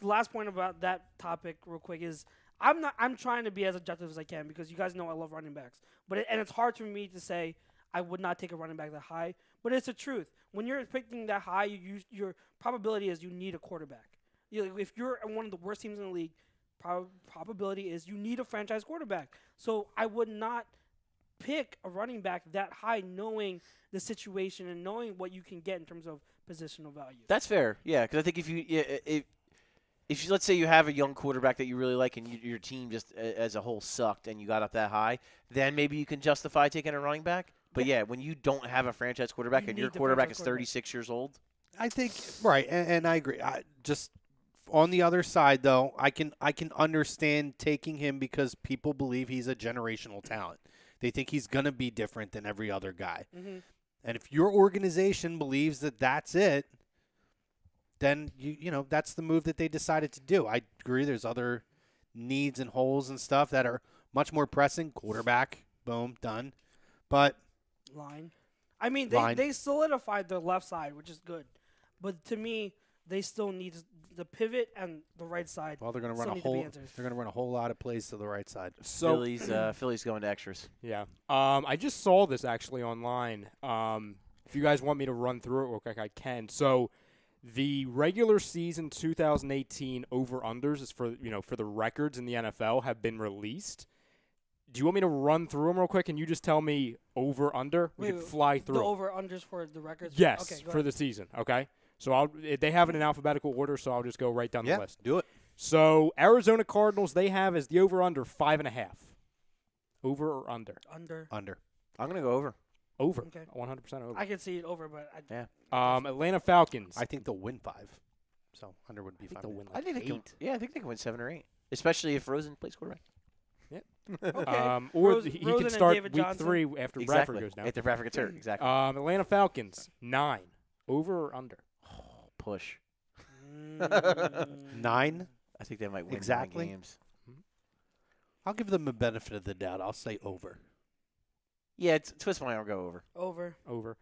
Speaker 3: last point about that topic real quick is I'm trying to be as objective as I can because you guys know I love running backs. And it's hard for me to say I would not take a running back that high, but it's the truth. When you're picking that high, your probability is you need a quarterback. If you're one of the worst teams in the league, probability is you need a franchise quarterback. So I would not pick a running back that high knowing the situation and knowing what you can get in terms of positional value.
Speaker 2: That's fair, yeah, because I think if you let's say you have a young quarterback that you really like and your team just as a whole sucked and you got up that high, then maybe you can justify taking a running back. But yeah, when you don't have a franchise quarterback and your quarterback is 36 years old.
Speaker 1: I think right, and I agree. Just on the other side, though, I can understand taking him because people believe he's a generational talent. They think he's going to be different than every other guy. Mm-hmm. And if your organization believes that that's it, then you know that's the move that they decided to do. I agree. There's other needs and holes and stuff that are much more pressing. Quarterback, boom, done. But
Speaker 3: line. I mean, they solidified their left side, which is good. But to me, they still need the pivot and the right side.
Speaker 1: Well, they're going to run a whole lot of plays to the right side.
Speaker 4: So
Speaker 2: Philly's going to extras.
Speaker 4: Yeah. I just saw this actually online. If you guys want me to run through it real quick, I can. So the regular season 2018 over-unders is for the records in the NFL have been released. Do you want me to run through them real quick and you just tell me over-under? We could fly through
Speaker 3: the over-unders for the records?
Speaker 4: Yes,
Speaker 3: okay,
Speaker 4: for the season, okay? So they have it in alphabetical order, so I'll just go right down the list.
Speaker 1: Do it.
Speaker 4: So Arizona Cardinals, they have as the over-under 5.5. Over or under?
Speaker 3: Under.
Speaker 2: I'm going to go over.
Speaker 4: Over.
Speaker 3: Okay.
Speaker 4: 100% over.
Speaker 3: I can see it over, but
Speaker 4: Atlanta Falcons.
Speaker 1: I think they'll win 5. So under would be 5.
Speaker 4: They'll win
Speaker 2: I think they can. Yeah, I think they can win 7 or 8, especially if Rosen plays quarterback.
Speaker 3: Okay.
Speaker 4: Or he
Speaker 3: Rosen
Speaker 4: can start
Speaker 3: David
Speaker 4: week
Speaker 3: Johnson.
Speaker 4: 3 after Bradford goes down.
Speaker 2: After Bradford gets hurt, exactly.
Speaker 4: Atlanta Falcons 9. Over or under?
Speaker 2: Push.
Speaker 1: 9.
Speaker 2: I think they might win
Speaker 1: Exactly.
Speaker 2: 9 games.
Speaker 1: I'll give them a benefit of the doubt. I'll say over.
Speaker 2: Yeah, twist my arm. I'll go over.
Speaker 3: Over.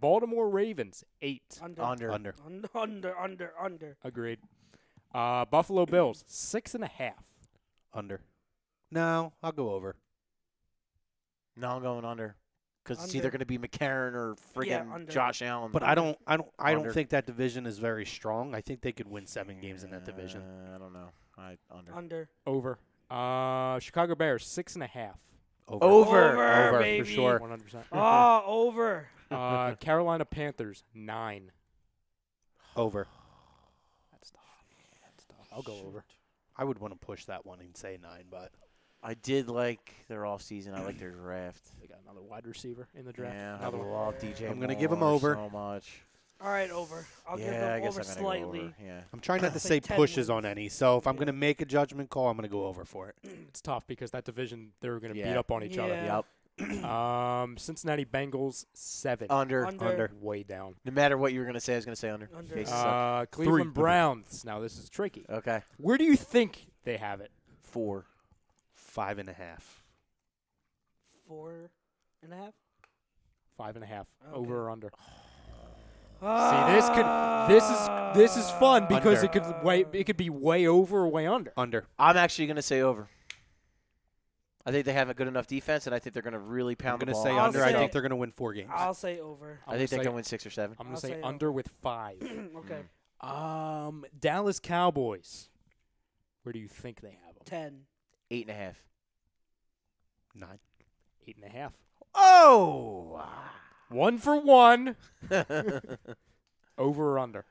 Speaker 4: Baltimore Ravens 8.
Speaker 3: Under.
Speaker 4: Agreed. Buffalo Bills 6.5.
Speaker 1: Under. No, I'll go over.
Speaker 2: No, I'm going under. Because it's either going to be McCarron or friggin' Josh Allen.
Speaker 1: But I don't think that division is very strong. I think they could win 7 games in that division.
Speaker 2: I don't know.
Speaker 3: Under.
Speaker 4: Over. Chicago Bears 6.5.
Speaker 3: Over, baby.
Speaker 4: For sure. 100%.
Speaker 3: Oh, over.
Speaker 4: Carolina Panthers 9.
Speaker 1: Over.
Speaker 4: That's tough. I'll go over.
Speaker 1: I would want to push that one and say 9, but
Speaker 2: I did like their offseason. I like their draft.
Speaker 4: They got another wide receiver in the draft.
Speaker 2: Yeah, I love DJ.
Speaker 1: I'm going to give them over.
Speaker 2: So much.
Speaker 3: All right, over. I'll give them over slightly.
Speaker 2: Over. Yeah.
Speaker 1: I'm trying not to
Speaker 3: Like
Speaker 1: say
Speaker 3: 10
Speaker 1: pushes
Speaker 3: wins.
Speaker 1: on any. So if I'm going to make a judgment call, I'm going to go over for it.
Speaker 4: It's tough because that division, they're going to beat up on each other.
Speaker 3: Yeah.
Speaker 2: Yep.
Speaker 4: Cincinnati Bengals 7.
Speaker 2: Under.
Speaker 4: Way down.
Speaker 2: No matter what you were going to say, I was going to say under.
Speaker 3: Under.
Speaker 2: Cases suck.
Speaker 4: Cleveland Browns. Now this is tricky.
Speaker 2: Okay.
Speaker 4: Where do you think they have it?
Speaker 2: 4.
Speaker 1: 5.5.
Speaker 3: 4.5.
Speaker 4: 5.5.
Speaker 3: Okay.
Speaker 4: Over or under?
Speaker 3: Ah.
Speaker 4: See, this is fun because
Speaker 1: Under.
Speaker 4: it could be way over or way under.
Speaker 1: Under.
Speaker 2: I'm actually going to say over. I think they have a good enough defense, and I think they're going to really
Speaker 1: I'm
Speaker 2: pound the
Speaker 1: going to
Speaker 2: ball.
Speaker 1: say
Speaker 3: I'll
Speaker 1: under. I
Speaker 3: say-
Speaker 1: think they're going to win 4 games.
Speaker 3: I'll say over.
Speaker 2: I think they can win 6 or 7.
Speaker 4: I'm going
Speaker 3: I'll
Speaker 4: to say
Speaker 3: say
Speaker 4: under with 5.
Speaker 3: Okay.
Speaker 4: Dallas Cowboys. Where do you think they have them?
Speaker 3: 10.
Speaker 2: 8.5.
Speaker 1: 9.
Speaker 4: 8.5.
Speaker 2: Oh!
Speaker 4: 1 for 1. Over or under?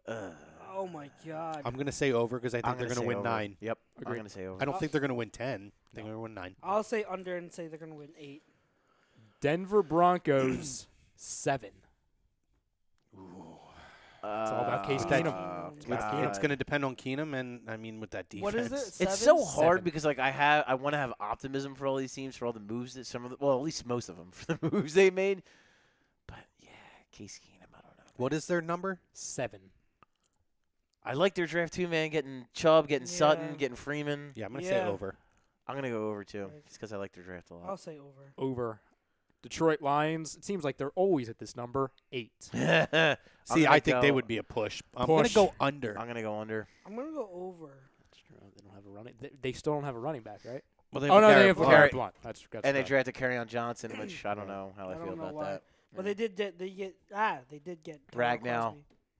Speaker 3: Oh my God.
Speaker 1: I'm going to say over because I think they're going to win 9.
Speaker 2: Yep. I'm
Speaker 4: Agreed.
Speaker 2: going to say over.
Speaker 1: I don't think they're going to win 10. I think they're going to win 9.
Speaker 3: I'll say under and say they're gonna win 8.
Speaker 4: Denver Broncos 7.
Speaker 2: It's
Speaker 4: all about Case Keenum.
Speaker 1: It's going to depend on Keenum, and I mean with that defense.
Speaker 3: What is it?
Speaker 2: It's
Speaker 3: 7?
Speaker 2: so hard
Speaker 1: 7.
Speaker 2: because like I want to have optimism for all these teams, for all the moves that at least most of them, for the moves they made. But yeah, Case Keenum, I don't know.
Speaker 1: What is their number?
Speaker 4: 7.
Speaker 2: I like their draft too, man. Getting Chubb, getting Sutton,
Speaker 3: Yeah.
Speaker 2: getting Freeman.
Speaker 1: Yeah, I'm going to say
Speaker 3: Yeah.
Speaker 1: over.
Speaker 2: I'm gonna go over too,
Speaker 3: Right.
Speaker 2: just because I like their draft a lot.
Speaker 3: I'll say over.
Speaker 4: Over. Detroit Lions. It seems like they're always at this number. 8.
Speaker 1: See, I think they would be a push. I'm going to
Speaker 4: Push.
Speaker 1: go under.
Speaker 2: I'm gonna go under.
Speaker 3: I'm gonna go over.
Speaker 4: That's true. They don't have a running. They still don't have a running back, right?
Speaker 1: Well,
Speaker 4: Oh no, they have
Speaker 2: Blount.
Speaker 4: Garrett Blunt. That's
Speaker 2: And they
Speaker 4: right.
Speaker 2: drafted Kerryon Johnson, which I don't know how I,
Speaker 3: I
Speaker 2: feel
Speaker 3: don't know
Speaker 2: about
Speaker 3: why.
Speaker 2: that.
Speaker 3: But they did get
Speaker 2: Ragnow.
Speaker 3: Crosby.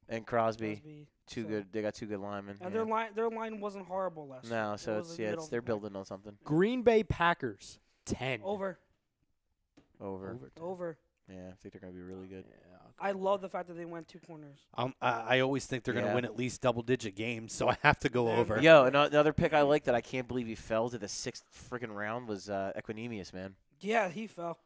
Speaker 2: And Crosby,
Speaker 3: Crosby.
Speaker 2: too
Speaker 3: So-
Speaker 2: good. They got 2 good linemen.
Speaker 3: And
Speaker 2: yeah.
Speaker 3: their line wasn't horrible last year.
Speaker 2: No,
Speaker 3: It
Speaker 2: so
Speaker 3: was
Speaker 2: it's
Speaker 3: in the middle of
Speaker 2: they're
Speaker 3: the pack.
Speaker 2: building on something.
Speaker 4: Green Bay Packers 10.
Speaker 3: Over.
Speaker 2: Over.
Speaker 4: 10.
Speaker 3: Over.
Speaker 2: Yeah, I think they're gonna be really good.
Speaker 4: Yeah,
Speaker 3: I love the fact that they went 2 corners.
Speaker 1: I always think they're going to
Speaker 2: Yeah.
Speaker 1: win at least double-digit games, so I have to go
Speaker 3: Yeah.
Speaker 1: over.
Speaker 2: Yo, another pick I like that I can't believe he fell to the 6th freaking round was Equinemius, man.
Speaker 3: Yeah, he fell.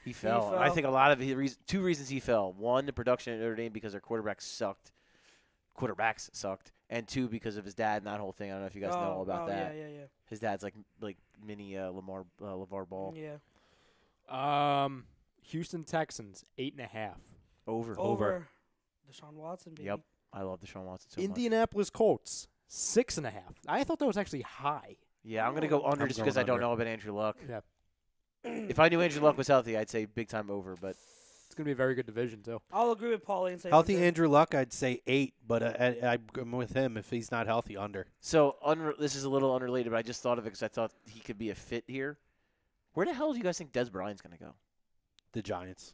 Speaker 2: He fell. I
Speaker 3: fell.
Speaker 2: think a lot of the 2 reasons he fell. 1, the production at Notre Dame because their quarterbacks sucked. And 2, because of his dad and that whole thing. I don't know if you guys know all about that.
Speaker 3: Yeah.
Speaker 2: His dad's like mini LeVar Ball.
Speaker 3: Yeah.
Speaker 4: Houston Texans 8.5.
Speaker 2: Over.
Speaker 3: Over. Deshaun Watson, baby.
Speaker 2: Yep. I love Deshaun Watson so much.
Speaker 4: Indianapolis Colts 6.5. I thought that was actually high.
Speaker 2: Yeah, I'm gonna go under
Speaker 1: I'm
Speaker 2: just because I
Speaker 1: going
Speaker 2: don't
Speaker 1: under.
Speaker 2: know about Andrew Luck.
Speaker 4: Yeah,
Speaker 2: If I knew Andrew Luck was healthy, I'd say big time over. But
Speaker 4: it's gonna be a very good division too.
Speaker 3: I'll agree with Paulie and say
Speaker 1: Healthy
Speaker 3: under.
Speaker 1: Andrew Luck, I'd say 8, but I'm with him. If he's not healthy, under.
Speaker 2: so this is a little unrelated, but I just thought of it because I thought he could be a fit here. Where the hell do you guys think Des Bryant's gonna go?
Speaker 1: The Giants.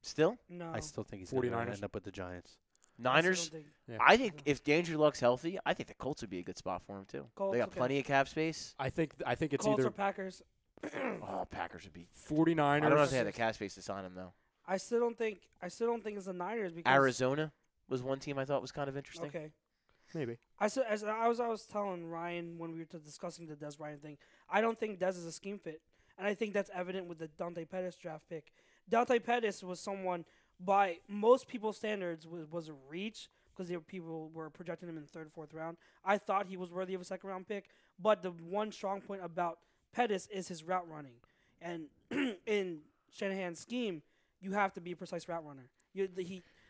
Speaker 2: Still
Speaker 3: No.
Speaker 1: I still think he's going to
Speaker 4: 49ers.
Speaker 1: end up with the Giants.
Speaker 2: Niners.
Speaker 3: Think
Speaker 4: Yeah.
Speaker 2: I think if Andrew Luck's healthy, I think the Colts would be a good spot for him too.
Speaker 3: Colts,
Speaker 2: They got
Speaker 3: okay.
Speaker 2: plenty of cap space.
Speaker 4: I think it's
Speaker 3: Colts
Speaker 4: either
Speaker 3: or Packers.
Speaker 2: Oh, Packers would be.
Speaker 4: 49ers.
Speaker 2: I don't know if they had the cap space to sign him though.
Speaker 3: I still don't think it's the Niners because
Speaker 2: Arizona was one team I thought was kind of interesting.
Speaker 3: Okay.
Speaker 4: Maybe.
Speaker 3: I was telling Ryan when we were discussing the Des Bryant thing. I don't think Des is a scheme fit, and I think that's evident with the Dante Pettis draft pick. Dante Pettis was someone by most people's standards was a reach because people were projecting him in the 3rd, 4th round. I thought he was worthy of a 2nd round pick, but the one strong point about Pettis is his route running, and in Shanahan's scheme, you have to be a precise route runner.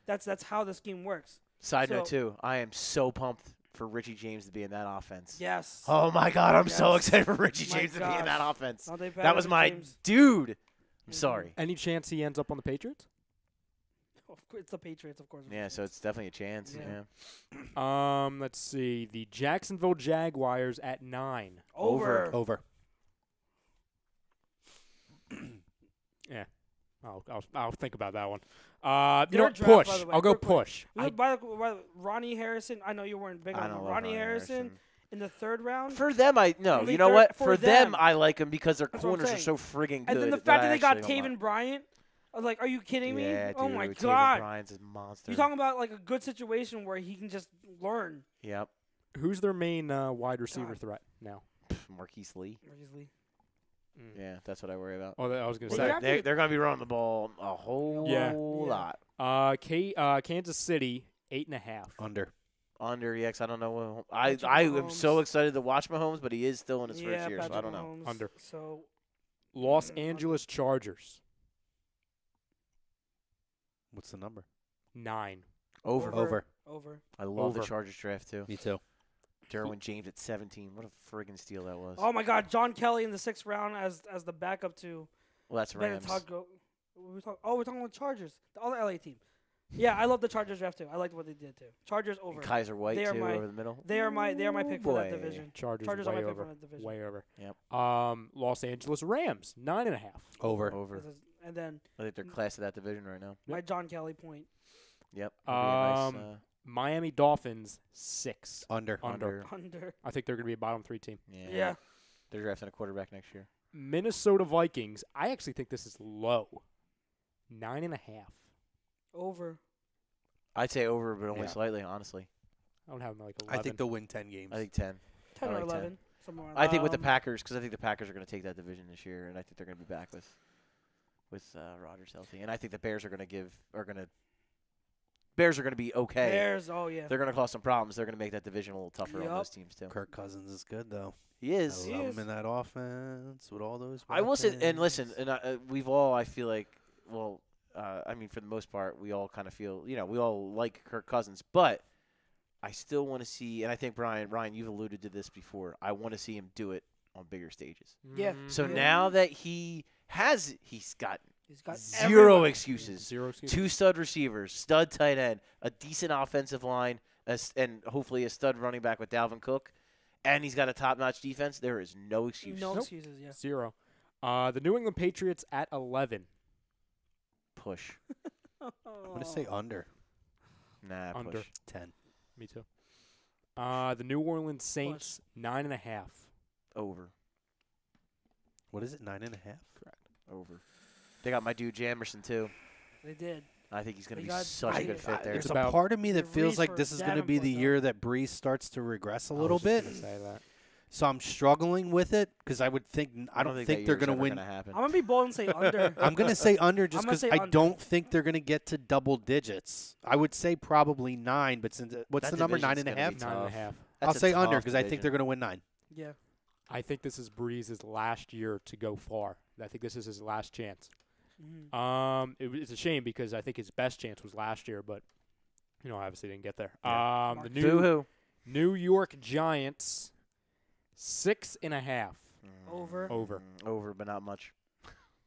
Speaker 3: That's how the scheme works.
Speaker 2: Side note
Speaker 3: So-
Speaker 2: too, I am so pumped for Richie James to be in that offense.
Speaker 3: Yes.
Speaker 2: Oh my God, I'm so
Speaker 3: Yes.
Speaker 2: excited for Richie
Speaker 3: My
Speaker 2: James to be in that
Speaker 3: gosh.
Speaker 2: offense.
Speaker 3: Dante
Speaker 2: That
Speaker 3: Pettis
Speaker 2: was
Speaker 3: and
Speaker 2: my
Speaker 3: James.
Speaker 2: dude. I'm
Speaker 3: Mhm.
Speaker 2: sorry.
Speaker 4: Any chance he ends up on the Patriots?
Speaker 3: Of course, it's the Patriots, of course.
Speaker 2: Yeah, so it's definitely a chance.
Speaker 3: Yeah.
Speaker 2: Yeah.
Speaker 4: Let's see. The Jacksonville Jaguars at 9.
Speaker 3: over.
Speaker 1: Over.
Speaker 4: I'll think about that one.
Speaker 3: Their draft,
Speaker 4: push.
Speaker 3: by the way,
Speaker 4: I'll go
Speaker 3: real quick.
Speaker 4: push.
Speaker 3: By the way, Ronnie Harrison. I know you weren't big
Speaker 2: I
Speaker 3: on
Speaker 2: don't
Speaker 3: him.
Speaker 2: love
Speaker 3: Ronnie Harrison in the 3rd round.
Speaker 2: For them,
Speaker 3: I
Speaker 2: no.
Speaker 3: mean,
Speaker 2: You know
Speaker 3: they're-
Speaker 2: what?
Speaker 3: for
Speaker 2: For them,
Speaker 3: them.
Speaker 2: I like them because their
Speaker 3: That's what I'm
Speaker 2: corners are so
Speaker 3: saying.
Speaker 2: friggin' good.
Speaker 3: And then the fact that they got
Speaker 2: actually don't
Speaker 3: Taven Bryant. I was like, are you kidding me?
Speaker 2: Yeah, dude,
Speaker 3: Oh my
Speaker 2: Taven
Speaker 3: God.
Speaker 2: Bryant's a monster.
Speaker 3: You're talking about like a good situation where he can just learn.
Speaker 2: Yep.
Speaker 4: Who's their main wide receiver
Speaker 3: God.
Speaker 4: threat now?
Speaker 2: Marquise Lee.
Speaker 3: Easily.
Speaker 2: Yeah, that's what I worry about.
Speaker 4: Oh, I was going to
Speaker 3: They
Speaker 4: say.
Speaker 3: drafted-
Speaker 2: They're going to be running the ball a whole
Speaker 4: Yeah.
Speaker 2: lot.
Speaker 4: Kansas City 8.5.
Speaker 1: Under.
Speaker 2: Under, yeah, 'cause I don't know. I
Speaker 3: Patrick
Speaker 2: am so
Speaker 3: Mahomes.
Speaker 2: excited to watch Mahomes, but he is still in his
Speaker 3: Yeah,
Speaker 2: first year, so I
Speaker 3: Patrick
Speaker 2: don't know.
Speaker 3: Mahomes.
Speaker 4: Under.
Speaker 3: So
Speaker 4: Los Angeles Chargers.
Speaker 1: What's the number?
Speaker 4: 9.
Speaker 1: Over.
Speaker 2: I love
Speaker 4: Over.
Speaker 2: the Chargers draft, too.
Speaker 1: Me too.
Speaker 2: Derwin James at 17. What a friggin' steal that was.
Speaker 3: Oh my God, John Kelly in the 6th round as the backup to
Speaker 2: Well, that's Rams.
Speaker 3: we're talking about Chargers, the other LA team. Yeah, I love the Chargers draft too. I liked what they did too. Chargers over.
Speaker 2: And Kaiser White,
Speaker 3: They are
Speaker 2: too,
Speaker 3: my-
Speaker 2: over the middle.
Speaker 3: They are my pick for that
Speaker 2: boy.
Speaker 3: division.
Speaker 4: Chargers
Speaker 3: Chargers
Speaker 4: way
Speaker 3: are my pick
Speaker 4: over.
Speaker 3: for that division.
Speaker 4: Way over.
Speaker 2: Yep.
Speaker 4: Los Angeles Rams, 9.5.
Speaker 1: Over.
Speaker 2: Over.
Speaker 3: And then
Speaker 2: I think they're class of that division right now.
Speaker 3: my John Kelly point.
Speaker 2: Yep. That'd be a nice,
Speaker 4: Miami Dolphins, 6.
Speaker 1: Under.
Speaker 2: under.
Speaker 3: Under.
Speaker 4: I think they're going to be a bottom 3 team.
Speaker 3: Yeah.
Speaker 2: They're drafting a quarterback next year.
Speaker 4: Minnesota Vikings, I actually think this is low. 9.5.
Speaker 3: Over.
Speaker 2: I'd say over, but only
Speaker 1: Yeah.
Speaker 2: slightly, honestly.
Speaker 4: I don't have them like 11.
Speaker 1: I think they'll win 10 games.
Speaker 2: I think 10.
Speaker 3: 10
Speaker 2: I
Speaker 3: or
Speaker 2: like 10.
Speaker 3: 11. Somewhere around
Speaker 2: I think with the
Speaker 3: there.
Speaker 2: Packers, because I think the Packers are going to take that division this year, and I think they're going to be back with Rodgers healthy. And I think the Bears are going to Bears are going to be okay.
Speaker 3: Bears, oh yeah.
Speaker 2: They're going to cause some problems. They're going to make that division a little tougher on
Speaker 3: Yup.
Speaker 2: those teams too.
Speaker 1: Kirk Cousins is good, though.
Speaker 2: He is.
Speaker 1: I love
Speaker 3: is.
Speaker 1: him in that offense with all those
Speaker 2: I will say, and
Speaker 1: weapons.
Speaker 2: listen, and we've all, I feel like, well, I mean, for the most part, we all kind of feel, we all like Kirk Cousins, but I still want to see, and I think Ryan, you've alluded to this before. I want to see him do it on bigger stages.
Speaker 3: Yeah.
Speaker 2: So
Speaker 3: Yeah.
Speaker 2: now that he's got
Speaker 3: He's got
Speaker 2: zero
Speaker 3: everyone.
Speaker 2: excuses.
Speaker 4: 0 excuses.
Speaker 2: 2 stud receivers, stud tight end, a decent offensive line, and hopefully a stud running back with Dalvin Cook, and he's got a top-notch defense. There is no excuse.
Speaker 3: No
Speaker 4: Nope.
Speaker 3: excuses, yeah.
Speaker 4: 0. The New England Patriots at 11.
Speaker 2: Push.
Speaker 1: I'm going to say under.
Speaker 2: Nah,
Speaker 4: Under.
Speaker 2: push.
Speaker 1: 10.
Speaker 4: Me too. The New Orleans Saints, 9.5.
Speaker 2: Over.
Speaker 1: What is it, 9.5?
Speaker 4: Correct.
Speaker 2: Over. They got my dude Jamerson, too.
Speaker 3: They did.
Speaker 2: I think he's going to
Speaker 3: They
Speaker 2: be
Speaker 3: got-
Speaker 2: such a
Speaker 3: I-
Speaker 2: good fit there.
Speaker 1: There's
Speaker 4: It's
Speaker 1: a
Speaker 4: about-
Speaker 1: part of me that
Speaker 3: the
Speaker 1: feels
Speaker 3: reach
Speaker 1: like
Speaker 3: for
Speaker 1: this is going to be the
Speaker 3: Davenport,
Speaker 1: year that Breeze starts to regress a
Speaker 4: I
Speaker 1: little
Speaker 4: was just
Speaker 1: bit.
Speaker 4: gonna say that.
Speaker 1: So I'm struggling with it because I would think I don't
Speaker 2: that
Speaker 1: think they're
Speaker 2: year's
Speaker 1: going to
Speaker 2: ever
Speaker 1: win.
Speaker 2: gonna happen.
Speaker 3: I'm going to be bold and say under.
Speaker 1: I'm going to say under just
Speaker 3: I'm gonna
Speaker 1: because
Speaker 3: say
Speaker 1: I
Speaker 3: under.
Speaker 1: don't think they're going to get to double digits. I would say probably 9, but since what's
Speaker 2: That
Speaker 1: the number?
Speaker 2: division's
Speaker 1: 9.5.
Speaker 2: gonna be
Speaker 4: 9.5.
Speaker 2: That's
Speaker 1: I'll
Speaker 2: a
Speaker 1: say under
Speaker 2: tough
Speaker 1: because I think
Speaker 2: division.
Speaker 1: they're going to win 9.
Speaker 3: Yeah.
Speaker 4: I think this is Breeze's last year to go far. I think this is his last chance.
Speaker 3: Mhm.
Speaker 4: It's a shame because I think his best chance was last year, but obviously didn't get there.
Speaker 2: Yeah.
Speaker 4: The
Speaker 2: Boo-hoo.
Speaker 4: New York Giants, 6.5.
Speaker 3: Over.
Speaker 4: Over.
Speaker 2: Over, but not much.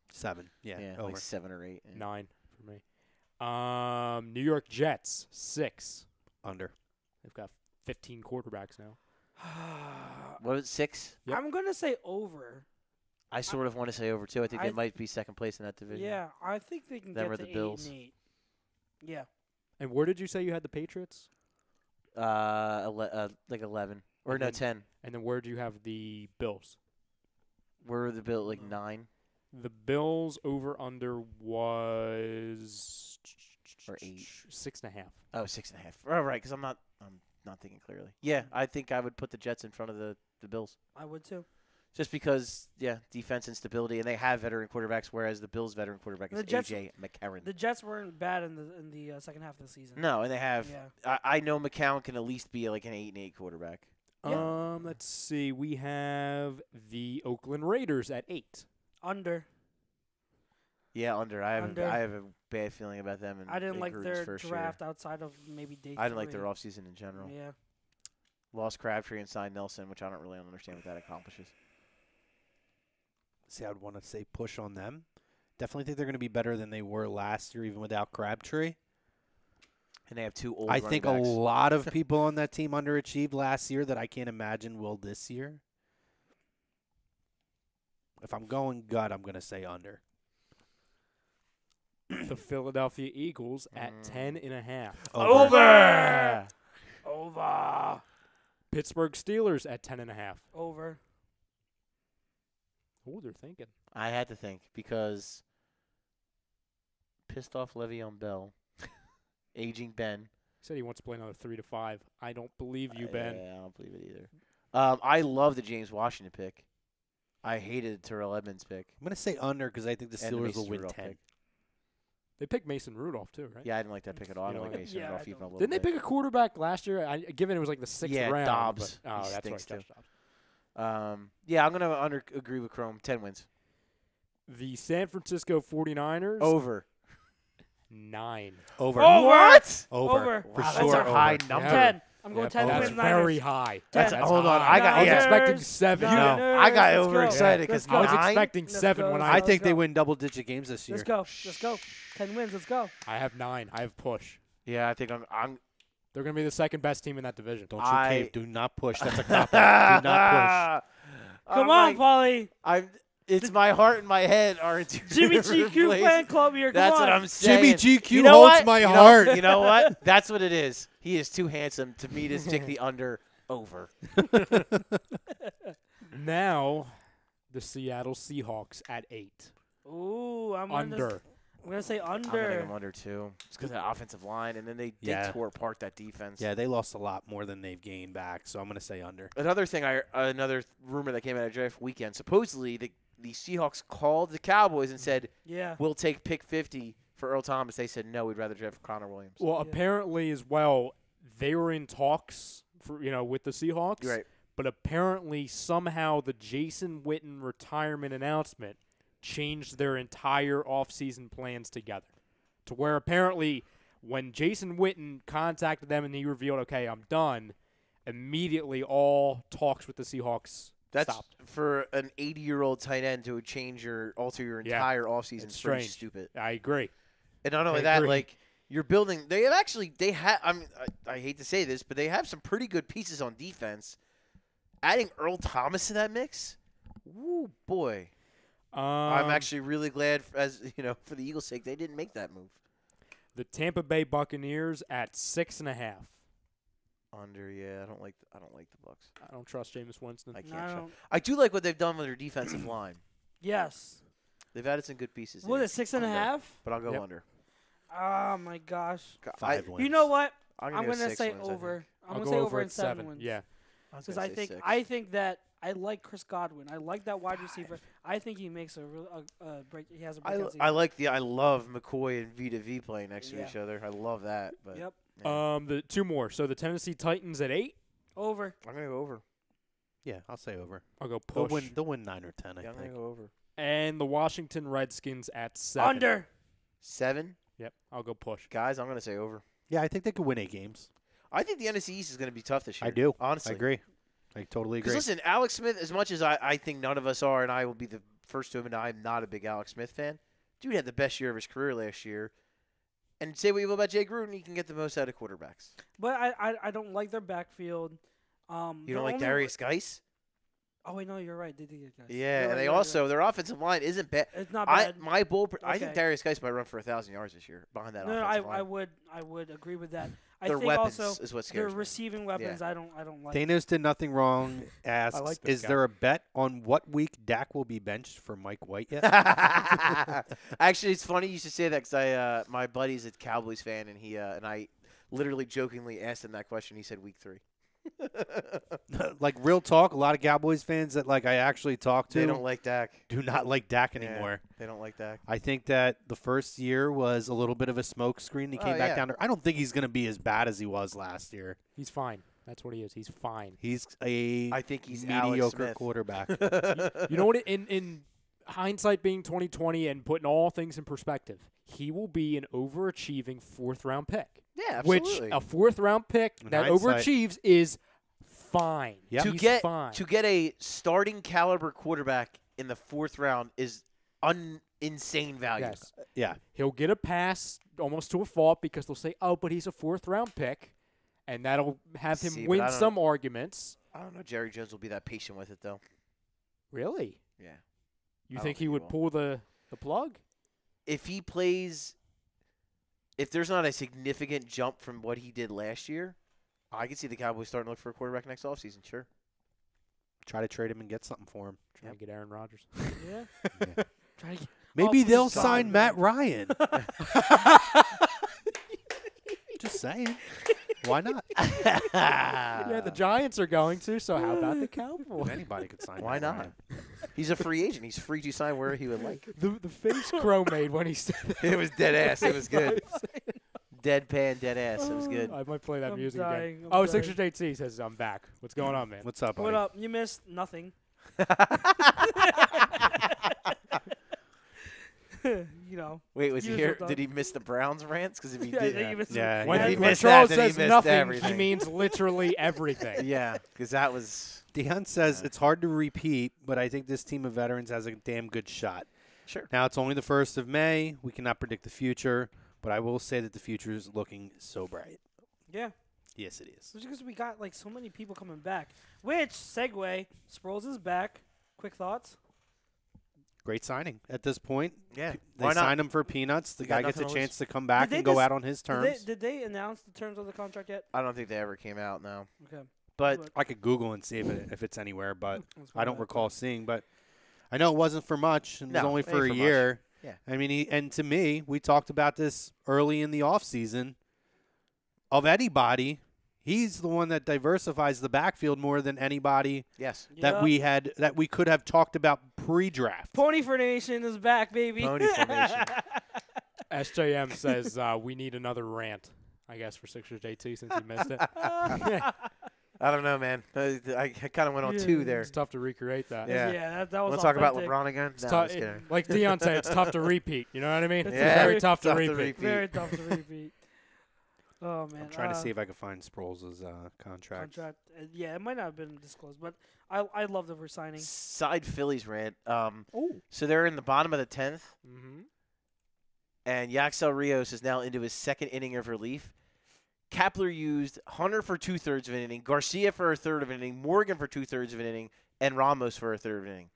Speaker 1: 7. Yeah, over.
Speaker 2: like 7 or 8. Yeah.
Speaker 4: 9 for me. New York Jets, 6.
Speaker 1: Under.
Speaker 4: They've got 15 quarterbacks now.
Speaker 2: What was it, 6?
Speaker 4: Yep.
Speaker 3: I'm going to say over.
Speaker 2: I sort of want to say over, too. I think
Speaker 3: I
Speaker 2: they
Speaker 3: th-
Speaker 2: might be second place in that division.
Speaker 3: Yeah, I think they can
Speaker 2: Them
Speaker 3: get
Speaker 2: or
Speaker 3: to
Speaker 2: the
Speaker 3: 8
Speaker 2: Bills.
Speaker 3: and 8. Yeah.
Speaker 4: And where did you say you had the Patriots?
Speaker 2: Like 11. Or
Speaker 4: And
Speaker 2: no,
Speaker 4: then-
Speaker 2: 10.
Speaker 4: And then where do you have the Bills?
Speaker 2: Where were the Bills? Like 9
Speaker 4: The Bills over under was
Speaker 2: or 8?
Speaker 4: 6.5.
Speaker 2: Oh, 6.5. Oh, right, because I'm not thinking clearly. Yeah, I think I would put the Jets in front of the Bills.
Speaker 3: I would too.
Speaker 2: Just because, defense and stability, and they have veteran quarterbacks, whereas the Bills' veteran quarterback is
Speaker 3: The Jets-
Speaker 2: A.J. McCarron.
Speaker 3: The Jets weren't bad in the second half of the season.
Speaker 2: No, and they have.
Speaker 3: Yeah.
Speaker 2: I know McCown can at least be like an 8-8 quarterback.
Speaker 3: Yeah.
Speaker 4: Let's see. We have the Oakland Raiders at 8.
Speaker 3: Under.
Speaker 2: Yeah, under. I
Speaker 3: Under.
Speaker 2: have a bad feeling about them. And
Speaker 3: I didn't like
Speaker 2: Gruden's
Speaker 3: their
Speaker 2: first
Speaker 3: draft
Speaker 2: Year.
Speaker 3: outside of maybe day
Speaker 2: I didn't like
Speaker 3: 3.
Speaker 2: their offseason in general.
Speaker 3: Yeah.
Speaker 2: Lost Crabtree and signed Nelson, which I don't really understand what that accomplishes.
Speaker 1: See, I would want to say push on them. Definitely think they're going to be better than they were last year, even without Crabtree.
Speaker 2: And they have 2 old
Speaker 1: I
Speaker 2: running
Speaker 1: think
Speaker 2: backs.
Speaker 1: a lot of people on that team underachieved last year that I can't imagine will this year. If I'm going gut, I'm going to say under.
Speaker 4: The Philadelphia Eagles at 10.5.
Speaker 2: Over!
Speaker 3: Over.
Speaker 4: Pittsburgh Steelers at 10.5.
Speaker 3: Over.
Speaker 4: Oh, they're thinking.
Speaker 2: I had to think because pissed off Le'Veon Bell, aging Ben.
Speaker 4: He said he wants to play another 3 to 5. I don't believe you, Ben.
Speaker 2: Yeah, I don't believe it either. I love the James Washington pick. I hated the Terrell Edmonds pick.
Speaker 1: I'm going to say under because I think the
Speaker 2: And the
Speaker 1: Steelers
Speaker 2: Mason
Speaker 1: will win
Speaker 2: Rudolph
Speaker 1: 10.
Speaker 2: pick.
Speaker 4: They picked Mason Rudolph too, right?
Speaker 2: Yeah, I didn't like that pick at all. I
Speaker 4: You
Speaker 2: don't
Speaker 4: don't
Speaker 2: like
Speaker 4: like
Speaker 2: Mason
Speaker 3: it? Yeah,
Speaker 2: Rudolph
Speaker 3: I
Speaker 2: even a
Speaker 3: don't.
Speaker 2: little
Speaker 4: Didn't they
Speaker 2: bit.
Speaker 4: pick a quarterback last year? Given it was like the 6th
Speaker 2: Yeah,
Speaker 4: round.
Speaker 2: Dobbs.
Speaker 4: But,
Speaker 2: He
Speaker 4: that's
Speaker 2: stinks,
Speaker 4: right.
Speaker 2: too.
Speaker 4: Josh Dobbs.
Speaker 2: Yeah, I'm going to agree with Chrome. 10 wins.
Speaker 4: The San Francisco 49ers.
Speaker 2: Over.
Speaker 4: 9.
Speaker 1: Over.
Speaker 2: What?
Speaker 1: Over. For
Speaker 2: Wow,
Speaker 1: sure.
Speaker 2: that's a high
Speaker 1: over.
Speaker 2: number.
Speaker 3: 10. I'm going
Speaker 4: Yep,
Speaker 3: 10
Speaker 4: that's
Speaker 3: wins.
Speaker 4: very
Speaker 3: Niners.
Speaker 4: high.
Speaker 2: That's
Speaker 3: Ten.
Speaker 2: hold on. I got
Speaker 4: I was
Speaker 2: yeah.
Speaker 4: expecting 7.
Speaker 3: Niners.
Speaker 2: I got
Speaker 3: Let's go.
Speaker 2: overexcited because
Speaker 3: Let's
Speaker 4: I was
Speaker 3: go.
Speaker 2: 9.
Speaker 4: expecting
Speaker 3: Let's
Speaker 4: 7
Speaker 3: go.
Speaker 4: when
Speaker 1: I
Speaker 3: Let's
Speaker 1: think they
Speaker 3: go.
Speaker 1: win double-digit games this year.
Speaker 3: Let's go. Let's go. 10 wins. Let's go.
Speaker 4: I have 9. I have push.
Speaker 2: Yeah, I think I'm
Speaker 4: They're going to be the second best team in that division.
Speaker 1: Don't you
Speaker 2: I-
Speaker 1: cave. Do not push. That's a cop-out. Do not
Speaker 3: Come on, Paulie.
Speaker 2: It's my heart and my head are in two
Speaker 3: Jimmy
Speaker 2: different
Speaker 3: GQ
Speaker 2: places.
Speaker 3: fan club here. Come
Speaker 2: That's
Speaker 3: on.
Speaker 2: what I'm
Speaker 1: push.
Speaker 2: saying.
Speaker 1: Jimmy GQ
Speaker 2: You know
Speaker 1: holds
Speaker 2: what?
Speaker 1: my
Speaker 2: You know-
Speaker 1: heart.
Speaker 2: You know what? That's what it is. He is too handsome to me to stick the under over.
Speaker 4: Now, the Seattle Seahawks at 8.
Speaker 3: Ooh, I'm
Speaker 4: Under.
Speaker 3: gonna say
Speaker 2: I'm gonna
Speaker 3: under.
Speaker 2: go under too. It's because of that offensive line, and then they
Speaker 1: Yeah.
Speaker 2: tore apart that defense.
Speaker 1: Yeah, they lost a lot more than they've gained back, so I'm going to say under.
Speaker 2: Another thing, another rumor that came out of draft weekend. Supposedly, the Seahawks called the Cowboys and said,
Speaker 3: Yeah.
Speaker 2: "We'll take pick 50 for Earl Thomas." They said, "No, we'd rather draft Connor Williams."
Speaker 4: Well,
Speaker 3: Yeah.
Speaker 4: apparently as well, they were in talks for with the Seahawks.
Speaker 2: You're right.
Speaker 4: But apparently somehow the Jason Witten retirement announcement changed their entire offseason plans together. To where apparently when Jason Witten contacted them and he revealed, okay, I'm done, immediately all talks with the Seahawks
Speaker 2: That's
Speaker 4: stopped.
Speaker 2: for an 80-year-old tight end to alter your
Speaker 4: Yeah.
Speaker 2: entire offseason.
Speaker 4: It's
Speaker 2: Pretty
Speaker 4: strange.
Speaker 2: stupid.
Speaker 4: I agree.
Speaker 2: And not only
Speaker 4: I
Speaker 2: that,
Speaker 4: agree.
Speaker 2: like you're building. They have. I mean, I hate to say this, but they have some pretty good pieces on defense. Adding Earl Thomas to that mix, woo boy! I'm actually really glad, for the Eagles' sake, they didn't make that move.
Speaker 4: The Tampa Bay Buccaneers at 6.5.
Speaker 2: Under, yeah, I don't like the Bucks.
Speaker 4: I don't trust Jameis Winston.
Speaker 2: I can't.
Speaker 3: I
Speaker 2: tr-
Speaker 3: don't-
Speaker 2: I do like what they've done with their defensive line.
Speaker 3: Yes.
Speaker 2: They've added some good pieces.
Speaker 3: What
Speaker 2: in.
Speaker 3: is it, 6.5?
Speaker 2: Under, but I'll go
Speaker 4: Yep.
Speaker 2: under.
Speaker 3: Oh my gosh.
Speaker 1: 5 wins.
Speaker 3: You know what?
Speaker 2: I'm
Speaker 3: I'm
Speaker 2: gonna,
Speaker 3: gonna
Speaker 2: go
Speaker 3: say
Speaker 2: 6 wins, I think.
Speaker 3: over. I'm
Speaker 4: I'll
Speaker 3: gonna
Speaker 4: go
Speaker 3: say
Speaker 4: over
Speaker 3: over
Speaker 4: at
Speaker 3: in 7 wins.
Speaker 4: Yeah.
Speaker 2: was
Speaker 3: Because
Speaker 2: gonna
Speaker 3: I
Speaker 2: say
Speaker 3: think
Speaker 2: 6.
Speaker 3: I think that I like Chris Godwin. I like that wide receiver. I think he makes a real break. He has a breakout season.
Speaker 2: I love McCoy and V playing next to
Speaker 3: Yeah.
Speaker 2: each other. I love that. But
Speaker 3: Yep.
Speaker 2: yeah.
Speaker 4: The 2 more. So the Tennessee Titans at 8.
Speaker 3: Over.
Speaker 2: I'm gonna go over.
Speaker 1: Yeah, I'll say over.
Speaker 4: I'll go
Speaker 1: They'll
Speaker 4: push.
Speaker 1: win 9 or 10, I
Speaker 2: Yeah, I'm gonna
Speaker 1: think.
Speaker 2: go over.
Speaker 4: And the Washington Redskins at 7.
Speaker 3: Under.
Speaker 2: 7
Speaker 4: Yep, I'll go push.
Speaker 2: guys. I'm gonna say over.
Speaker 1: Yeah, I think they could win 8 games.
Speaker 2: I think the NFC East is gonna be tough this year.
Speaker 1: I do.
Speaker 2: honestly.
Speaker 1: I agree. I totally agree.
Speaker 2: Because listen, Alex Smith, as much as I think none of us are, and I will be the first to admit I'm not a big Alex Smith fan. Dude had the best year of his career last year. And say what you will about Jay Gruden, he can get the most out of quarterbacks.
Speaker 3: But I don't like their backfield.
Speaker 2: You don't like Darius Geis?
Speaker 3: Oh wait, no, you're right. They did get guys.
Speaker 2: Yeah,
Speaker 3: You're
Speaker 2: and
Speaker 3: right,
Speaker 2: they
Speaker 3: you're right,
Speaker 2: also their offensive line isn't bad.
Speaker 3: It's not bad.
Speaker 2: I think
Speaker 3: Okay.
Speaker 2: Darius Geis might run for 1,000 yards this year behind that
Speaker 3: no,
Speaker 2: offensive line.
Speaker 3: I would agree with that. I
Speaker 2: Their
Speaker 3: think
Speaker 2: weapons
Speaker 3: also
Speaker 2: is what
Speaker 3: their
Speaker 2: scares me.
Speaker 3: receiving weapons. I don't like.
Speaker 1: Thanos did nothing wrong. Asks,
Speaker 4: like this
Speaker 1: is
Speaker 4: guy.
Speaker 1: there a bet on what week Dak will be benched for Mike White yet?
Speaker 2: Actually, it's funny you should say that because my buddy's a Cowboys fan, and he and I literally jokingly asked him that question. He said week 3.
Speaker 1: Like real talk, a lot of Cowboys fans that I actually talk to
Speaker 2: They don't like Dak.
Speaker 1: do not like Dak
Speaker 2: Yeah,
Speaker 1: anymore.
Speaker 2: they don't like Dak.
Speaker 1: I think that the first year was a little bit of a smoke screen. He came back
Speaker 2: yeah.
Speaker 1: down there. I don't think he's going to be as bad as he was last year.
Speaker 4: He's fine. That's what he is. He's fine.
Speaker 1: He's a
Speaker 2: I think he's Alex
Speaker 1: mediocre
Speaker 2: Smith.
Speaker 1: quarterback.
Speaker 4: You know what? In hindsight being 2020 and putting all things in perspective, he will be an overachieving 4th-round pick.
Speaker 2: Yeah,
Speaker 4: Which
Speaker 2: absolutely.
Speaker 4: a 4th-round pick
Speaker 1: In
Speaker 4: that
Speaker 1: hindsight.
Speaker 4: overachieves is fine.
Speaker 1: Yep.
Speaker 4: He's fine.
Speaker 2: to get a starting caliber quarterback in the 4th round is insane value.
Speaker 4: Yes.
Speaker 1: Yeah.
Speaker 4: He'll get a pass almost to a fault because they'll say, oh, but he's a 4th-round pick, and that'll have him
Speaker 2: See, but
Speaker 4: win
Speaker 2: I don't-
Speaker 4: some arguments.
Speaker 2: I don't know. Jerry Jones will be that patient with it though.
Speaker 4: Really?
Speaker 2: Yeah.
Speaker 4: You
Speaker 2: I
Speaker 4: think
Speaker 2: don't
Speaker 4: he
Speaker 2: think
Speaker 4: would
Speaker 2: he
Speaker 4: pull the plug?
Speaker 2: If he plays, if there's not a significant jump from what he did last year, I can see the Cowboys starting to look for a quarterback next offseason. Sure.
Speaker 1: Try to trade him and get something for him.
Speaker 4: Trying to get Aaron Rodgers.
Speaker 3: Yeah.
Speaker 1: Yeah.
Speaker 3: Try to get-
Speaker 1: Maybe
Speaker 3: Oh,
Speaker 1: they'll
Speaker 3: please,
Speaker 1: sign
Speaker 3: God,
Speaker 1: Matt
Speaker 3: man.
Speaker 1: Ryan. Just saying. Why not?
Speaker 4: Yeah, the Giants are going to, so how about the Cowboys?
Speaker 1: Anybody could sign
Speaker 2: Why
Speaker 1: Matt
Speaker 2: not?
Speaker 1: Ryan.
Speaker 2: He's a free agent. He's free to sign where he would like.
Speaker 4: The face Crow made when he said that.
Speaker 2: It was dead ass. It was good. Deadpan, dead ass. It was good.
Speaker 4: I might play that
Speaker 3: I'm
Speaker 4: music
Speaker 3: dying,
Speaker 4: again.
Speaker 3: I'm
Speaker 4: Oh,
Speaker 3: dying.
Speaker 4: Sixers JT says I'm back. What's going on, man?
Speaker 1: What's up, buddy?
Speaker 3: What up? You missed nothing. you know.
Speaker 2: Wait, was he
Speaker 3: usual
Speaker 2: here?
Speaker 3: stuff.
Speaker 2: Did he miss the Browns rants? Because if he
Speaker 3: Yeah, I
Speaker 2: did,
Speaker 3: think he missed
Speaker 1: Yeah,
Speaker 3: it.
Speaker 4: When,
Speaker 2: if he
Speaker 4: when
Speaker 2: missed
Speaker 4: Charles
Speaker 2: that, then he
Speaker 4: says
Speaker 2: missed
Speaker 4: nothing, he
Speaker 2: everything.
Speaker 4: means literally everything.
Speaker 2: yeah, because that was
Speaker 1: Dion says it's hard to repeat, but I think this team of veterans has a damn good shot.
Speaker 2: sure.
Speaker 1: Now, it's only the 1st of May. We cannot predict the future, but I will say that the future is looking so bright.
Speaker 3: Yeah.
Speaker 1: Yes, it is.
Speaker 3: It's because we got like so many people coming back. Which segue, Sproles is back. Quick thoughts.
Speaker 1: Great signing at this point.
Speaker 2: Yeah,
Speaker 1: They
Speaker 2: why not?
Speaker 1: signed him for peanuts. The
Speaker 2: We got
Speaker 1: guy gets a
Speaker 2: nothing to lose.
Speaker 1: chance to come back
Speaker 3: they
Speaker 1: and go
Speaker 3: just-
Speaker 1: out on his terms.
Speaker 3: Did they announce the terms of the contract yet?
Speaker 2: I don't think they ever came out. No,
Speaker 3: Okay.
Speaker 2: but
Speaker 1: I could Google and see if it's anywhere, but
Speaker 3: That's
Speaker 1: I don't
Speaker 3: fine.
Speaker 1: recall seeing. But I know it wasn't for much. It was
Speaker 2: No,
Speaker 1: only
Speaker 2: it
Speaker 1: for a
Speaker 2: ain't for much.
Speaker 1: year.
Speaker 2: Yeah.
Speaker 1: I mean, and to me, we talked about this early in the offseason. Of anybody, he's the one that diversifies the backfield more than anybody
Speaker 2: yes,
Speaker 1: that we could have talked about pre-draft.
Speaker 3: Pony for Nation is back, baby.
Speaker 2: Pony formation.
Speaker 4: SJM says we need another rant, I guess, for Sixers JT since he missed it.
Speaker 2: I don't know, man. I kind of went on two there.
Speaker 4: It's tough to recreate that.
Speaker 2: Yeah.
Speaker 3: that was.
Speaker 2: Want to talk about
Speaker 3: authentic.
Speaker 2: LeBron again?
Speaker 4: It's
Speaker 2: No,
Speaker 4: tou-
Speaker 2: I'm just kidding.
Speaker 4: like Dion said, it's tough to repeat. You know what I mean?
Speaker 3: It's
Speaker 4: It's
Speaker 2: Yeah.
Speaker 4: very tough to
Speaker 2: Tough to
Speaker 4: repeat.
Speaker 2: repeat.
Speaker 3: Very tough to repeat. Oh man.
Speaker 1: I'm trying to see if I can find Sproles' contract.
Speaker 3: contract. Yeah, it might not have been disclosed, but I love the resigning.
Speaker 2: Side Phillies rant.
Speaker 4: Oh.
Speaker 2: So they're in the bottom of the 10th,
Speaker 4: Mm-hmm.
Speaker 2: and Yaxel Rios is now into his second inning of relief. Kapler used Hunter for 2/3 of an inning, Garcia for a third of an inning, Morgan for 2/3 of an inning, and Ramos for a third of an inning.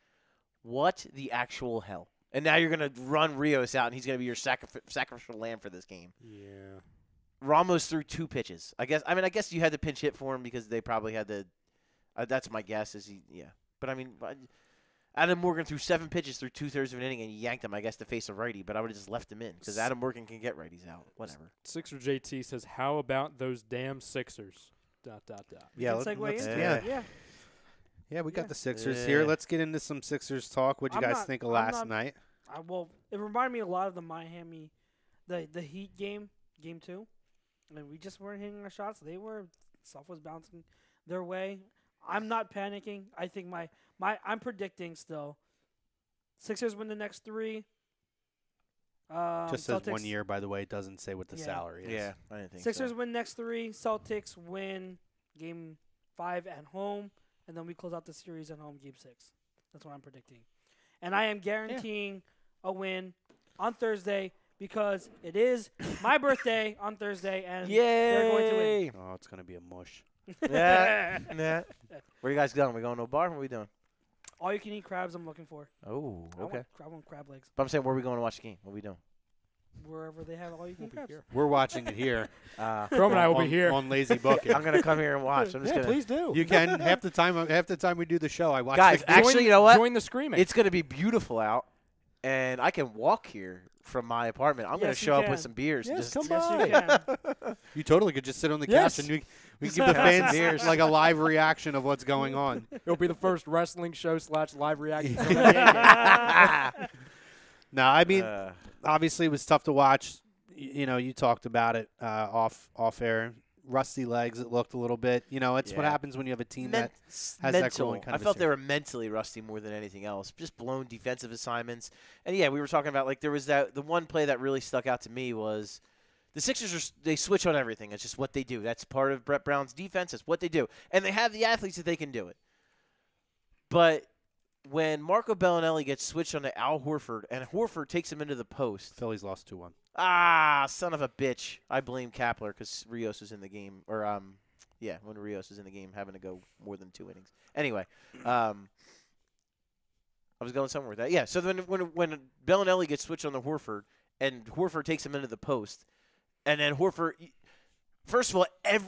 Speaker 2: What the actual hell? And now you're going to run Rios out, and he's going to be your sacrificial lamb for this game.
Speaker 4: Yeah.
Speaker 2: Ramos threw 2 pitches. I guess you had to pinch hit for him because they probably had to. That's my guess. But I mean, Adam Morgan threw 7 pitches through 2/3 of an inning and yanked him. I guess to face a righty, but I would have just left him in because Adam Morgan can get righties out. Whatever.
Speaker 4: Sixer JT says, "How about those damn Sixers?" ...
Speaker 1: Yeah,
Speaker 3: Can segue
Speaker 1: let's,
Speaker 3: into
Speaker 1: yeah,
Speaker 3: it. Yeah.
Speaker 1: yeah. We
Speaker 3: Yeah.
Speaker 1: got the Sixers
Speaker 2: Yeah.
Speaker 1: here. Let's get into some Sixers talk. What'd you
Speaker 3: I'm
Speaker 1: guys
Speaker 3: not-
Speaker 1: think of
Speaker 3: I'm
Speaker 1: last
Speaker 3: not-
Speaker 1: night?
Speaker 3: Well, it reminded me a lot of the Miami, the Heat game 2, and we just weren't hitting our shots. Stuff was bouncing their way. I'm not panicking. I think I'm predicting still. Sixers win the next 3.
Speaker 1: Just says 1
Speaker 3: Celtics-
Speaker 1: year, by the way. It doesn't say what the
Speaker 3: Yeah.
Speaker 1: salary is.
Speaker 2: Yeah, I didn't think
Speaker 3: Sixers
Speaker 2: so.
Speaker 3: win next 3. Celtics win game 5 at home, and then we close out the series at home game 6. That's what I'm predicting. And I am guaranteeing a win on Thursday because it is my birthday on Thursday, and they're going to win.
Speaker 2: Yay!
Speaker 1: Oh, it's gonna be a mush.
Speaker 2: Yeah. Where you guys going? We going to a bar? What are we doing?
Speaker 3: All you can eat crabs I'm looking for.
Speaker 2: Oh, okay.
Speaker 3: I want crab legs.
Speaker 2: But I'm saying, where are we going to watch the game? What are we doing?
Speaker 3: Wherever they have all you can eat crabs.
Speaker 1: We're watching it here.
Speaker 4: Chrome and I will
Speaker 1: on,
Speaker 4: be here.
Speaker 1: on Lazy Bucket.
Speaker 2: I'm gonna come here and watch. I'm just
Speaker 4: Yeah,
Speaker 2: gonna.
Speaker 4: please do.
Speaker 1: You can half the time we do the show. I watch.
Speaker 2: Guys,
Speaker 1: the game.
Speaker 2: actually, you know what?
Speaker 4: Join the screaming.
Speaker 2: It's gonna be beautiful out, and I can walk here from my apartment. I'm gonna
Speaker 3: Yes, you
Speaker 2: show up
Speaker 3: can.
Speaker 2: with some beers. and
Speaker 4: Yes,
Speaker 2: just
Speaker 4: come
Speaker 3: Yes,
Speaker 4: by.
Speaker 3: you can.
Speaker 1: You totally could just sit on the
Speaker 4: Yes.
Speaker 1: couch and we give the fans like a live reaction of what's going on.
Speaker 4: It'll be the first wrestling show / live reaction. from the game.
Speaker 1: No, I mean,
Speaker 2: Uh,
Speaker 1: obviously it was tough to watch. You know, you talked about it off air. Rusty legs. It looked a little bit. You know, it's what
Speaker 2: Yeah.
Speaker 1: happens when you have a team
Speaker 2: men-
Speaker 1: that has that
Speaker 2: mental.
Speaker 1: growing kind
Speaker 2: I
Speaker 1: of a
Speaker 2: felt they
Speaker 1: series.
Speaker 2: were mentally rusty more than anything else. Just blown defensive assignments. And yeah, we were talking about like there was the one play that really stuck out to me was the Sixers they switch on everything. It's just what they do. That's part of Brett Brown's defense. It's what they do, and they have the athletes that they can do it. But when Marco Bellinelli gets switched on to Al Horford and Horford takes him into the post,
Speaker 1: Phillies lost 2-1.
Speaker 2: son of a bitch. I blame Kapler because Rios was in the game, or when Rios was in the game, having to go more than 2 innings. Anyway, I was going somewhere with that. Yeah, so then when Bellinelli gets switched on to Horford and Horford takes him into the post, and then Horford, first of all,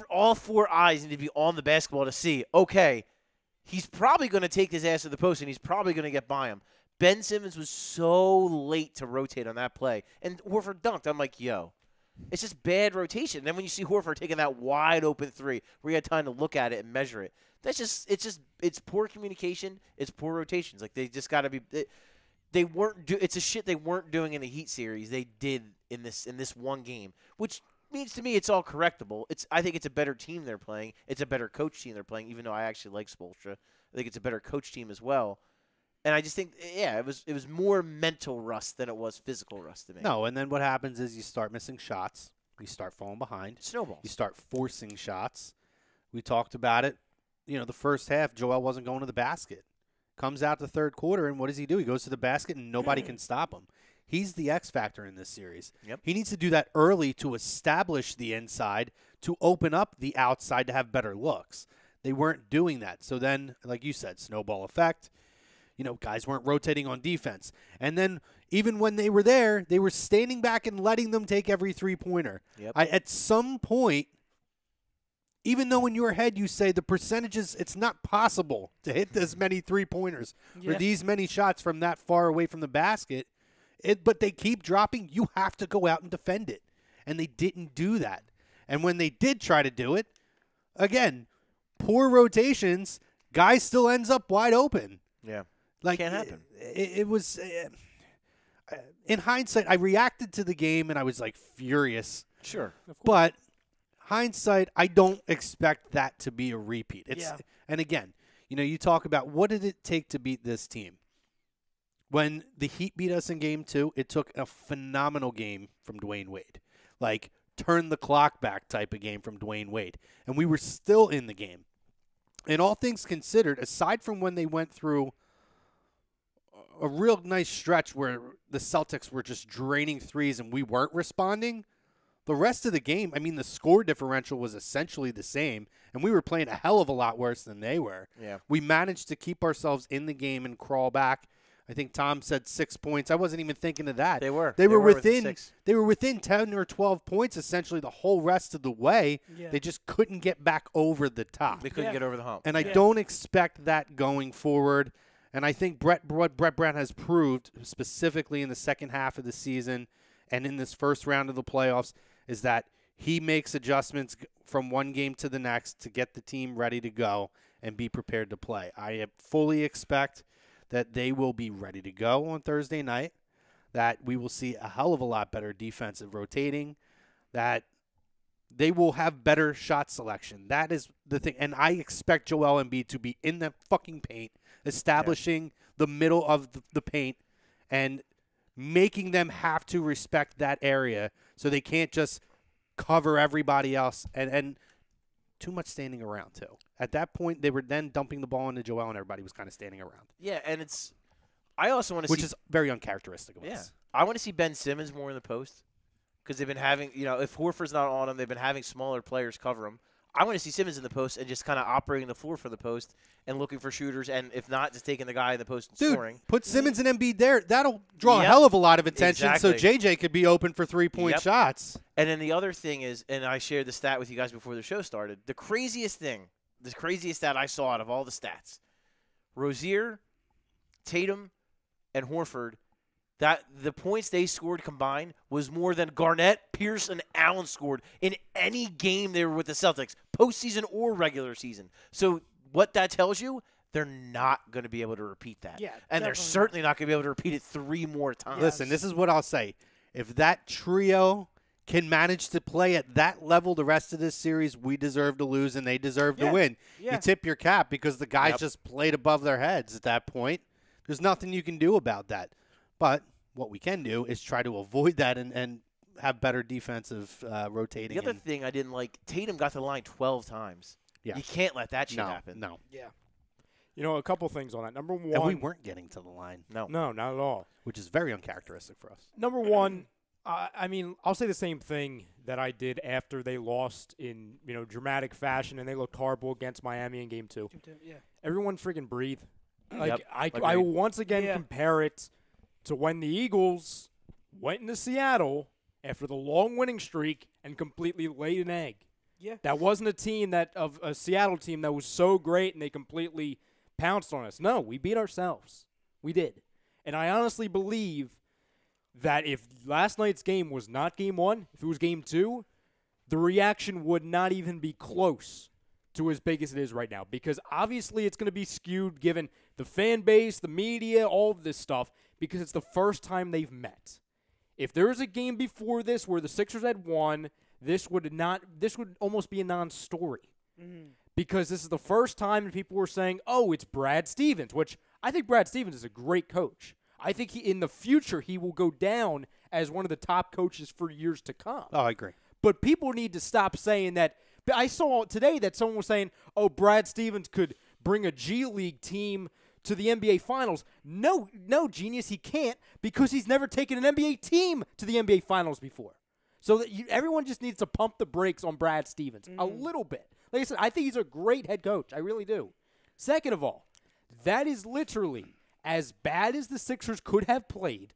Speaker 2: all 4 eyes need to be on the basketball to see, okay, he's probably going to take his ass to the post and he's probably going to get by him. Ben Simmons was so late to rotate on that play, and Horford dunked. I'm like, yo, it's just bad rotation. And then when you see Horford taking that wide open 3 where he had time to look at it and measure it, it's poor communication. It's poor rotations. Like they just got to be. They weren't. It's a shit they weren't doing in the Heat series. They did in this one game, which means to me it's all correctable. I think it's a better team they're playing. It's a better coach team they're playing. Even though I actually like Spoelstra, I think it's a better coach team as well. And I just think, it was more mental rust than it was physical rust to me.
Speaker 1: No, and then what happens is you start missing shots. You start falling behind.
Speaker 2: Snowballs.
Speaker 1: You start forcing shots. We talked about it. The first half, Joel wasn't going to the basket. Comes out the third quarter, and what does he do? He goes to the basket, and nobody can stop him. He's the X factor in this series.
Speaker 2: Yep.
Speaker 1: He needs to do that early to establish the inside, to open up the outside to have better looks. They weren't doing that. So then, like you said, snowball effect. Guys weren't rotating on defense. And then even when they were there, they were standing back and letting them take every three-pointer.
Speaker 2: Yep.
Speaker 1: At some point, even though in your head you say the percentages, it's not possible to hit as many three-pointers or these many shots from that far away from the basket, but they keep dropping, you have to go out and defend it. And they didn't do that. And when they did try to do it, again, poor rotations, guy still ends up wide open.
Speaker 2: Yeah.
Speaker 1: Can't
Speaker 2: happen.
Speaker 1: It was in hindsight, I reacted to the game and I was furious.
Speaker 2: Sure.
Speaker 1: But hindsight, I don't expect that to be a repeat. And again, you talk about what did it take to beat this team? When the Heat beat us in game 2, it took a phenomenal game from Dwayne Wade. Turn the clock back type of game from Dwayne Wade. And we were still in the game. And all things considered, aside from when they went through a real nice stretch where the Celtics were just draining threes and we weren't responding, the rest of the game, the score differential was essentially the same, and we were playing a hell of a lot worse than they were.
Speaker 2: Yeah.
Speaker 1: We managed to keep ourselves in the game and crawl back. I think Tom said 6 points. I wasn't even thinking of that.
Speaker 2: They were.
Speaker 1: They were within
Speaker 2: 6.
Speaker 1: They were within 10 or 12 points essentially the whole rest of the way.
Speaker 3: Yeah.
Speaker 1: They just couldn't get back over the top.
Speaker 2: They couldn't get over the hump.
Speaker 1: And I don't expect that going forward. And I think what Brett Brown has proved, specifically in the second half of the season and in this first round of the playoffs, is that he makes adjustments from one game to the next to get the team ready to go and be prepared to play. I fully expect that they will be ready to go on Thursday night, that we will see a hell of a lot better defensive rotating, that they will have better shot selection. That is the thing. And I expect Joel Embiid to be in the fucking paint, establishing the middle of the paint and making them have to respect that area so they can't just cover everybody else and too much standing around too. At that point, they were then dumping the ball into Joel and everybody was kind of standing around.
Speaker 2: Yeah, and I also want to see.
Speaker 1: Which is very uncharacteristic of us.
Speaker 2: I want to see Ben Simmons more in the post because they've been having, if Horford's not on him, they've been having smaller players cover him. I want to see Simmons in the post and just kind of operating the floor for the post and looking for shooters, and if not, just taking the guy in the post and scoring.
Speaker 1: Put Simmons and Embiid there. That'll draw a hell of a lot of attention so JJ could be open for three-point shots.
Speaker 2: And then the other thing is, and I shared the stat with you guys before the show started, the craziest stat I saw out of all the stats, Rozier, Tatum, and Horford, that the points they scored combined was more than Garnett, Pierce, and Allen scored in any game they were with the Celtics, postseason or regular season. So what that tells you, they're not going to be able to repeat that.
Speaker 3: Yeah,
Speaker 2: and they're certainly not going to be able to repeat it 3 more times.
Speaker 1: Listen, this is what I'll say. If that trio can manage to play at that level the rest of this series, we deserve to lose and they deserve to win.
Speaker 3: Yeah.
Speaker 1: You tip your cap because the guys just played above their heads at that point. There's nothing you can do about that. But what we can do is try to avoid that and have better defensive rotating.
Speaker 2: The other thing I didn't like, Tatum got to the line 12 times.
Speaker 1: Yeah.
Speaker 2: You can't let that shit happen.
Speaker 1: No.
Speaker 3: Yeah.
Speaker 4: A couple things on that. Number one.
Speaker 1: And we weren't getting to the line.
Speaker 2: No,
Speaker 4: not at all.
Speaker 1: Which is very uncharacteristic for us.
Speaker 4: Number one, I'll say the same thing that I did after they lost in, dramatic fashion and they looked horrible against Miami in Game 2.
Speaker 3: Yeah.
Speaker 4: Everyone freaking breathe.
Speaker 2: I
Speaker 4: once again compare it to when the Eagles went into Seattle after the long winning streak and completely laid an egg.
Speaker 3: Yeah.
Speaker 4: That wasn't a Seattle team that was so great and they completely pounced on us. No, we beat ourselves. We did. And I honestly believe that if last night's game was not Game 1, if it was Game 2, the reaction would not even be close to as big as it is right now. Because obviously it's going to be skewed given the fan base, the media, all of this stuff, because it's the first time they've met. If there was a game before this where the Sixers had won, this would almost be a non-story.
Speaker 3: Mm-hmm.
Speaker 4: Because this is the first time that people were saying, oh, it's Brad Stevens, which I think Brad Stevens is a great coach. I think in the future he will go down as one of the top coaches for years to come.
Speaker 1: Oh, I agree.
Speaker 4: But people need to stop saying that. I saw today that someone was saying, "Oh, Brad Stevens could bring a G League team to the NBA Finals." No, genius, he can't because he's never taken an NBA team to the NBA Finals before. So that everyone just needs to pump the brakes on Brad Stevens a little bit. Like I said, I think he's a great head coach. I really do. Second of all, that is literally as bad as the Sixers could have played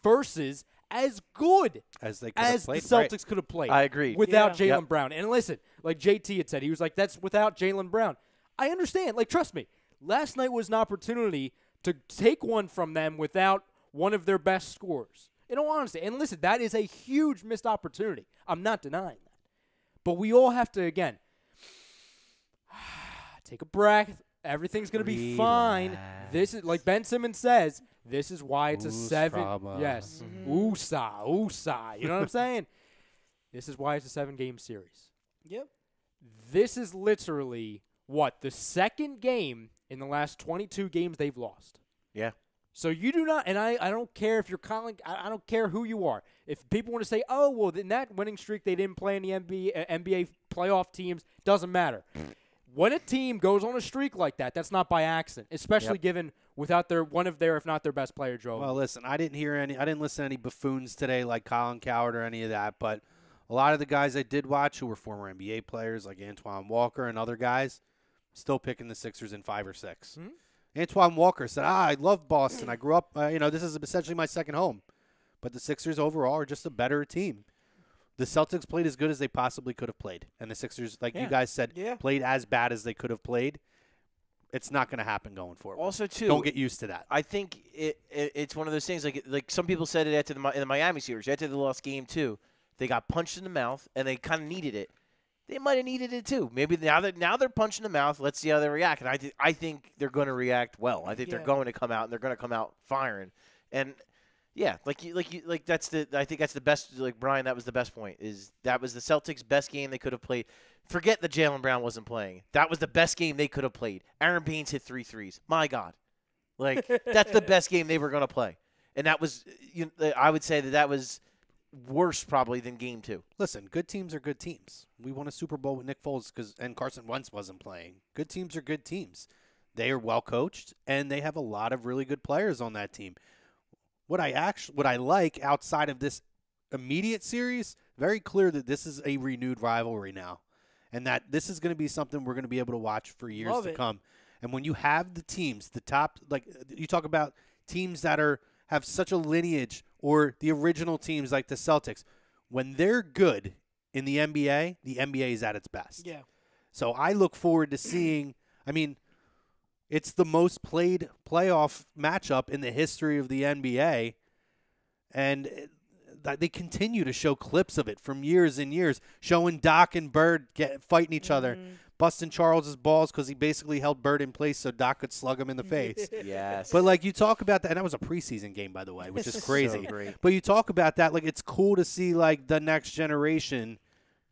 Speaker 4: versus as good
Speaker 1: as the
Speaker 4: Celtics could have played.
Speaker 2: I agree.
Speaker 4: Without Jaylen Brown. And listen, like JT had said, he was like, that's without Jaylen Brown. I understand. Like, trust me, last night was an opportunity to take one from them without one of their best scorers. In all honesty. And listen, that is a huge missed opportunity. I'm not denying that. But we all have to, again, take a breath. Everything's going to be fine. This is, like Ben Simmons says, this is why it's a 7. Yes. Oosa. You know what I'm saying? This is why it's a 7-game series.
Speaker 3: Yep.
Speaker 4: This is literally, the second game in the last 22 games they've lost.
Speaker 2: Yeah.
Speaker 4: So you do not, and I don't care if you're calling, I don't care who you are. If people want to say, oh, well, in that winning streak they didn't play in the NBA playoff teams, doesn't matter. When a team goes on a streak like that, that's not by accident, especially given without one of their, if not their best player, Joe.
Speaker 1: Well, listen, I didn't listen to any buffoons today like Colin Coward or any of that, but a lot of the guys I did watch who were former NBA players like Antoine Walker and other guys still picking the Sixers in 5 or 6.
Speaker 4: Mm-hmm.
Speaker 1: Antoine Walker said, I love Boston. I grew up, this is essentially my second home. But the Sixers overall are just a better team. The Celtics played as good as they possibly could have played. And the Sixers, like you guys said, played as bad as they could have played. It's not going to happen going forward.
Speaker 2: Also, too,
Speaker 1: don't get used to that.
Speaker 2: I think it's one of those things, like some people said it after in the Miami series, after the lost game 2, they got punched in the mouth, and they kind of needed it. They might have needed it too. Maybe now they're punched in the mouth. Let's see how they react. And I think they're going to react well. I think they're going to come out and they're going to come out firing. And yeah, I think that's the best. Like Brian, that was the best point. That was the Celtics' best game they could have played. Forget that Jaylen Brown wasn't playing. That was the best game they could have played. Aaron Baines hit 3 threes. My God, that's the best game they were going to play. And that was, I would say that was worse probably than game 2.
Speaker 1: Listen, good teams are good teams. We won a Super Bowl with Nick Foles and Carson Wentz wasn't playing. Good teams are good teams. They are well coached and they have a lot of really good players on that team. What I like outside of this immediate series, very clear that this is a renewed rivalry now, and that this is going to be something we're going to be able to watch for years to come. And when you have the teams, the top, like you talk about teams that have such a lineage, or the original teams like the Celtics, when they're good in the NBA is at its best.
Speaker 3: Yeah.
Speaker 1: So I look forward to seeing. I mean, it's the most played playoff matchup in the history of the NBA, and they continue to show clips of it from years and years, showing Doc and Bird fighting each other, busting Charles's balls because he basically held Bird in place so Doc could slug him in the face.
Speaker 2: Yes.
Speaker 1: But, like, you talk about that, and that was a preseason game, by the way, which is crazy.
Speaker 2: So great.
Speaker 1: But you talk about that, like, it's cool to see, like, the next generation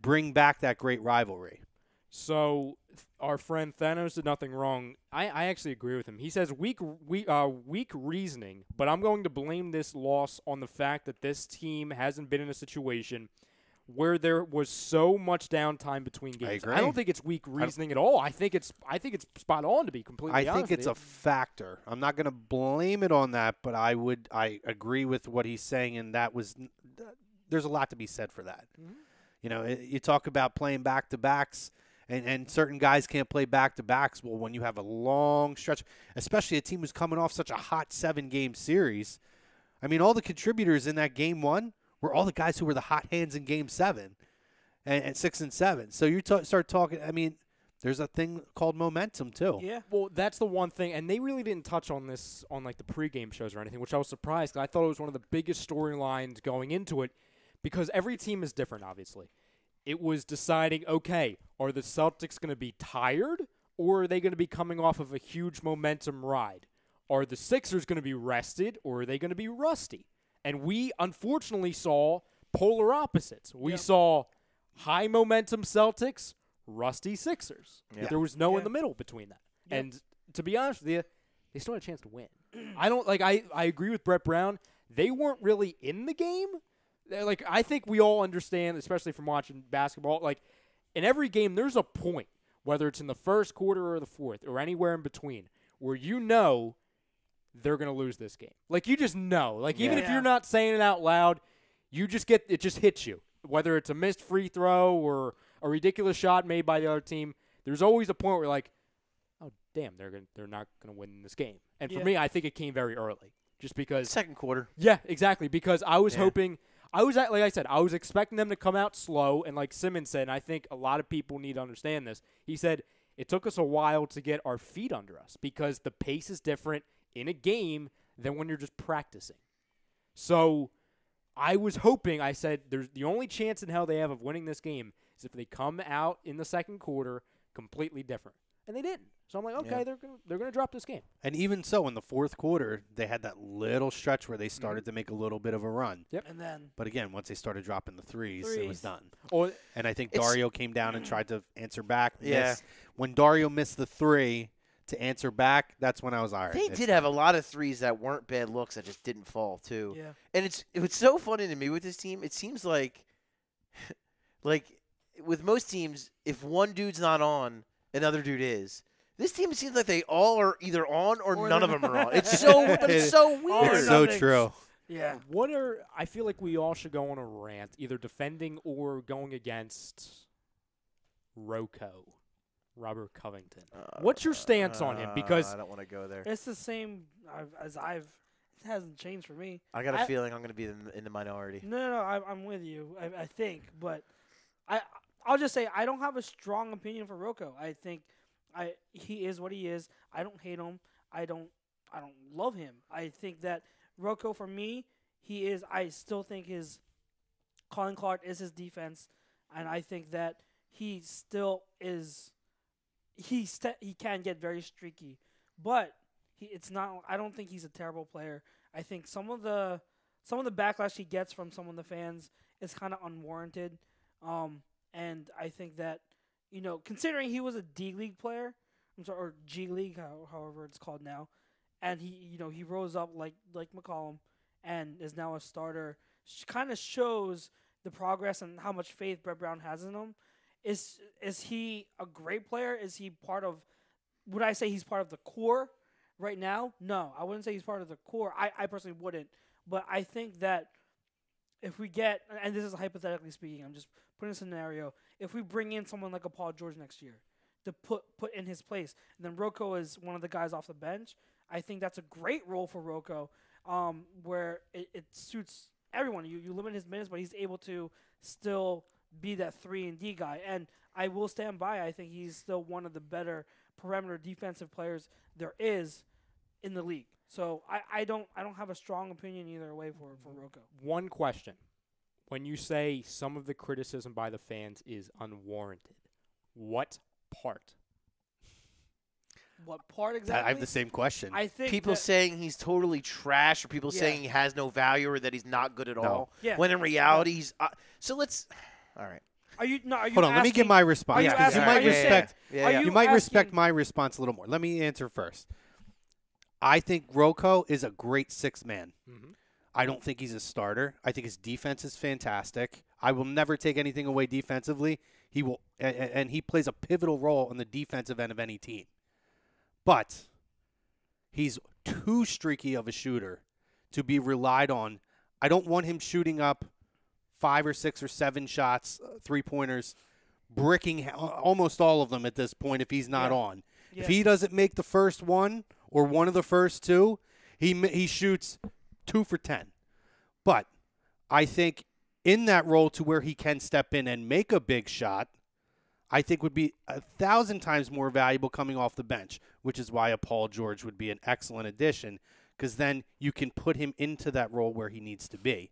Speaker 1: bring back that great rivalry.
Speaker 4: So our friend Thanos did nothing wrong. I actually agree with him. He says weak reasoning, but I'm going to blame this loss on the fact that this team hasn't been in a situation where there was so much downtime betwin games.
Speaker 1: I agree.
Speaker 4: I don't think it's weak reasoning at all. I think it's spot on, to be completely honest.
Speaker 1: I think it's a factor. I'm not going to blame it on that, but I agree with what he's saying, and there's a lot to be said for that. Mm-hmm. You talk about playing back-to-backs. And certain guys can't play back-to-backs. Well, when you have a long stretch, especially a team who's coming off such a hot 7-game series, I mean, all the contributors in that Game 1 were all the guys who were the hot hands in Game 7 and 6 and 7. So you start talking, I mean, there's a thing called momentum too.
Speaker 3: Yeah.
Speaker 4: Well, that's the one thing, and they really didn't touch on this on, like, the pregame shows or anything, which I was surprised, because I thought it was one of the biggest storylines going into it, because every team is different, obviously. It was deciding, okay, are the Celtics going to be tired, or are they going to be coming off of a huge momentum ride? Are the Sixers going to be rested, or are they going to be rusty? And we, unfortunately, saw polar opposites. We saw high momentum Celtics, rusty Sixers. Yep. There was no in the middle between that. Yep. And to be honest with you, they still had a chance to win. I don't like. I agree with Brett Brown. They weren't really in the game. Like, I think we all understand, especially from watching basketball, like, in every game there's a point, whether it's in the first quarter or the fourth or anywhere in between, where you know they're going to lose this game. Like, you just know. Like, even if you're not saying it out loud, you just get it just hits you. Whether it's a missed free throw or a ridiculous shot made by the other team, there's always a point where, like, oh, damn, they're not going to win this game. And for me, I think it came very early. Just because.
Speaker 2: Second quarter.
Speaker 4: Yeah, exactly. Because I was hoping. Like I said, I was expecting them to come out slow, and like Simmons said, and I think a lot of people need to understand this, he said, it took us a while to get our feet under us because the pace is different in a game than when you're just practicing. So I was hoping, I said, there's the only chance in hell they have of winning this game is if they come out in the second quarter completely different. And they didn't. So I'm like, okay, they're gonna drop this game.
Speaker 1: And even so, in the fourth quarter, they had that little stretch where they started to make a little bit of a run.
Speaker 4: Yep.
Speaker 3: And then,
Speaker 1: But again, once they started dropping the threes, it was done. And I think
Speaker 2: It's-
Speaker 1: Dario came down and tried to answer back.
Speaker 2: Yeah.
Speaker 1: Missed. When Dario missed the three to answer back, that's when I was all right.
Speaker 2: They did have a lot of threes that weren't bad looks that just didn't fall too.
Speaker 3: yeah.
Speaker 2: And it was so funny to me with this team. It seems like with most teams, if one dude's not on, another dude is. This team, it seems like they all are either on or none of them are on. It's so, but it's so weird.
Speaker 1: It's so
Speaker 3: nothing.
Speaker 1: true.
Speaker 3: Yeah.
Speaker 4: I feel like we all should go on a rant, either defending or going against Robert Covington. What's your stance on him? Because
Speaker 2: I don't want to go there.
Speaker 3: It's the same it hasn't changed for me.
Speaker 2: I got a feeling I'm going to be in the minority.
Speaker 3: No, I'm with you. I think, but I'll just say I don't have a strong opinion for Rocco. I think he is what he is. I don't hate him. I don't love him. I think that Rocco, for me, he is. I still think his calling card is his defense, and I think that he still is. He can get very streaky, but it's not. I don't think he's a terrible player. I think some of the backlash he gets from some of the fans is kind of unwarranted, and I think that, considering he was a D League player, or G League, however it's called now, and he rose up like McCollum and is now a starter, kind of shows the progress and how much faith Brett Brown has in him. Is he a great player? Is he part of? Would I say he's part of the core right now? No, I wouldn't say he's part of the core. I personally wouldn't, but I think that if we get, and this is hypothetically speaking, I'm just putting a scenario. If we bring in someone like a Paul George next year to put in his place, and then Rocco is one of the guys off the bench, I think that's a great role for Rocco, where it suits everyone. You limit his minutes, but he's able to still be that 3-and-D guy. And I will stand by, I think he's still one of the better perimeter defensive players there is in the league. So I don't have a strong opinion either way for Rocco.
Speaker 4: One question. When you say some of the criticism by the fans is unwarranted, what part?
Speaker 3: What part exactly?
Speaker 1: I have the same question.
Speaker 3: I think
Speaker 2: People saying he's totally trash, or people saying he has no value, or that he's not good at all.
Speaker 3: Yeah.
Speaker 2: When in reality, he's. So let's. All right.
Speaker 3: Are you
Speaker 1: Hold on, let me get my response.
Speaker 3: Are you
Speaker 1: 'cause
Speaker 3: asking-
Speaker 1: you might
Speaker 3: are you
Speaker 1: respect.
Speaker 2: Yeah, yeah.
Speaker 1: You might respect
Speaker 3: asking-
Speaker 1: my response a little more. Let me answer first. I think Rocco is a great sixth man.
Speaker 4: Mm-hmm.
Speaker 1: I don't think he's a starter. I think his defense is fantastic. I will never take anything away defensively. He will, and he plays a pivotal role on the defensive end of any team. But he's too streaky of a shooter to be relied on. I don't want him shooting up 5 or 6 or 7 shots, 3-pointers, bricking almost all of them at this point if he's not on.
Speaker 3: Yeah.
Speaker 1: If he doesn't make the first one or one of the first 2, he shoots 2 for 10. But I think in that role to where he can step in and make a big shot, I think would be 1,000 times more valuable coming off the bench, which is why a Paul George would be an excellent addition, because then you can put him into that role where he needs to be.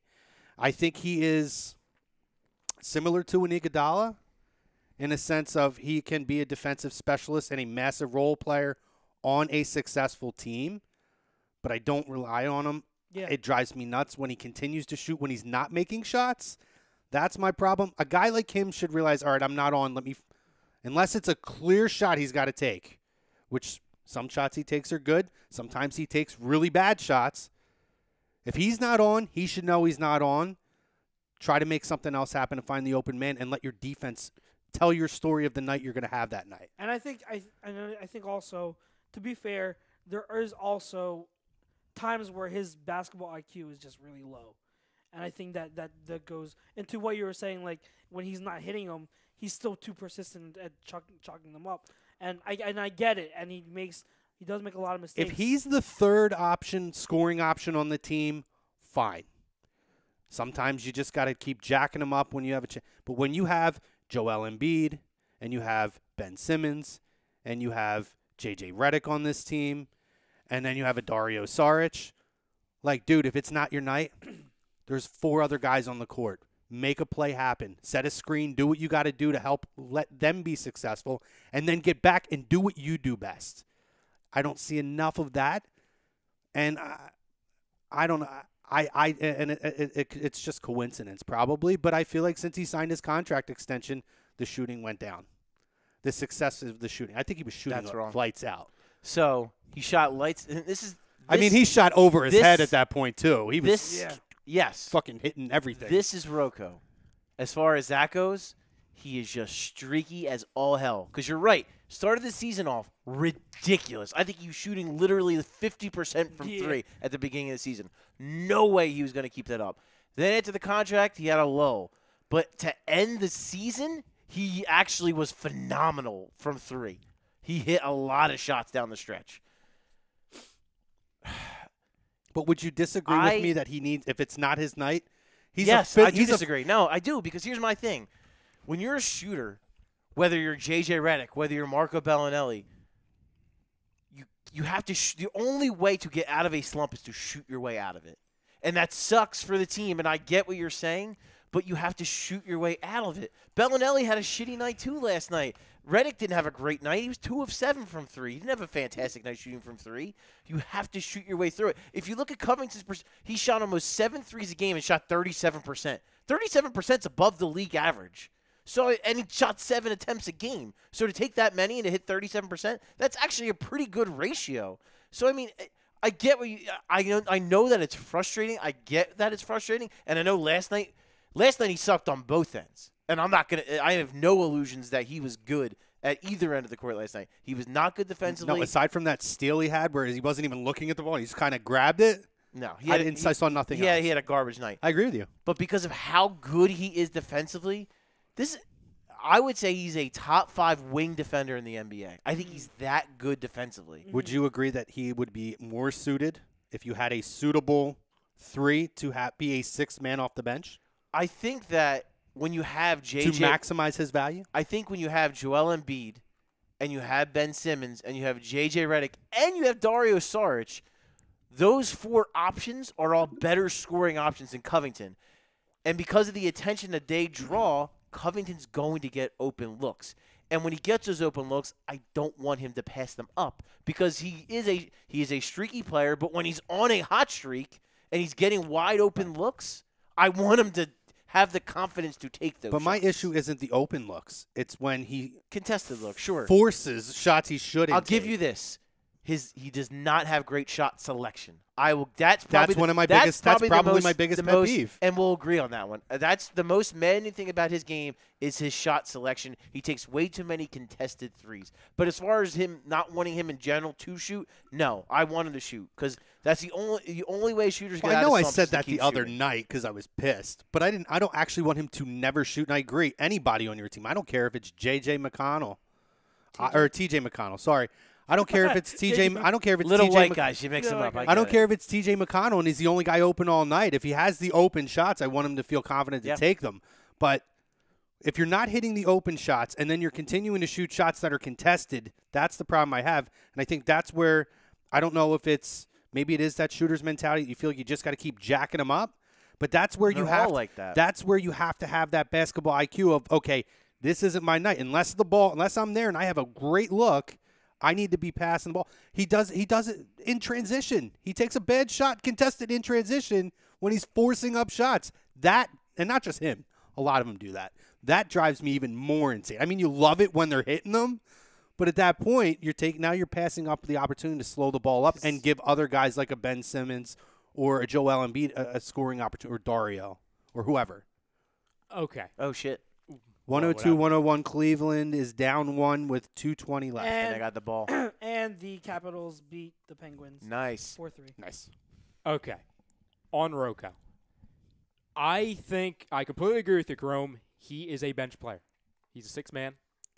Speaker 1: I think he is similar to an Iguodala in a sense of he can be a defensive specialist and a massive role player on a successful team, but I don't rely on him.
Speaker 3: Yeah.
Speaker 1: It drives me nuts when he continues to shoot when he's not making shots. That's my problem. A guy like him should realize, all right, I'm not on. Unless it's a clear shot he's got to take, which Some shots he takes are good. Sometimes he takes really bad shots. If he's not on, he should know he's not on. Try to make something else happen and find the open man and let your defense tell your story of the night you're going to have that night.
Speaker 3: And I think also, to be fair, there is also times where his basketball IQ is just really low. And I think that goes into what you were saying, like when he's not hitting them, he's still too persistent at chalking them up. And I get it, and he does make a lot of mistakes.
Speaker 1: If he's the third option, scoring option on the team, fine. Sometimes you just got to keep jacking him up when you have a chance. But when you have Joel Embiid and you have Ben Simmons and you have J.J. Redick on this team and then you have a Dario Saric, like, dude, if it's not your night, there's 4 other guys on the court. Make a play happen. Set a screen. Do what you got to do to help let them be successful and then get back and do what you do best. I don't see enough of that. And I don't know. It's just coincidence probably, but I feel like since he signed his contract extension, the shooting went down. The success of the shooting. I think he was shooting lights out.
Speaker 2: So he shot lights.
Speaker 1: He shot over his head at that point too. He was
Speaker 2: yes,
Speaker 1: fucking hitting everything.
Speaker 2: This is Rocco. As far as that goes, he is just streaky as all hell. Because you're right. Started the season off ridiculous. I think he was shooting literally 50% from 3 at the beginning of the season. No way he was going to keep that up. Then after the contract, he had a low. But to end the season, he actually was phenomenal from 3. He hit a lot of shots down the stretch.
Speaker 1: But would you disagree with me that he needs, if it's not his night?
Speaker 2: I do disagree. No, I do, because here's my thing. When you're a shooter, whether you're J.J. Redick, whether you're Marco Bellinelli, you have to the only way to get out of a slump is to shoot your way out of it. And that sucks for the team, and I get what you're saying, but you have to shoot your way out of it. Bellinelli had a shitty night too last night. Redick didn't have a great night. He was 2 of 7 from 3. He didn't have a fantastic night shooting from 3. You have to shoot your way through it. If you look at Covington's, he shot almost 7 threes a game and shot 37%. 37% is above the league average. So, and he shot 7 attempts a game. So to take that many and to hit 37%, that's actually a pretty good ratio. So I mean, I get what I know that it's frustrating. I get that it's frustrating, and I know last night he sucked on both ends. And I have no illusions that he was good at either end of the court last night. He was not good defensively.
Speaker 1: No, aside from that steal he had where he wasn't even looking at the ball, he just kind of grabbed it.
Speaker 2: No,
Speaker 1: I saw nothing else.
Speaker 2: He had a garbage night.
Speaker 1: I agree with you.
Speaker 2: But because of how good he is defensively, I would say he's a top 5 wing defender in the NBA. I think he's that good defensively.
Speaker 1: Would you agree that he would be more suited if you had a suitable 3 to be a 6th man off the bench?
Speaker 2: I think that when you have JJ
Speaker 1: to maximize his value?
Speaker 2: I think when you have Joel Embiid and you have Ben Simmons and you have JJ Redick and you have Dario Saric, those 4 options are all better scoring options than Covington. And because of the attention that they draw, Covington's going to get open looks. And when he gets those open looks, I don't want him to pass them up because he is a streaky player, but when he's on a hot streak and he's getting wide open looks, I want him to have the confidence to take those
Speaker 1: But my
Speaker 2: shots.
Speaker 1: issue isn't the open looks. It's when he
Speaker 2: contested looks, sure.
Speaker 1: Forces shots he shouldn't.
Speaker 2: I'll give you this. He does not have great shot selection. That's
Speaker 1: one of my biggest. That's probably my biggest pet peeve.
Speaker 2: And we'll agree on that one. That's the most maddening thing about his game is his shot selection. He takes way too many contested threes. But as far as him not wanting him in general to shoot, no, I want him to shoot because that's the only way shooters get out of slumps.
Speaker 1: I know I said that
Speaker 2: the
Speaker 1: other night because I was pissed, but I don't actually want him to never shoot. And I agree. Anybody on your team, I don't care if it's J.J. McConnell or T.J. McConnell. Sorry. I don't care if it's TJ. I don't care if it's
Speaker 2: little
Speaker 1: TJ
Speaker 2: white guys. You mix them up.
Speaker 1: I don't care if it's TJ McConnell and he's the only guy open all night. If he has the open shots, I want him to feel confident to take them. But if you're not hitting the open shots and then you're continuing to shoot shots that are contested, that's the problem I have. And I think that's where I don't know if it's maybe it is that shooter's mentality. You feel like you just got to keep jacking them up. But that's where you have
Speaker 2: like that.
Speaker 1: That's where you have to have that basketball IQ of okay, this isn't my night unless I'm there and I have a great look. I need to be passing the ball. He does it in transition. He takes a bad shot contested in transition when he's forcing up shots. That, and not just him, a lot of them do that. That drives me even more insane. I mean, you love it when they're hitting them, But at that point, you're passing up the opportunity to slow the ball up and give other guys like a Ben Simmons or a Joel Embiid a scoring opportunity, or Dario or whoever.
Speaker 4: Okay.
Speaker 2: Oh shit.
Speaker 1: 102-101 Cleveland is down 1 with 2:20 left.
Speaker 2: And I got the ball.
Speaker 3: And the Capitals beat the Penguins.
Speaker 2: Nice.
Speaker 3: 4-3.
Speaker 1: Nice.
Speaker 4: Okay. On Rocco. I think I completely agree with you, Jerome. He is a bench player. He's a six-man.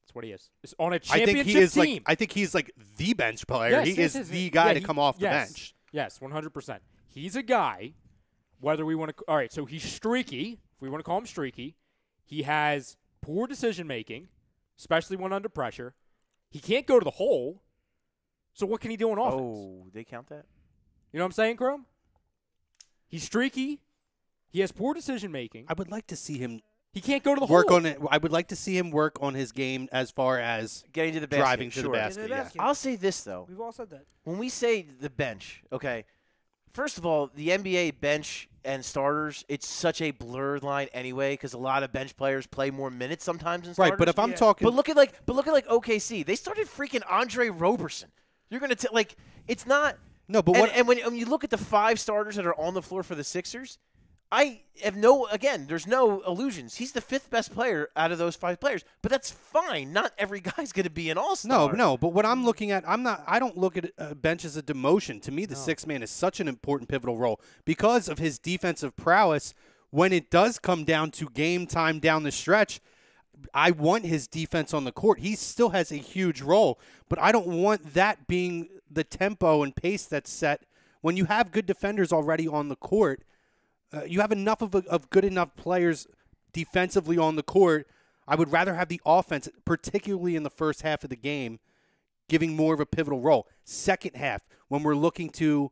Speaker 4: That's what he is. It's on a championship team.
Speaker 1: I think he's like the bench player.
Speaker 4: Yes,
Speaker 1: he
Speaker 4: yes,
Speaker 1: is
Speaker 4: yes,
Speaker 1: the
Speaker 4: yes.
Speaker 1: guy
Speaker 4: Yeah,
Speaker 1: to come off the
Speaker 4: yes.
Speaker 1: bench.
Speaker 4: Yes, 100%. He's a guy, whether we want to – all right, so he's streaky, if we want to call him streaky. He has poor decision-making, especially when under pressure. He can't go to the hole, so what can he do on offense?
Speaker 2: Oh, they count that?
Speaker 4: You know what I'm saying, Chrome? He's streaky. He has poor decision-making.
Speaker 1: I would like to see him
Speaker 4: He can't go to the
Speaker 1: work
Speaker 4: hole.
Speaker 1: on it. I would like to see him work on his game as far as
Speaker 2: Getting to the basket.
Speaker 1: driving to
Speaker 2: sure.
Speaker 1: the basket. Yeah.
Speaker 2: I'll say this, though.
Speaker 3: We've all said that.
Speaker 2: When we say the bench, okay, first of all, the NBA bench and starters, it's such a blurred line anyway because a lot of bench players play more minutes sometimes than starters.
Speaker 1: Right, but if I'm
Speaker 3: Yeah.
Speaker 1: talking,
Speaker 2: But look at like OKC. They started freaking Andre Roberson. You're gonna like it's not.
Speaker 1: no, but
Speaker 2: And,
Speaker 1: what
Speaker 2: and when you look at the 5 starters that are on the floor for the Sixers, I have there's no illusions. He's the 5th best player out of those 5 players, but that's fine. Not every guy's going to be an all-star.
Speaker 1: No. But what I'm looking at, I don't look at a bench as a demotion. To me, the sixth man is such an important pivotal role because of his defensive prowess. When it does come down to game time down the stretch, I want his defense on the court. He still has a huge role, but I don't want that being the tempo and pace that's set when you have good defenders already on the court. You have enough of good enough players defensively on the court. I would rather have the offense, particularly in the first half of the game, giving more of a pivotal role. Second half, when we're looking to,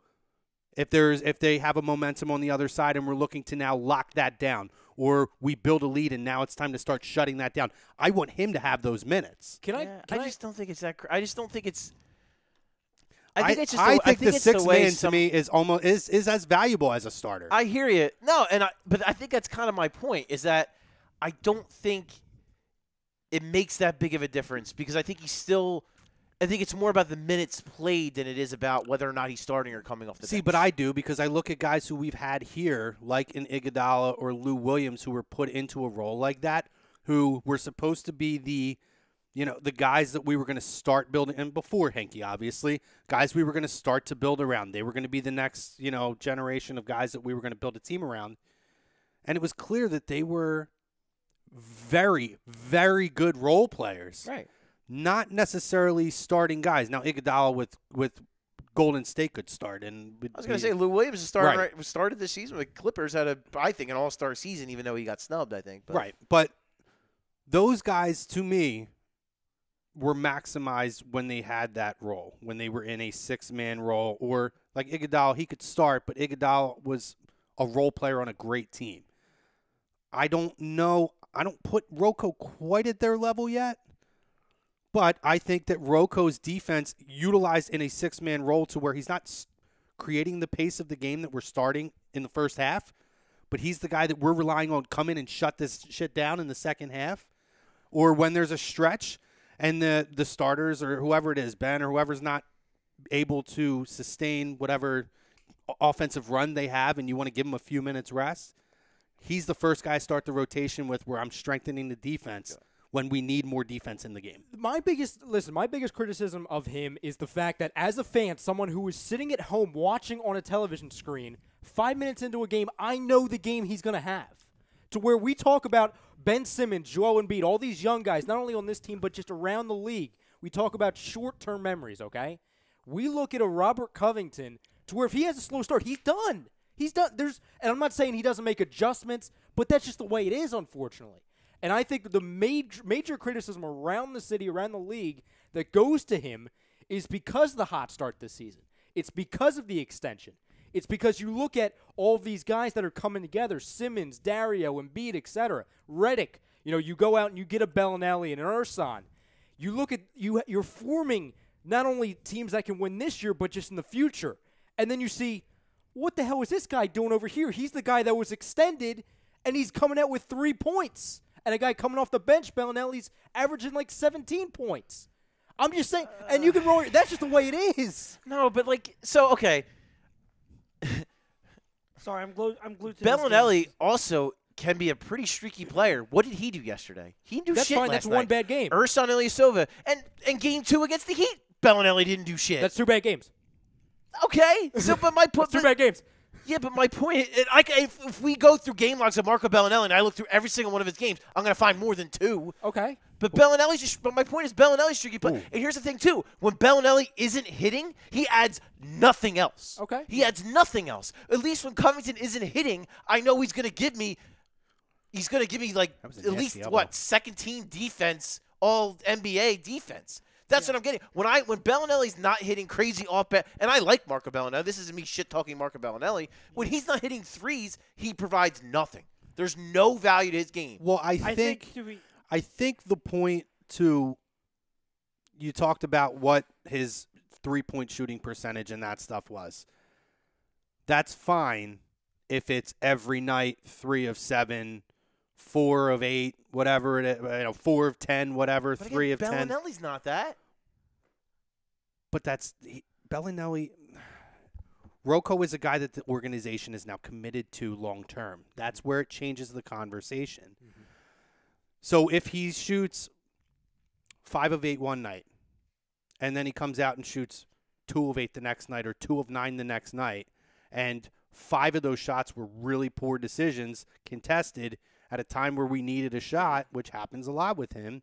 Speaker 1: if they have a momentum on the other side and we're looking to now lock that down, or we build a lead and now it's time to start shutting that down. I want him to have those minutes.
Speaker 2: I just don't think it's that. I just don't think it's. I think it's just.
Speaker 1: I
Speaker 2: I
Speaker 1: think the
Speaker 2: it's the
Speaker 1: sixth
Speaker 2: way
Speaker 1: man
Speaker 2: some,
Speaker 1: to me is almost is as valuable as a starter.
Speaker 2: I hear you. No, but I think that's kind of my point is that I don't think it makes that big of a difference because I think I think it's more about the minutes played than it is about whether or not he's starting or coming off the bench.
Speaker 1: But I do because I look at guys who we've had here, like in Iguodala or Lou Williams, who were put into a role like that, who were supposed to be the guys that we were going to start building, and before Henke, obviously, guys we were going to start to build around. They were going to be the next, generation of guys that we were going to build a team around. And it was clear that they were very, very good role players.
Speaker 2: Right.
Speaker 1: Not necessarily starting guys. Now, Iguodala with Golden State could start. And
Speaker 2: I was going to say Lou Williams started this season with Clippers, had I think, an all-star season, even though he got snubbed, I think. But.
Speaker 1: Right. But those guys, to me, were maximized when they had that role, when they were in a 6-man role. Or like Iguodala, he could start, but Iguodala was a role player on a great team. I don't know. I don't put Rocco quite at their level yet. But I think that Rocco's defense utilized in a 6-man role to where he's not creating the pace of the game that we're starting in the first half, but he's the guy that we're relying on come in and shut this shit down in the second half. Or when there's a stretch and the starters or whoever it is, Ben or whoever's not able to sustain whatever offensive run they have and you want to give them a few minutes rest, he's the first guy I start the rotation with where I'm strengthening the defense. Yeah. When we need more defense in the game.
Speaker 4: My biggest criticism of him is the fact that as a fan, someone who is sitting at home watching on a television screen, 5 minutes into a game, I know the game he's going to have. To where we talk about Ben Simmons, Joel Embiid, all these young guys, not only on this team, but just around the league. We talk about short-term memories, okay? We look at a Robert Covington to where if he has a slow start, he's done. He's done. And I'm not saying he doesn't make adjustments, but that's just the way it is, unfortunately. And I think the major criticism around the city, around the league, that goes to him is because of the hot start this season. It's because of the extension. It's because you look at all of these guys that are coming together, Simmons, Dario, Embiid, etc. Redick, you go out and you get a Bellinelli and an Ersan. You look at you're forming not only teams that can win this year, but just in the future. And then you see, what the hell is this guy doing over here? He's the guy that was extended, and he's coming out with 3 points. And a guy coming off the bench, Bellinelli's averaging like 17 points. I'm just saying, and you can roll. That's just the way it is.
Speaker 2: No, but okay.
Speaker 3: Sorry, I'm glued to this game.
Speaker 2: Bellinelli also can be a pretty streaky player. What did he do yesterday? He didn't do
Speaker 4: That's
Speaker 2: shit
Speaker 4: fine.
Speaker 2: last
Speaker 4: That's
Speaker 2: night.
Speaker 4: one bad game.
Speaker 2: Ersan Ilyasova. And game 2 against the Heat, Bellinelli didn't do shit.
Speaker 4: That's 2 bad games.
Speaker 2: Okay. So, but my point.
Speaker 4: That's 2 bad games.
Speaker 2: Yeah, but my point. If we go through game logs of Marco Bellinelli and I look through every single one of his games, I'm going to find more than 2.
Speaker 4: Okay.
Speaker 2: But But my point is Bellinelli's streaky play. And here's the thing too: when Bellinelli isn't hitting, he adds nothing else.
Speaker 4: Okay.
Speaker 2: He adds nothing else. At least when Covington isn't hitting, I know he's going to give me. He's going to give me like at least second team defense, all NBA defense. That's what I'm getting. When Bellinelli's not hitting crazy off and I like Marco Bellinelli. This isn't me shit talking Marco Bellinelli. When he's not hitting threes, he provides nothing. There's no value to his game.
Speaker 1: Well, I think the point you talked about what his 3-point shooting percentage and that stuff was. That's fine if it's every night 3 of 7, 4 of 8, whatever it is, 4 of 10, whatever,
Speaker 2: but
Speaker 1: 3
Speaker 2: again,
Speaker 1: of 10.
Speaker 2: Bellinelli's not that.
Speaker 1: But Bellinelli. Rocco is a guy that the organization is now committed to long term. That's where it changes the conversation. Mm-hmm. So if he shoots 5 of 8 one night, and then he comes out and shoots 2 of 8 the next night or 2 of 9 the next night, and 5 of those shots were really poor decisions contested at a time where we needed a shot, which happens a lot with him,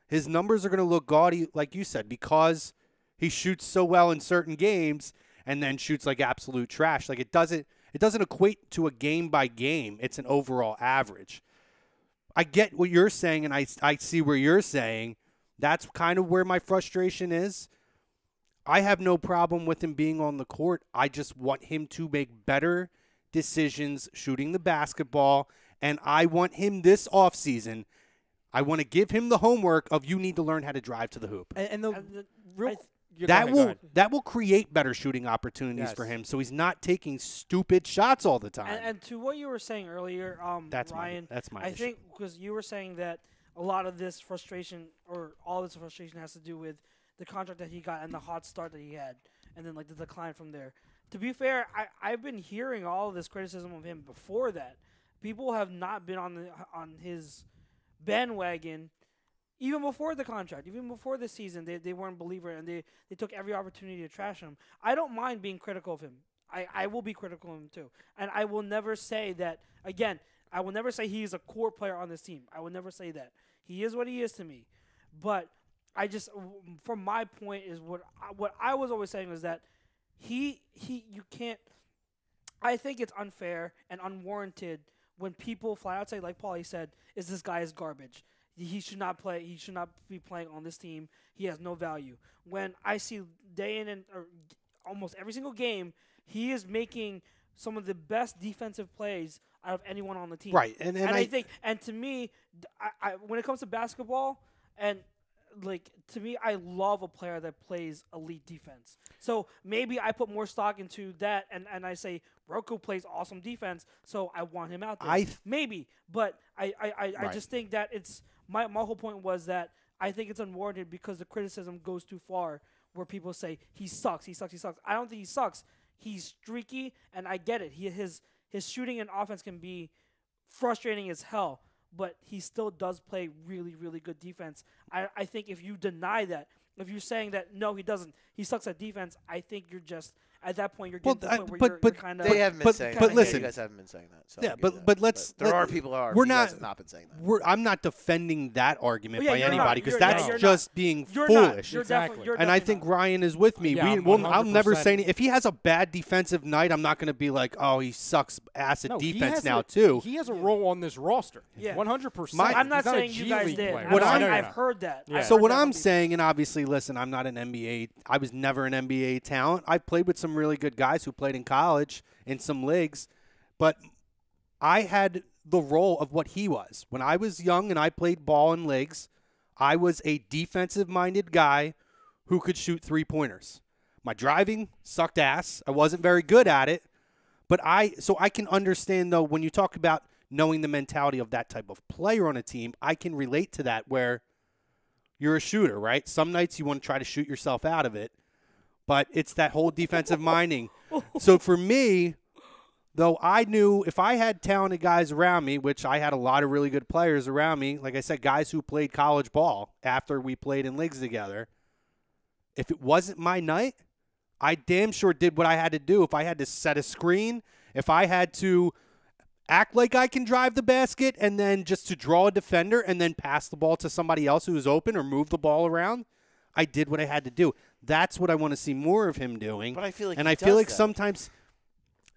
Speaker 1: his numbers are going to look gaudy, like you said, because he shoots so well in certain games and then shoots like absolute trash. Like it doesn't equate to a game by game. It's an overall average. I get what you're saying, and I see where you're saying. That's kind of where my frustration is. I have no problem with him being on the court. I just want him to make better decisions shooting the basketball, and I want him this offseason. I want to give him the homework of you need to learn how to drive to the hoop. That will create better shooting opportunities for him, so he's not taking stupid shots all the time.
Speaker 3: And to what you were saying earlier, Ryan,
Speaker 1: that's my
Speaker 3: I
Speaker 1: issue.
Speaker 3: think because you were saying that a lot of this frustration or all this frustration has to do with the contract that he got and the hot start that he had, and then like the decline from there. To be fair, I've been hearing all of this criticism of him before that. People have not been on his bandwagon. Even before the contract, even before the season, they weren't a believer, and they took every opportunity to trash him. I don't mind being critical of him. I will be critical of him too. And I will never say that, again, I will never say he's a core player on this team. I will never say that. He is what he is to me. But I just, from my point, is what I was always saying is that you can't, I think it's unfair and unwarranted when people flat out say, like Paulie said, is this guy is garbage. He should not play. He should not be playing on this team. He has no value. When I see day in and almost every single game, he is making some of the best defensive plays out of anyone on the team.
Speaker 1: Right,
Speaker 3: and I think, and to me, when it comes to basketball, and like to me, I love a player that plays elite defense. So maybe I put more stock into that, and I say Rocco plays awesome defense, so I want him out there. Maybe, but I just think that it's. My whole point was that I think it's unwarranted because the criticism goes too far where people say he sucks. I don't think he sucks. He's streaky, and I get it. His shooting and offense can be frustrating as hell, but he still does play really, really good defense. I think if you deny that, if you're saying that, no, he doesn't, he sucks at defense, I think you're just – at that point, you're getting to the point where you're kind of –
Speaker 2: They haven't been saying that.
Speaker 1: But listen.
Speaker 2: You guys haven't been saying that. So
Speaker 1: yeah, but let's –
Speaker 2: there are people who are.
Speaker 1: We're
Speaker 2: you
Speaker 1: not,
Speaker 2: guys have not been saying that.
Speaker 1: I'm not defending that argument by anybody because
Speaker 3: you're
Speaker 1: that's just being foolish.
Speaker 3: Exactly.
Speaker 1: And I think Ryan is with me.
Speaker 4: Yeah,
Speaker 1: I'll never say if he has a bad defensive night, I'm not going to be like, oh, he sucks ass at defense now too.
Speaker 4: He has a role on this roster.
Speaker 3: Yeah.
Speaker 4: 100%.
Speaker 3: I'm not saying you guys did. I've heard that.
Speaker 4: Yeah.
Speaker 1: So what I'm saying, and obviously, listen, I'm not an NBA. I was never an NBA talent. I played with some really good guys who played in college in some leagues, but I had the role of what he was. When I was young and I played ball in leagues, I was a defensive-minded guy who could shoot three-pointers. My driving sucked ass. I wasn't very good at it, but I can understand, though, when you talk about knowing the mentality of that type of player on a team, I can relate to that where you're a shooter, right? Some nights you want to try to shoot yourself out of it, but it's that whole defensive minding. So for me, though, I knew if I had talented guys around me, which I had a lot of really good players around me, like I said, guys who played college ball after we played in leagues together, if it wasn't my night, I damn sure did what I had to do. If I had to set a screen, if I had to act like I can drive the basket and then just to draw a defender and then pass the ball to somebody else who is open or move the ball around, I did what I had to do. That's what I want to see more of him doing.
Speaker 2: But I feel like
Speaker 1: and
Speaker 2: he
Speaker 1: I feel
Speaker 2: does
Speaker 1: like
Speaker 2: that.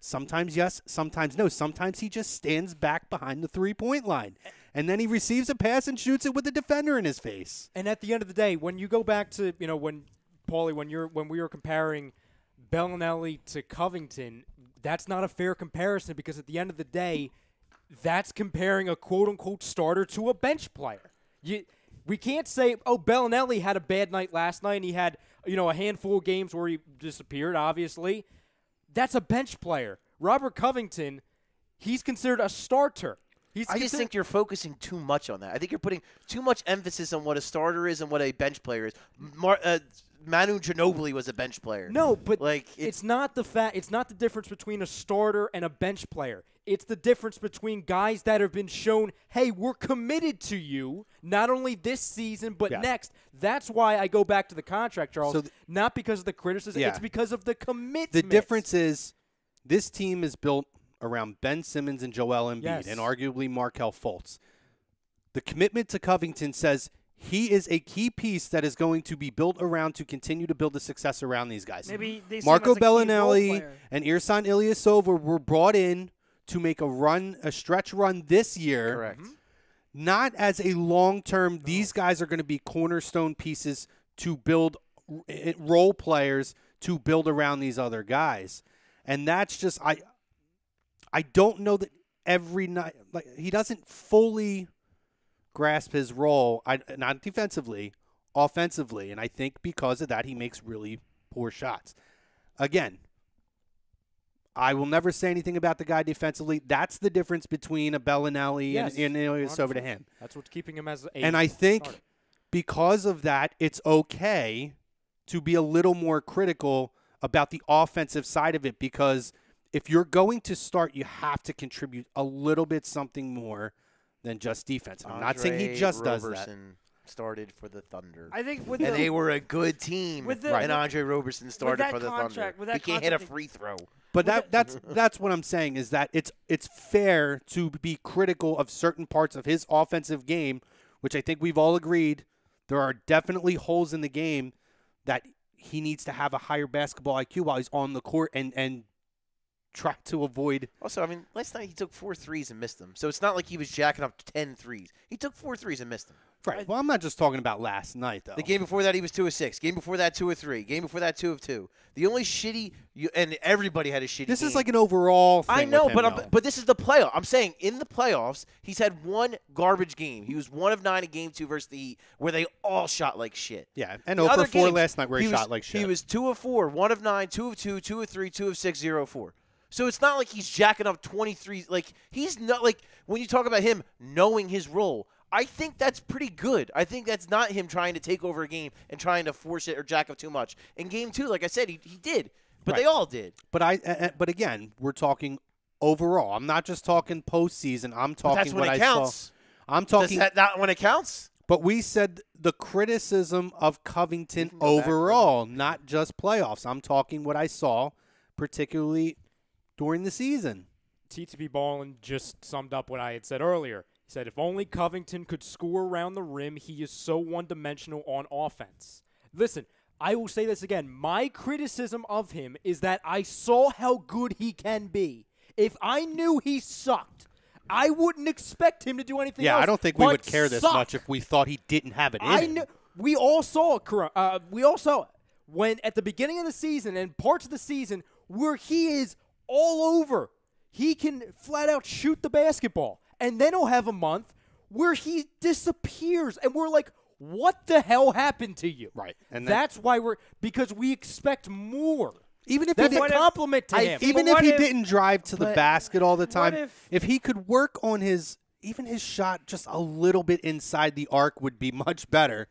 Speaker 1: sometimes yes, sometimes no. Sometimes he just stands back behind the three-point line, and then he receives a pass and shoots it with the defender in his face.
Speaker 4: And at the end of the day, when you go back to, when Paulie, when we were comparing Bellinelli to Covington, that's not a fair comparison because at the end of the day, that's comparing a quote-unquote starter to a bench player. We can't say, Bellinelli had a bad night last night and he had, a handful of games where he disappeared, obviously. That's a bench player. Robert Covington, he's considered a starter.
Speaker 2: I just think you're focusing too much on that. I think you're putting too much emphasis on what a starter is and what a bench player is. Manu Ginobili was a bench player.
Speaker 4: No, but
Speaker 2: like
Speaker 4: it's not the difference between a starter and a bench player. It's the difference between guys that have been shown, hey, we're committed to you, not only this season but next. That's why I go back to the contract, Charles. So not because of the criticism, it's because of the commitment.
Speaker 1: The difference is this team is built around Ben Simmons and Joel Embiid and arguably Markelle Fultz. The commitment to Covington says he is a key piece that is going to be built around to continue to build the success around these guys.
Speaker 3: Maybe they
Speaker 1: Marco
Speaker 3: see him as a key role
Speaker 1: Bellinelli
Speaker 3: player.
Speaker 1: and Ersan Ilyasova were brought in to make a stretch run this year.
Speaker 2: Correct.
Speaker 1: Not as a long-term, these guys are going to be cornerstone pieces to build role players to build around these other guys. And that's just, I don't know that every night, like he doesn't fully grasp his role, not defensively, offensively. And I think because of that, he makes really poor shots. Again, I will never say anything about the guy defensively. That's the difference between a Bellinelli and Ilyasova to him.
Speaker 4: That's what's keeping him as a
Speaker 1: And I think
Speaker 4: starter.
Speaker 1: because of that, it's okay to be a little more critical about the offensive side of it because if you're going to start, you have to contribute a little bit something more than just defense. I'm not saying he just does that.
Speaker 2: Started for the Thunder.
Speaker 3: I think with
Speaker 2: and they were a good team. And Andre Roberson started for the Thunder. He can't hit a free throw.
Speaker 1: But that's what I'm saying is that it's fair to be critical of certain parts of his offensive game, which I think we've all agreed there are definitely holes in the game that he needs to have a higher basketball IQ while he's on the court and try to avoid.
Speaker 2: Also, I mean, last night he took 4 threes and missed them. So it's not like he was jacking up 10 threes. He took 4 threes and missed them.
Speaker 1: Right. Well, I'm not just talking about last night, though.
Speaker 2: The game before that, he was 2 of 6. Game before that, 2 of 3. Game before that, 2 of 2. The only shitty and everybody had a shitty
Speaker 1: This
Speaker 2: game.
Speaker 1: is like an overall thing
Speaker 2: I know,
Speaker 1: with him,
Speaker 2: but this is the playoff. I'm saying in the playoffs, he's had one garbage game. He was 1 of 9 in Game 2 versus the Heat, where they all shot like shit.
Speaker 1: Yeah, and 0 for 4 last night where he shot like shit.
Speaker 2: He was 2 of 4, 1 of 9, 2 of 2, 2 of 3, 2 of 6, 0 of 4. So it's not like he's jacking up 23. Like, he's not like when you talk about him knowing his role, I think that's pretty good. I think that's not him trying to take over a game and trying to force it or jack up too much. In Game 2, like I said, he did. But they all did.
Speaker 1: But again, we're talking overall. I'm not just talking postseason. I'm talking
Speaker 2: that's when
Speaker 1: what
Speaker 2: it
Speaker 1: I
Speaker 2: counts.
Speaker 1: saw. I'm talking.
Speaker 2: Does that not when it counts?
Speaker 1: But we said the criticism of Covington overall, not just playoffs. I'm talking what I saw, particularly during the season.
Speaker 4: TTP Ballin just summed up what I had said earlier. He said, if only Covington could score around the rim, he is so one-dimensional on offense. Listen, I will say this again. My criticism of him is that I saw how good he can be. If I knew he sucked, I wouldn't expect him to do anything else.
Speaker 1: Yeah, I don't think we would care this much if we thought he didn't have it in him.
Speaker 4: We all saw it. We all saw it when at the beginning of the season and parts of the season where he is all over. He can flat out shoot the basketball. And then he'll have a month where he disappears. And we're like, what the hell happened to you?
Speaker 1: Right. And
Speaker 4: that's why because we expect more.
Speaker 1: Even if
Speaker 4: that's a compliment to him.
Speaker 1: Even if he didn't drive to the basket all the time, if he could work on his shot just a little bit inside the arc would be much better.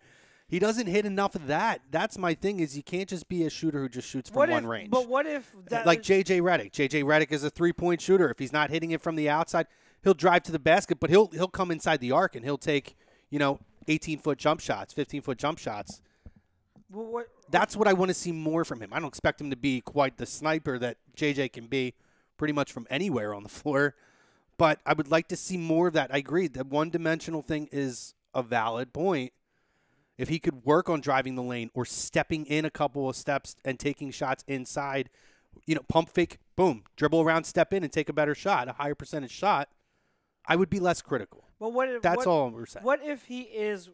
Speaker 1: He doesn't hit enough of that. That's my thing is you can't just be a shooter who just shoots from one range.
Speaker 3: But what if that
Speaker 1: like J.J. Redick. J.J. Redick is a 3-point shooter. If he's not hitting it from the outside, he'll drive to the basket, but he'll come inside the arc and he'll take 18-foot jump shots, 15-foot jump shots.
Speaker 3: Well,
Speaker 1: That's what I want to see more from him. I don't expect him to be quite the sniper that J.J. can be pretty much from anywhere on the floor, but I would like to see more of that. I agree. The one-dimensional thing is a valid point. If he could work on driving the lane or stepping in a couple of steps and taking shots inside, pump fake, boom, dribble around, step in and take a better shot, a higher percentage shot, I would be less critical.
Speaker 3: But
Speaker 1: That's all we're saying.
Speaker 3: What if he is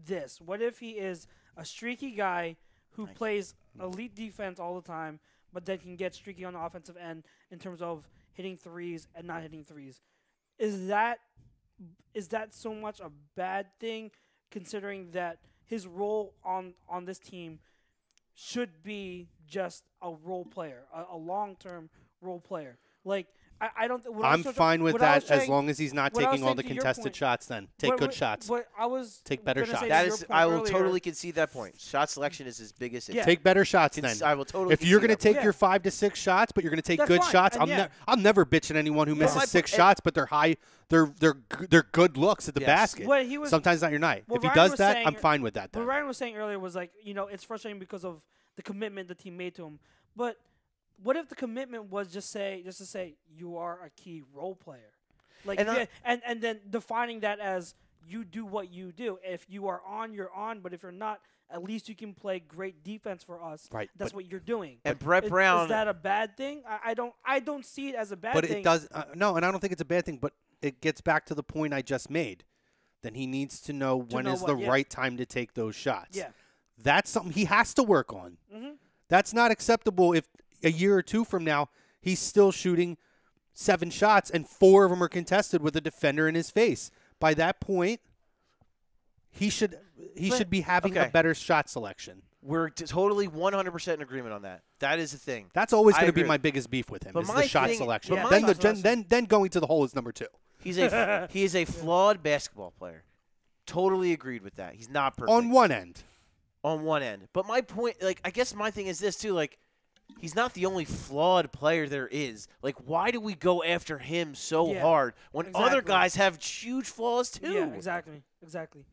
Speaker 3: this? What if he is a streaky guy who plays elite defense all the time, but then can get streaky on the offensive end in terms of hitting threes and not hitting threes? Is that so much a bad thing, considering that his role on this team should be just a role player, a long-term role player? Like, I don't.
Speaker 1: I'm fine with that as long as he's not taking all the contested shots. Then take good shots. Take better shots.
Speaker 2: I will totally concede that point. Shot selection is his biggest issue.
Speaker 1: Yeah. Take better shots. Then
Speaker 2: I will totally.
Speaker 1: If you're going to take your 5 to 6 shots, but you're going to take good shots, I'll never bitch at anyone who misses 6 shots, but they're high. They're good looks at the basket. Sometimes not your night. If he does that, I'm fine with that.
Speaker 3: What Ryan was saying earlier was like, it's frustrating because of the commitment the team made to him, but. What if the commitment was just to say you are a key role player, and then defining that as you do what you do. If you are on, you're on. But if you're not, at least you can play great defense for us.
Speaker 1: Right.
Speaker 3: That's what you're doing.
Speaker 2: And Brett Brown,
Speaker 3: is that a bad thing? I don't see it as a bad thing.
Speaker 1: But it does no, and I don't think it's a bad thing. But it gets back to the point I just made. Then he needs to know when is the right time to take those shots.
Speaker 3: Yeah.
Speaker 1: That's something he has to work on.
Speaker 3: Mm-hmm.
Speaker 1: That's not acceptable if a year or two from now he's still shooting 7 shots and 4 of them are contested with a defender in his face. By that point, he should be having a better shot selection.
Speaker 2: We're totally 100% in agreement on that. That is the thing.
Speaker 1: That's always going to be my biggest beef with him, is the shot selection. Then going to the hole is number 2.
Speaker 2: He is a flawed basketball player. Totally agreed with that. He's not perfect.
Speaker 1: On one end.
Speaker 2: But my point, I guess my thing is this too, he's not the only flawed player there is. Why do we go after him so hard when other guys have huge flaws too?
Speaker 3: Yeah, exactly.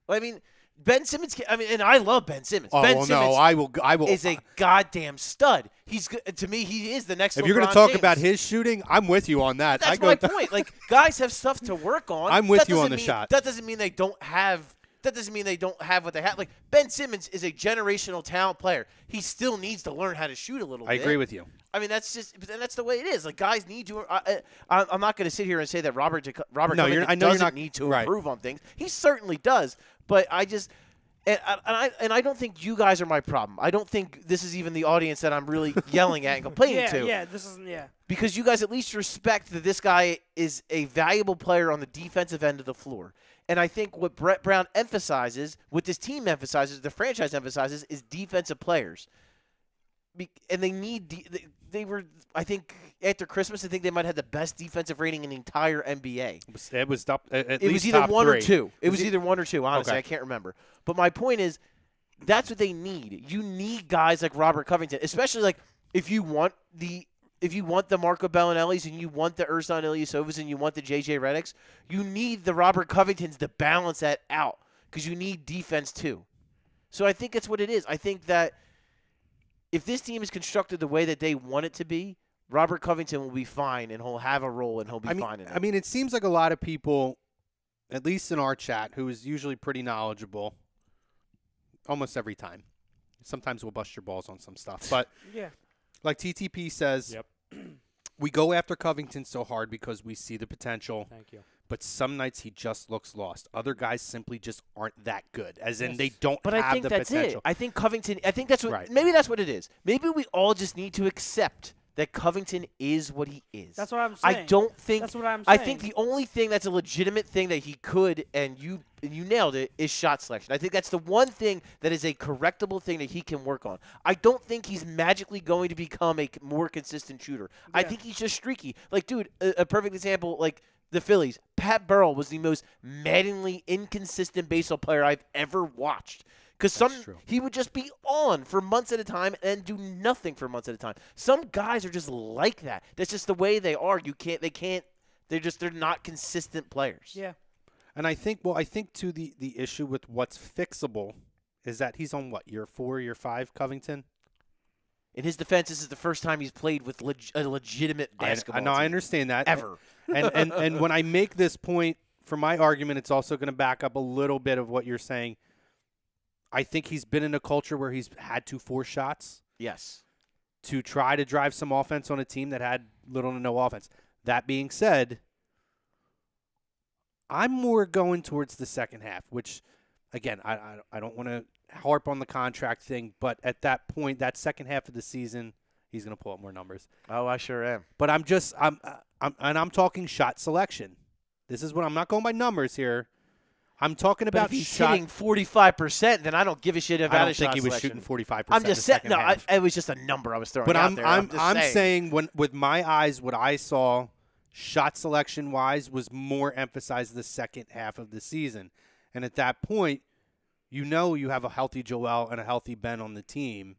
Speaker 2: I mean, Ben Simmons. And I love Ben Simmons.
Speaker 1: Oh,
Speaker 2: Ben Simmons
Speaker 1: I will.
Speaker 2: Is a goddamn stud. He's good to me. He is the next.
Speaker 1: If you're going to talk about his shooting, I'm with you on that.
Speaker 2: That's my point. Guys have stuff to work on.
Speaker 1: I'm with you on the shot.
Speaker 2: That doesn't mean they don't have. That doesn't mean they don't have what they have. Ben Simmons is a generational talent player. He still needs to learn how to shoot a little bit.
Speaker 1: I agree with you.
Speaker 2: I mean, that's the way it is. Guys need to. I'm not going to sit here and say that Robert Covington doesn't need to improve on things. He certainly does. But I just and I don't think you guys are my problem. I don't think this is even the audience that I'm really yelling at and complaining to.
Speaker 3: Yeah, this isn't. Yeah.
Speaker 2: Because you guys at least respect that this guy is a valuable player on the defensive end of the floor. And I think what Brett Brown emphasizes, what this team emphasizes, the franchise emphasizes, is defensive players. And they need they were, I think, after Christmas, I think they might have the best defensive rating in the entire NBA.
Speaker 1: It was
Speaker 2: it was either 1 or 2. It was either 1 or 2, honestly. Okay. I can't remember. But my point is, that's what they need. You need guys like Robert Covington, especially if you want the Marco Bellinellis and you want the Ersan Ilyasovas and you want the J.J. Redicks, you need the Robert Covingtons to balance that out because you need defense too. So I think that's what it is. I think that if this team is constructed the way that they want it to be, Robert Covington will be fine and he'll have a role and he'll be fine in it.
Speaker 1: I mean, it seems like a lot of people, at least in our chat, who is usually pretty knowledgeable almost every time. Sometimes we'll bust your balls on some stuff. But
Speaker 3: yeah.
Speaker 1: Like TTP says,
Speaker 4: Yep.
Speaker 1: We go after Covington so hard because we see the potential.
Speaker 4: Thank you.
Speaker 1: But some nights he just looks lost. Other guys simply just aren't that good, as in they don't have the potential.
Speaker 2: But I think that's it. I think Covington – I think that's what maybe that's what it is. Maybe we all just need to accept that Covington is what he is.
Speaker 3: That's what I'm saying.
Speaker 2: I don't think –
Speaker 3: that's what I'm saying.
Speaker 2: I think the only thing that's a legitimate thing that he could, and you nailed it, is shot selection. I think that's the one thing that is a correctable thing that he can work on. I don't think he's magically going to become a more consistent shooter. Yeah. I think he's just streaky. Dude, a perfect example, the Phillies. Pat Burrell was the most maddeningly inconsistent baseball player I've ever watched. Because
Speaker 1: true.
Speaker 2: he would just be on for months at a time and do nothing for months at a time. Some guys are just like that. That's just the way they are. They're not consistent players.
Speaker 3: Yeah.
Speaker 1: And I think too the issue with what's fixable is that he's on what, year 4, year 5, Covington?
Speaker 2: In his defense, this is the first time he's played with a legitimate basketball
Speaker 1: I know,
Speaker 2: team.
Speaker 1: I understand that.
Speaker 2: Ever.
Speaker 1: And when I make this point, for my argument, it's also going to back up a little bit of what you're saying. I think he's been in a culture where he's had to force shots.
Speaker 2: Yes.
Speaker 1: To try to drive some offense on a team that had little to no offense. That being said, I'm more going towards the second half, which, again, I don't want to harp on the contract thing, but at that point, that second half of the season, he's going to pull up more numbers.
Speaker 2: Oh, I sure am.
Speaker 1: But I'm talking shot selection. This is what I'm not going by numbers here. I'm talking about
Speaker 2: if he's hitting 45%, then I don't give a shit about
Speaker 1: I don't
Speaker 2: his
Speaker 1: think
Speaker 2: shot
Speaker 1: he was
Speaker 2: selection.
Speaker 1: shooting 45%.
Speaker 2: I'm just saying. No,
Speaker 1: half.
Speaker 2: it was just a number I was throwing
Speaker 1: but
Speaker 2: out there.
Speaker 1: I'm saying when with my eyes, what I saw, shot selection wise, was more emphasized the second half of the season, and at that point, you have a healthy Joel and a healthy Ben on the team.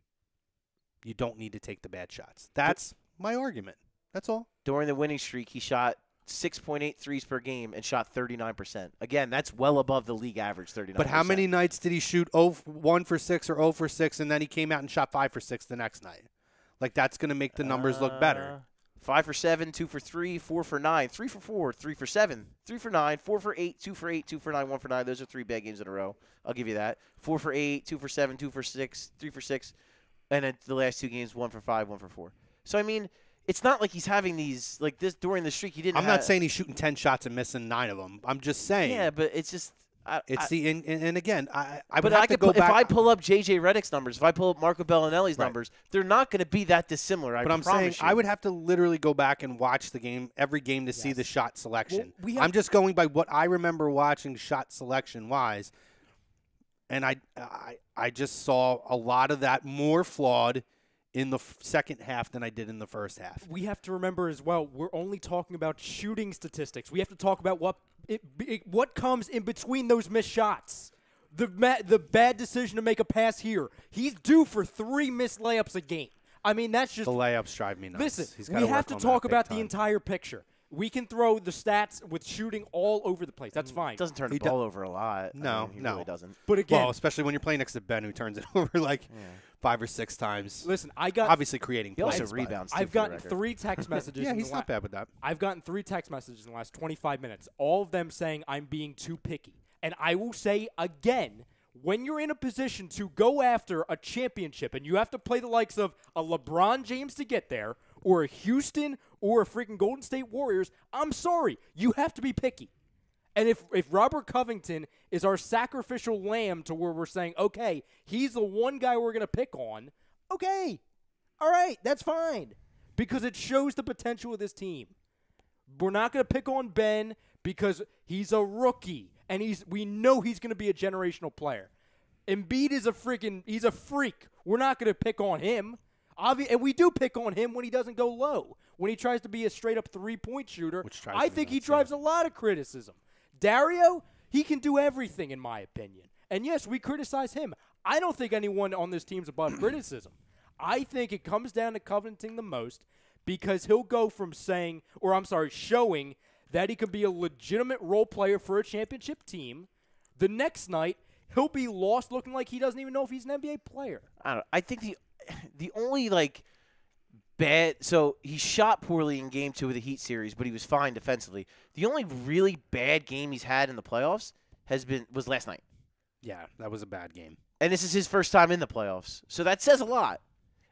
Speaker 1: You don't need to take the bad shots. That's my argument. That's all.
Speaker 2: During the winning streak, he shot 6.8 threes per game and shot 39%. Again, that's well above the league average, 39%.
Speaker 1: But how many nights did he shoot 1 for 6 or 0 for 6, and then he came out and shot 5 for 6 the next night? Like, that's going to make the numbers look better.
Speaker 2: 5 for 7, 2 for 3, 4 for 9, 3 for 4, 3 for 7, 3 for 9, 4 for 8, 2 for 8, 2 for 9, 1 for 9. Those are 3 bad games in a row. I'll give you that. 4 for 8, 2 for 7, 2 for 6, 3 for 6. And then the last 2 games, 1 for 5, 1 for 4. So, I mean, it's not like he's having these, like this during the streak. He didn't
Speaker 1: I'm not saying he's shooting 10 shots and missing 9 of them. I'm just saying.
Speaker 2: Yeah, but it's just.
Speaker 1: And again, I would
Speaker 2: but
Speaker 1: have to go back.
Speaker 2: If I pull up J.J. Redick's numbers, if I pull up Marco Bellinelli's numbers, they're not going to be that dissimilar.
Speaker 1: But I'm saying I would have to literally go back and watch the game, every game, to see the shot selection.
Speaker 4: Well,
Speaker 1: I'm just going by what I remember watching shot selection wise, and I just saw a lot of that more flawed in the second half than I did in the first half.
Speaker 4: We have to remember as well, we're only talking about shooting statistics. We have to talk about what comes in between those missed shots. The bad decision to make a pass here. He's due for 3 missed layups a game. I mean, that's just
Speaker 1: the layups drive me nuts.
Speaker 4: Listen, we have to talk about the entire picture. We can throw the stats with shooting all over the place. That's fine.
Speaker 2: He doesn't turn the ball over a lot.
Speaker 1: No,
Speaker 2: he
Speaker 1: no.
Speaker 2: really doesn't.
Speaker 4: But again,
Speaker 1: well, especially when you're playing next to Ben, who turns it over like 5 or 6 times.
Speaker 4: Listen, I got
Speaker 1: obviously creating plays.
Speaker 2: He also rebounds.
Speaker 4: I've gotten 3 text messages.
Speaker 1: Yeah, he's not bad with that.
Speaker 4: I've gotten 3 text messages in the last 25 minutes, all of them saying I'm being too picky. And I will say again, when you're in a position to go after a championship and you have to play the likes of a LeBron James to get there, or a Houston, or a freaking Golden State Warriors, I'm sorry, you have to be picky. And if Robert Covington is our sacrificial lamb to where we're saying, okay, he's the one guy we're going to pick on, okay, all right, that's fine. Because it shows the potential of this team. We're not going to pick on Ben because he's a rookie, and we know he's going to be a generational player. Embiid is he's a freak. We're not going to pick on him. And we do pick on him when he doesn't go low. When he tries to be a straight-up three-point shooter, I think he drives a lot of criticism. Dario, he can do everything, in my opinion. And, yes, we criticize him. I don't think anyone on this team's above criticism. I think it comes down to Covington the most because he'll go from showing that he can be a legitimate role player for a championship team. The next night, he'll be lost looking like he doesn't even know if he's an NBA player.
Speaker 2: I don't know. I think the only bad, so he shot poorly in Game 2 of the Heat series, but he was fine defensively. The only really bad game he's had in the playoffs was last night.
Speaker 1: Yeah, that was a bad game.
Speaker 2: And this is his first time in the playoffs, so that says a lot.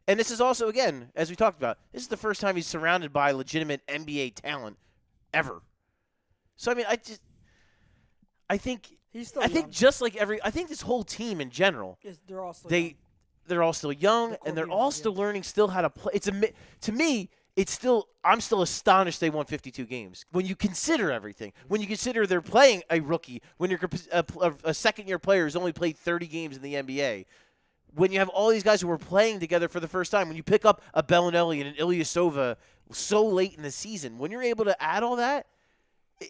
Speaker 2: And this is also, again, as we talked about, this is the first time he's surrounded by legitimate NBA talent ever. So I mean, I think
Speaker 3: He's still
Speaker 2: I
Speaker 3: young.
Speaker 2: think just like I think this whole team in general,
Speaker 3: They're all still young.
Speaker 2: they're all still young, and they're all still learning still how to play. To me, I'm still astonished they won 52 games. When you consider everything, when you consider they're playing a rookie, when you're a second-year player who's only played 30 games in the NBA, when you have all these guys who were playing together for the first time, when you pick up a Bellinelli and an Ilyasova so late in the season, when you're able to add all that,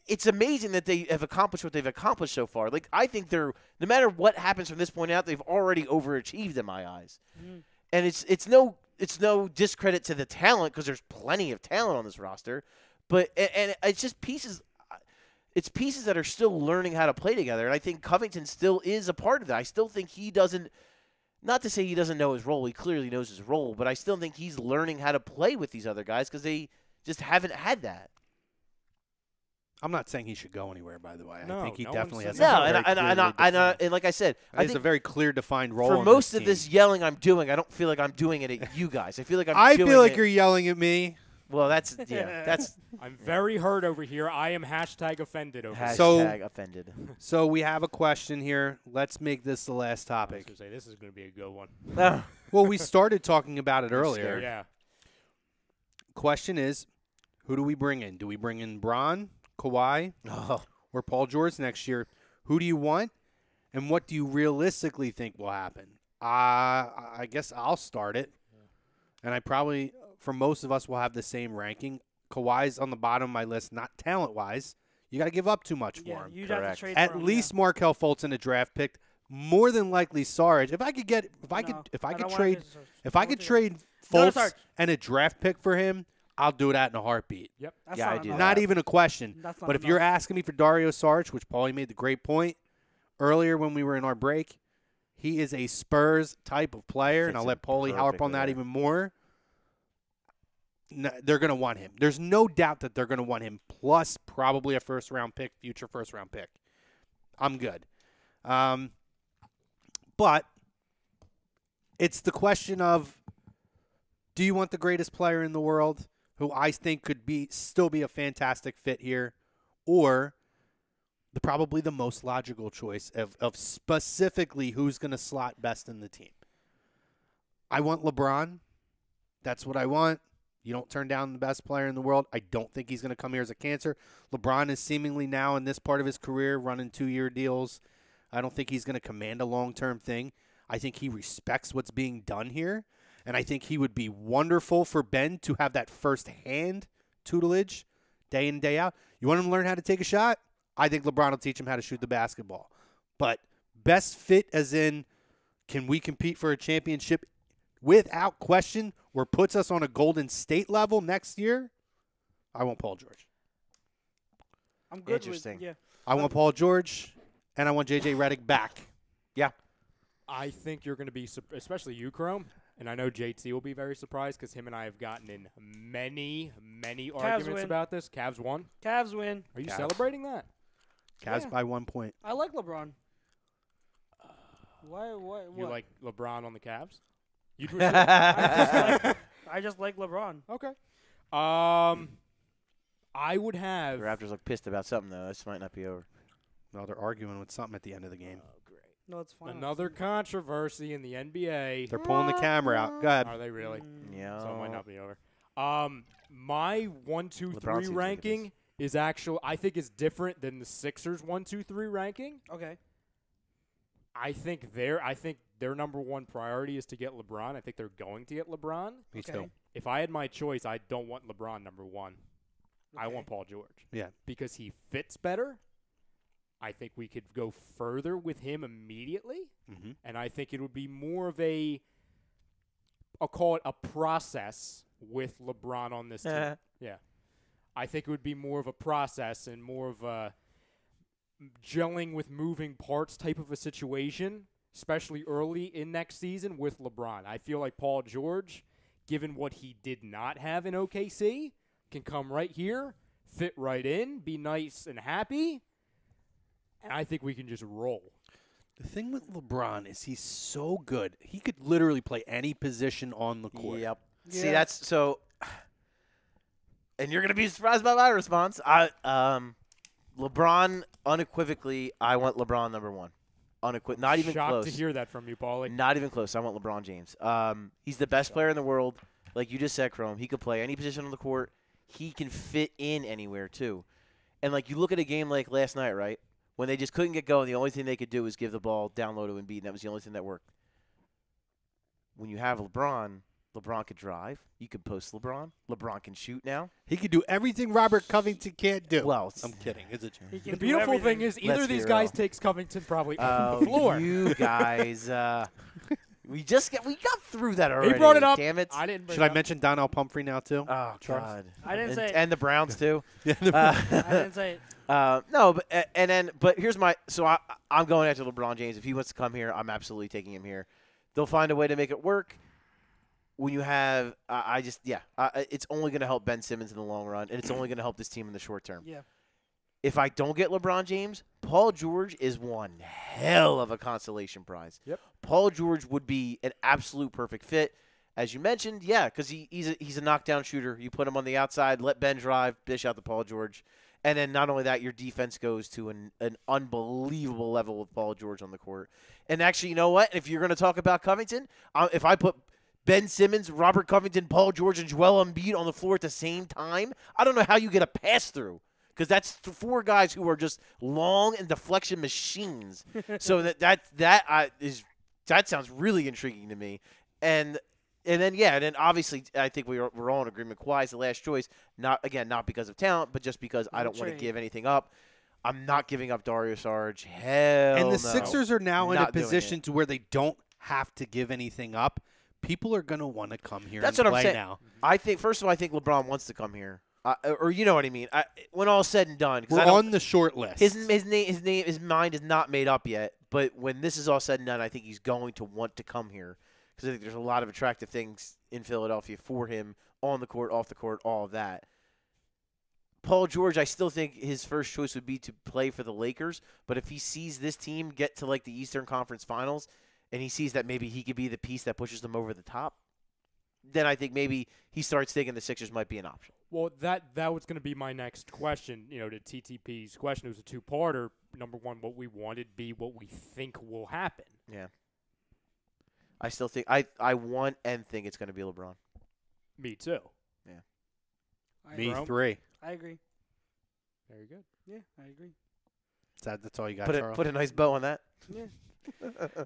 Speaker 2: it's amazing that they have accomplished what they've accomplished so far. Like, I think no matter what happens from this point out, they've already overachieved in my eyes.
Speaker 3: Mhm.
Speaker 2: And it's no discredit to the talent, because there's plenty of talent on this roster, but and it's just pieces. It's pieces that are still learning how to play together, and I think Covington still is a part of that. I still think he doesn't. Not to say he doesn't know his role. He clearly knows his role, but I still think he's learning how to play with these other guys because they just haven't had that.
Speaker 1: I'm not saying he should go anywhere, by the way.
Speaker 4: No,
Speaker 1: I think he
Speaker 4: no one
Speaker 1: definitely
Speaker 4: said
Speaker 1: has
Speaker 4: that.
Speaker 2: And like I said, I
Speaker 1: it's a
Speaker 2: think
Speaker 1: very clear defined role.
Speaker 2: for
Speaker 1: on
Speaker 2: most
Speaker 1: this
Speaker 2: of this
Speaker 1: team.
Speaker 2: yelling I'm doing, I don't feel like I'm doing it at you guys. I feel like
Speaker 1: I
Speaker 2: doing
Speaker 1: feel like
Speaker 2: it-
Speaker 1: you're yelling at me.
Speaker 2: Well, that's that's
Speaker 4: I'm very hurt over here. I am #offended over here.
Speaker 1: So-
Speaker 2: hashtag offended.
Speaker 1: So we have a question here. Let's make this the last
Speaker 4: I was
Speaker 1: topic.
Speaker 4: gonna say, this is going to be a good one.
Speaker 1: Well, we started talking about it earlier.
Speaker 4: Yeah.
Speaker 1: Question is, who do we bring in? Do we bring in Bron, Kawhi,
Speaker 2: Oh.
Speaker 1: or Paul George next year? Who do you want, and what do you realistically think will happen? I guess I'll start it, and I probably, for most of us, will have the same ranking. Kawhi's on the bottom of my list, not talent-wise. You got to give up too much for
Speaker 3: Yeah,
Speaker 1: him.
Speaker 3: you'd have
Speaker 2: Correct.
Speaker 3: to trade
Speaker 1: At
Speaker 3: for him,
Speaker 1: least Markelle Fultz in a draft pick, more than likely Sarge. If I could
Speaker 3: No,
Speaker 1: trade
Speaker 3: don't want
Speaker 1: trade
Speaker 3: him to-
Speaker 1: if I
Speaker 3: don't
Speaker 1: could
Speaker 3: do that.
Speaker 1: trade
Speaker 3: No,
Speaker 1: Fultz
Speaker 3: Sarge.
Speaker 1: and a draft pick for him, I'll do that in a heartbeat.
Speaker 3: That's
Speaker 2: Yeah, I
Speaker 3: not
Speaker 2: do
Speaker 3: enough.
Speaker 1: Not even a question.
Speaker 3: That's not
Speaker 1: But if you're
Speaker 3: enough.
Speaker 1: asking me for Dario Sarge, which Paulie made the great point earlier when we were in our break, he is a Spurs type of player, and
Speaker 2: Fits
Speaker 1: I'll
Speaker 2: him
Speaker 1: let Paulie harp on
Speaker 2: perfectly
Speaker 1: that
Speaker 2: there.
Speaker 1: even more. No, they're going to want him. There's no doubt that they're going to want him, plus probably a first-round pick, future first-round pick. I'm good. But it's the question of, do you want the greatest player in the world, who I think could still be a fantastic fit here, or probably the most logical choice of specifically who's going to slot best in the team? I want LeBron. That's what I want. You don't turn down the best player in the world. I don't think he's going to come here as a cancer. LeBron is seemingly now in this part of his career running 2-year deals. I don't think he's going to command a long-term thing. I think he respects what's being done here, and I think he would be wonderful for Ben to have that first-hand tutelage day in, day out. You want him to learn how to take a shot? I think LeBron will teach him how to shoot the basketball. But best fit as in, can we compete for a championship without question, or puts us on a Golden State level next year? I want Paul George.
Speaker 3: I'm good
Speaker 2: Interesting.
Speaker 3: With, yeah.
Speaker 1: I want Paul George, and I want J.J. Redick back.
Speaker 4: I think you're going to be, especially you, Chrome, and I know JT will be very surprised because him and I have gotten in many arguments
Speaker 3: win.
Speaker 4: about this. Cavs won.
Speaker 3: Cavs win.
Speaker 4: Are you
Speaker 1: Cavs.
Speaker 4: celebrating that?
Speaker 1: Cavs
Speaker 3: Yeah.
Speaker 1: by 1 point.
Speaker 3: I like LeBron. Why?
Speaker 4: You
Speaker 3: What?
Speaker 4: like LeBron on the Cavs? You'd
Speaker 3: I just like LeBron.
Speaker 4: Okay. I would have.
Speaker 2: The Raptors look pissed about something, though. This might not be over.
Speaker 1: No, they're arguing with something at the end of the game.
Speaker 4: Oh, great.
Speaker 3: No, it's fine.
Speaker 4: Another controversy in the NBA.
Speaker 1: They're pulling the camera out. Go ahead.
Speaker 4: Are they really?
Speaker 2: Yeah.
Speaker 4: So it might not be over. My 1, 2,
Speaker 2: LeBron
Speaker 4: 3
Speaker 2: seems like it
Speaker 4: ranking is actual. I think is different than the Sixers 1, 2, 3 ranking.
Speaker 3: Okay.
Speaker 4: I think their number one priority is to get LeBron. I think they're going to get LeBron.
Speaker 1: Me
Speaker 3: Okay.
Speaker 1: too.
Speaker 4: If I had my choice, I don't want LeBron number one. I
Speaker 3: Okay.
Speaker 4: want Paul George.
Speaker 1: Yeah.
Speaker 4: Because he fits better. I think we could go further with him immediately.
Speaker 1: Mm-hmm.
Speaker 4: And I think it would be more of I'll call it a process with LeBron on this team. Yeah. I think it would be more of a process and more of a gelling with moving parts type of a situation, especially early in next season with LeBron. I feel like Paul George, given what he did not have in OKC, can come right here, fit right in, be nice and happy, and I think we can just roll.
Speaker 1: The thing with LeBron is he's so good. He could literally play any position on the court.
Speaker 2: Yep.
Speaker 3: Yeah.
Speaker 2: See, that's so. And you're gonna be surprised by my response. LeBron unequivocally. I want LeBron number one. Not even
Speaker 4: Shocked
Speaker 2: close.
Speaker 4: to hear that from you, Paulie.
Speaker 2: Not even close. I want LeBron James. He's the best player in the world. Like you just said, Chrome. He could play any position on the court. He can fit in anywhere too. And like you look at a game like last night, right? When they just couldn't get going, the only thing they could do was give the ball down low to Embiid, and that was the only thing that worked. When you have LeBron, LeBron could drive. You could post LeBron. LeBron can shoot now.
Speaker 1: He could do everything Robert Covington can't do.
Speaker 2: Well,
Speaker 1: I'm kidding. It's a joke.
Speaker 3: He can
Speaker 4: The
Speaker 3: do
Speaker 4: beautiful
Speaker 3: everything.
Speaker 4: thing is either
Speaker 2: Let's
Speaker 4: of
Speaker 2: be
Speaker 4: these guys
Speaker 2: real.
Speaker 4: takes Covington probably off the floor.
Speaker 2: You guys, we got through that already.
Speaker 4: He brought it up.
Speaker 2: Damn it.
Speaker 4: I didn't bring
Speaker 1: Should
Speaker 4: it
Speaker 1: I
Speaker 4: up.
Speaker 1: mention Donnell Pumphrey now too?
Speaker 2: Oh
Speaker 1: Charles?
Speaker 2: God.
Speaker 3: I didn't
Speaker 2: and,
Speaker 3: say it.
Speaker 2: and the Browns too.
Speaker 3: I didn't say it.
Speaker 2: No, but here's my. So I'm going after LeBron James. If he wants to come here, I'm absolutely taking him here. They'll find a way to make it work. When you have, it's only going to help Ben Simmons in the long run, and it's only going to help this team in the short term.
Speaker 3: Yeah.
Speaker 2: If I don't get LeBron James, Paul George is one hell of a consolation prize.
Speaker 4: Yep.
Speaker 2: Paul George would be an absolute perfect fit. As you mentioned, yeah, because he's a knockdown shooter. You put him on the outside, let Ben drive, dish out to Paul George. And then not only that, your defense goes to an unbelievable level with Paul George on the court. And actually, you know what? If you're going to talk about Covington, if I put Ben Simmons, Robert Covington, Paul George, and Joel Embiid on the floor at the same time, I don't know how you get a pass-through. Because that's four guys who are just long and deflection machines. So that sounds really intriguing to me. And then obviously I think we're all in agreement. Kawhi's the last choice. Not because of talent, but just because I don't want to give anything up. I'm not giving up Dario Saric. Hell
Speaker 1: And the
Speaker 2: no.
Speaker 1: Sixers are now in a
Speaker 2: Not doing
Speaker 1: position
Speaker 2: it.
Speaker 1: to where they don't have to give anything up. People are going to want to come here
Speaker 2: That's
Speaker 1: and
Speaker 2: what I'm
Speaker 1: play
Speaker 2: saying.
Speaker 1: now.
Speaker 2: I think first of all, I think LeBron wants to come here, or you know what I mean. When all's said and done, 'cause
Speaker 1: We're
Speaker 2: I don't-
Speaker 1: on the short list.
Speaker 2: his mind is not made up yet. But when this is all said and done, I think he's going to want to come here because I think there's a lot of attractive things in Philadelphia for him on the court, off the court, all of that. Paul George, I still think his first choice would be to play for the Lakers. But if he sees this team get to like the Eastern Conference Finals, and he sees that maybe he could be the piece that pushes them over the top, then I think maybe he starts thinking the Sixers might be an option.
Speaker 4: Well, that was going to be my next question. To TTP's question, it was a two-parter. Number one, what we wanted. B, what we think will happen.
Speaker 2: Yeah. I still think I want and think it's going to be LeBron.
Speaker 4: Me too.
Speaker 1: Me
Speaker 4: Jerome?
Speaker 1: 3.
Speaker 3: I agree.
Speaker 4: Very good.
Speaker 3: Yeah, I agree.
Speaker 1: That's all you got,
Speaker 2: Put
Speaker 1: Charles?
Speaker 2: a nice bow on that.
Speaker 3: Yeah.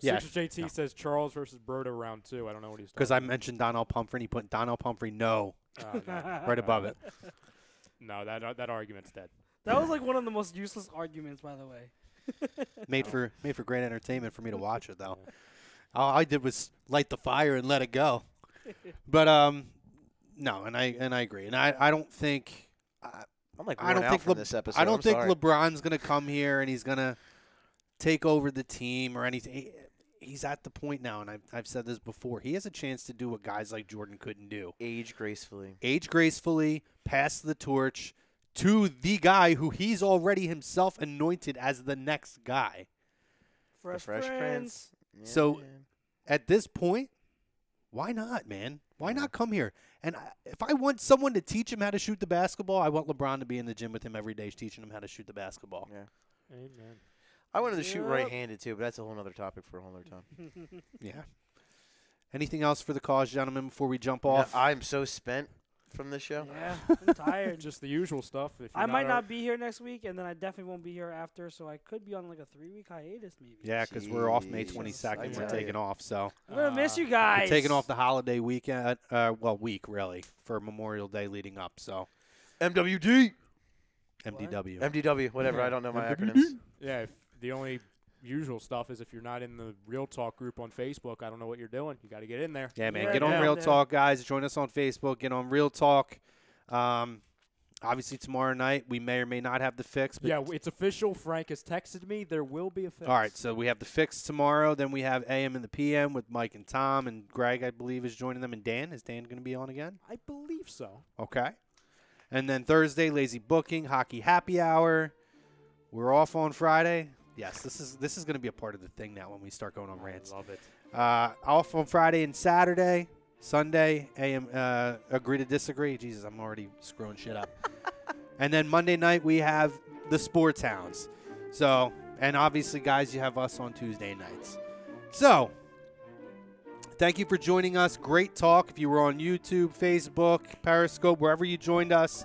Speaker 1: Yeah.
Speaker 4: Sixers JT says Charles versus Broda round 2. I don't know what he's
Speaker 1: Because I
Speaker 4: talking
Speaker 1: mentioned Donnell Pumphrey, and he put Donnell Pumphrey no
Speaker 4: about. No,
Speaker 1: right above it.
Speaker 4: no, that argument's dead.
Speaker 3: That was like one of the most useless arguments, by the way.
Speaker 1: Made for great entertainment for me to watch it, though. All I did was light the fire and let it go. But no, and I agree, and I don't think
Speaker 2: I'm like
Speaker 1: I don't
Speaker 2: worn out
Speaker 1: think
Speaker 2: from this episode.
Speaker 1: I don't
Speaker 2: I'm
Speaker 1: think
Speaker 2: sorry.
Speaker 1: LeBron's gonna come here and he's gonna take over the team or anything. He's at the point now, and I've said this before. He has a chance to do what guys like Jordan couldn't do:
Speaker 2: age gracefully.
Speaker 1: pass the torch to the guy who he's already himself anointed as the next guy.
Speaker 3: Fresh,
Speaker 2: Fresh Prince. Yeah,
Speaker 1: So-
Speaker 2: man.
Speaker 1: At this point, why not, man? Why not come here? And if I want someone to teach him how to shoot the basketball, I want LeBron to be in the gym with him every day teaching him how to shoot the basketball.
Speaker 2: Yeah.
Speaker 4: Amen.
Speaker 2: I wanted to shoot
Speaker 3: Yep.
Speaker 2: right-handed too, but that's a whole other topic for a whole other time.
Speaker 1: Yeah. Anything else for the cause, gentlemen, before we jump
Speaker 2: Yeah,
Speaker 1: off?
Speaker 2: I'm so spent from this show.
Speaker 3: Yeah, I'm tired.
Speaker 4: Just the usual stuff. If
Speaker 3: I
Speaker 4: you're
Speaker 3: might
Speaker 4: not
Speaker 3: not be here next week, and then I definitely won't be here after, so I could be on like a 3-week hiatus maybe.
Speaker 1: Yeah, because we're off May
Speaker 2: Jeez,
Speaker 1: 22nd.
Speaker 2: I
Speaker 1: We're
Speaker 2: tell
Speaker 1: taking
Speaker 2: ya.
Speaker 1: off, so
Speaker 3: I'm gonna miss you
Speaker 1: we're
Speaker 3: guys.
Speaker 1: taking off the holiday weekend. Week really for Memorial Day leading up. So
Speaker 2: MWD.
Speaker 1: MDW.
Speaker 2: MDW, whatever.
Speaker 4: Yeah.
Speaker 2: I don't know my acronyms.
Speaker 4: Yeah, if the only usual stuff is if you're not in the Real Talk group on Facebook, I don't know what you're doing. You got to get in there.
Speaker 1: Yeah, man.
Speaker 3: Yeah,
Speaker 1: Get on
Speaker 3: yeah.
Speaker 1: Real
Speaker 3: Yeah.
Speaker 1: Talk, guys. Join us on Facebook. Get on Real Talk. Obviously, tomorrow night, we may or may not have the fix. But
Speaker 4: Yeah, it's official. Frank has texted me. There will be a fix.
Speaker 1: all right, so we have the fix tomorrow. Then we have AM and the PM with Mike and Tom. And Greg, I believe, is joining them. And Dan. Is Dan going to be on again?
Speaker 4: I believe so.
Speaker 1: Okay. And then Thursday, Lazy Booking, Hockey Happy Hour. We're off on Friday. Yes, this is going to be a part of the thing now when we start going on rants.
Speaker 4: I love it.
Speaker 1: Off on Friday and Saturday. Sunday, AM, agree to disagree. Jesus, I'm already screwing shit up. And then Monday night, we have the Sports Hounds. So, and obviously, guys, you have us on Tuesday nights. So, thank you for joining us. Great talk. If you were on YouTube, Facebook, Periscope, wherever you joined us,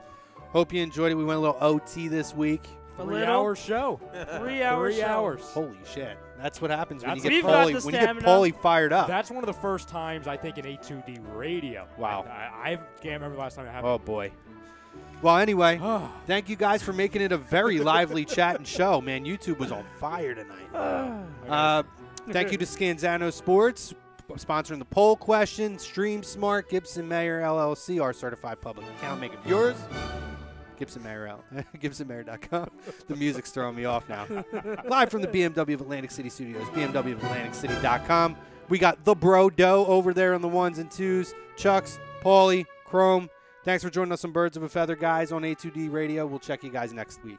Speaker 1: hope you enjoyed it. We went a little OT this week.
Speaker 3: A
Speaker 4: 3
Speaker 3: little.
Speaker 4: hour show.
Speaker 3: 3 hours.
Speaker 4: 3 hours.
Speaker 1: Holy shit. That's what happens when you
Speaker 3: We've
Speaker 1: get
Speaker 3: got
Speaker 1: Paulie.
Speaker 3: the
Speaker 1: When you get
Speaker 3: stamina.
Speaker 1: Paulie fired up.
Speaker 4: That's one of the first times I think in A2D radio.
Speaker 1: Wow.
Speaker 4: I can't remember the last time it happened.
Speaker 1: Oh boy. Well, anyway, thank you guys for making it a very lively chat and show. Man, YouTube was on fire tonight. Thank you to Scanzano Sports, sponsoring the poll question. Stream Smart, Gibson Mayer LLC, our certified public account. Make it yours. Gibson Mayer, GibsonMayer.com. The music's throwing me off now. Live from the BMW of Atlantic City Studios, BMW of AtlanticCity.com. We got the Bro Doe over there on the ones and twos. Chucks, Paulie, Chrome. Thanks for joining us on Birds of a Feather, guys, on A2D Radio. We'll check you guys next week.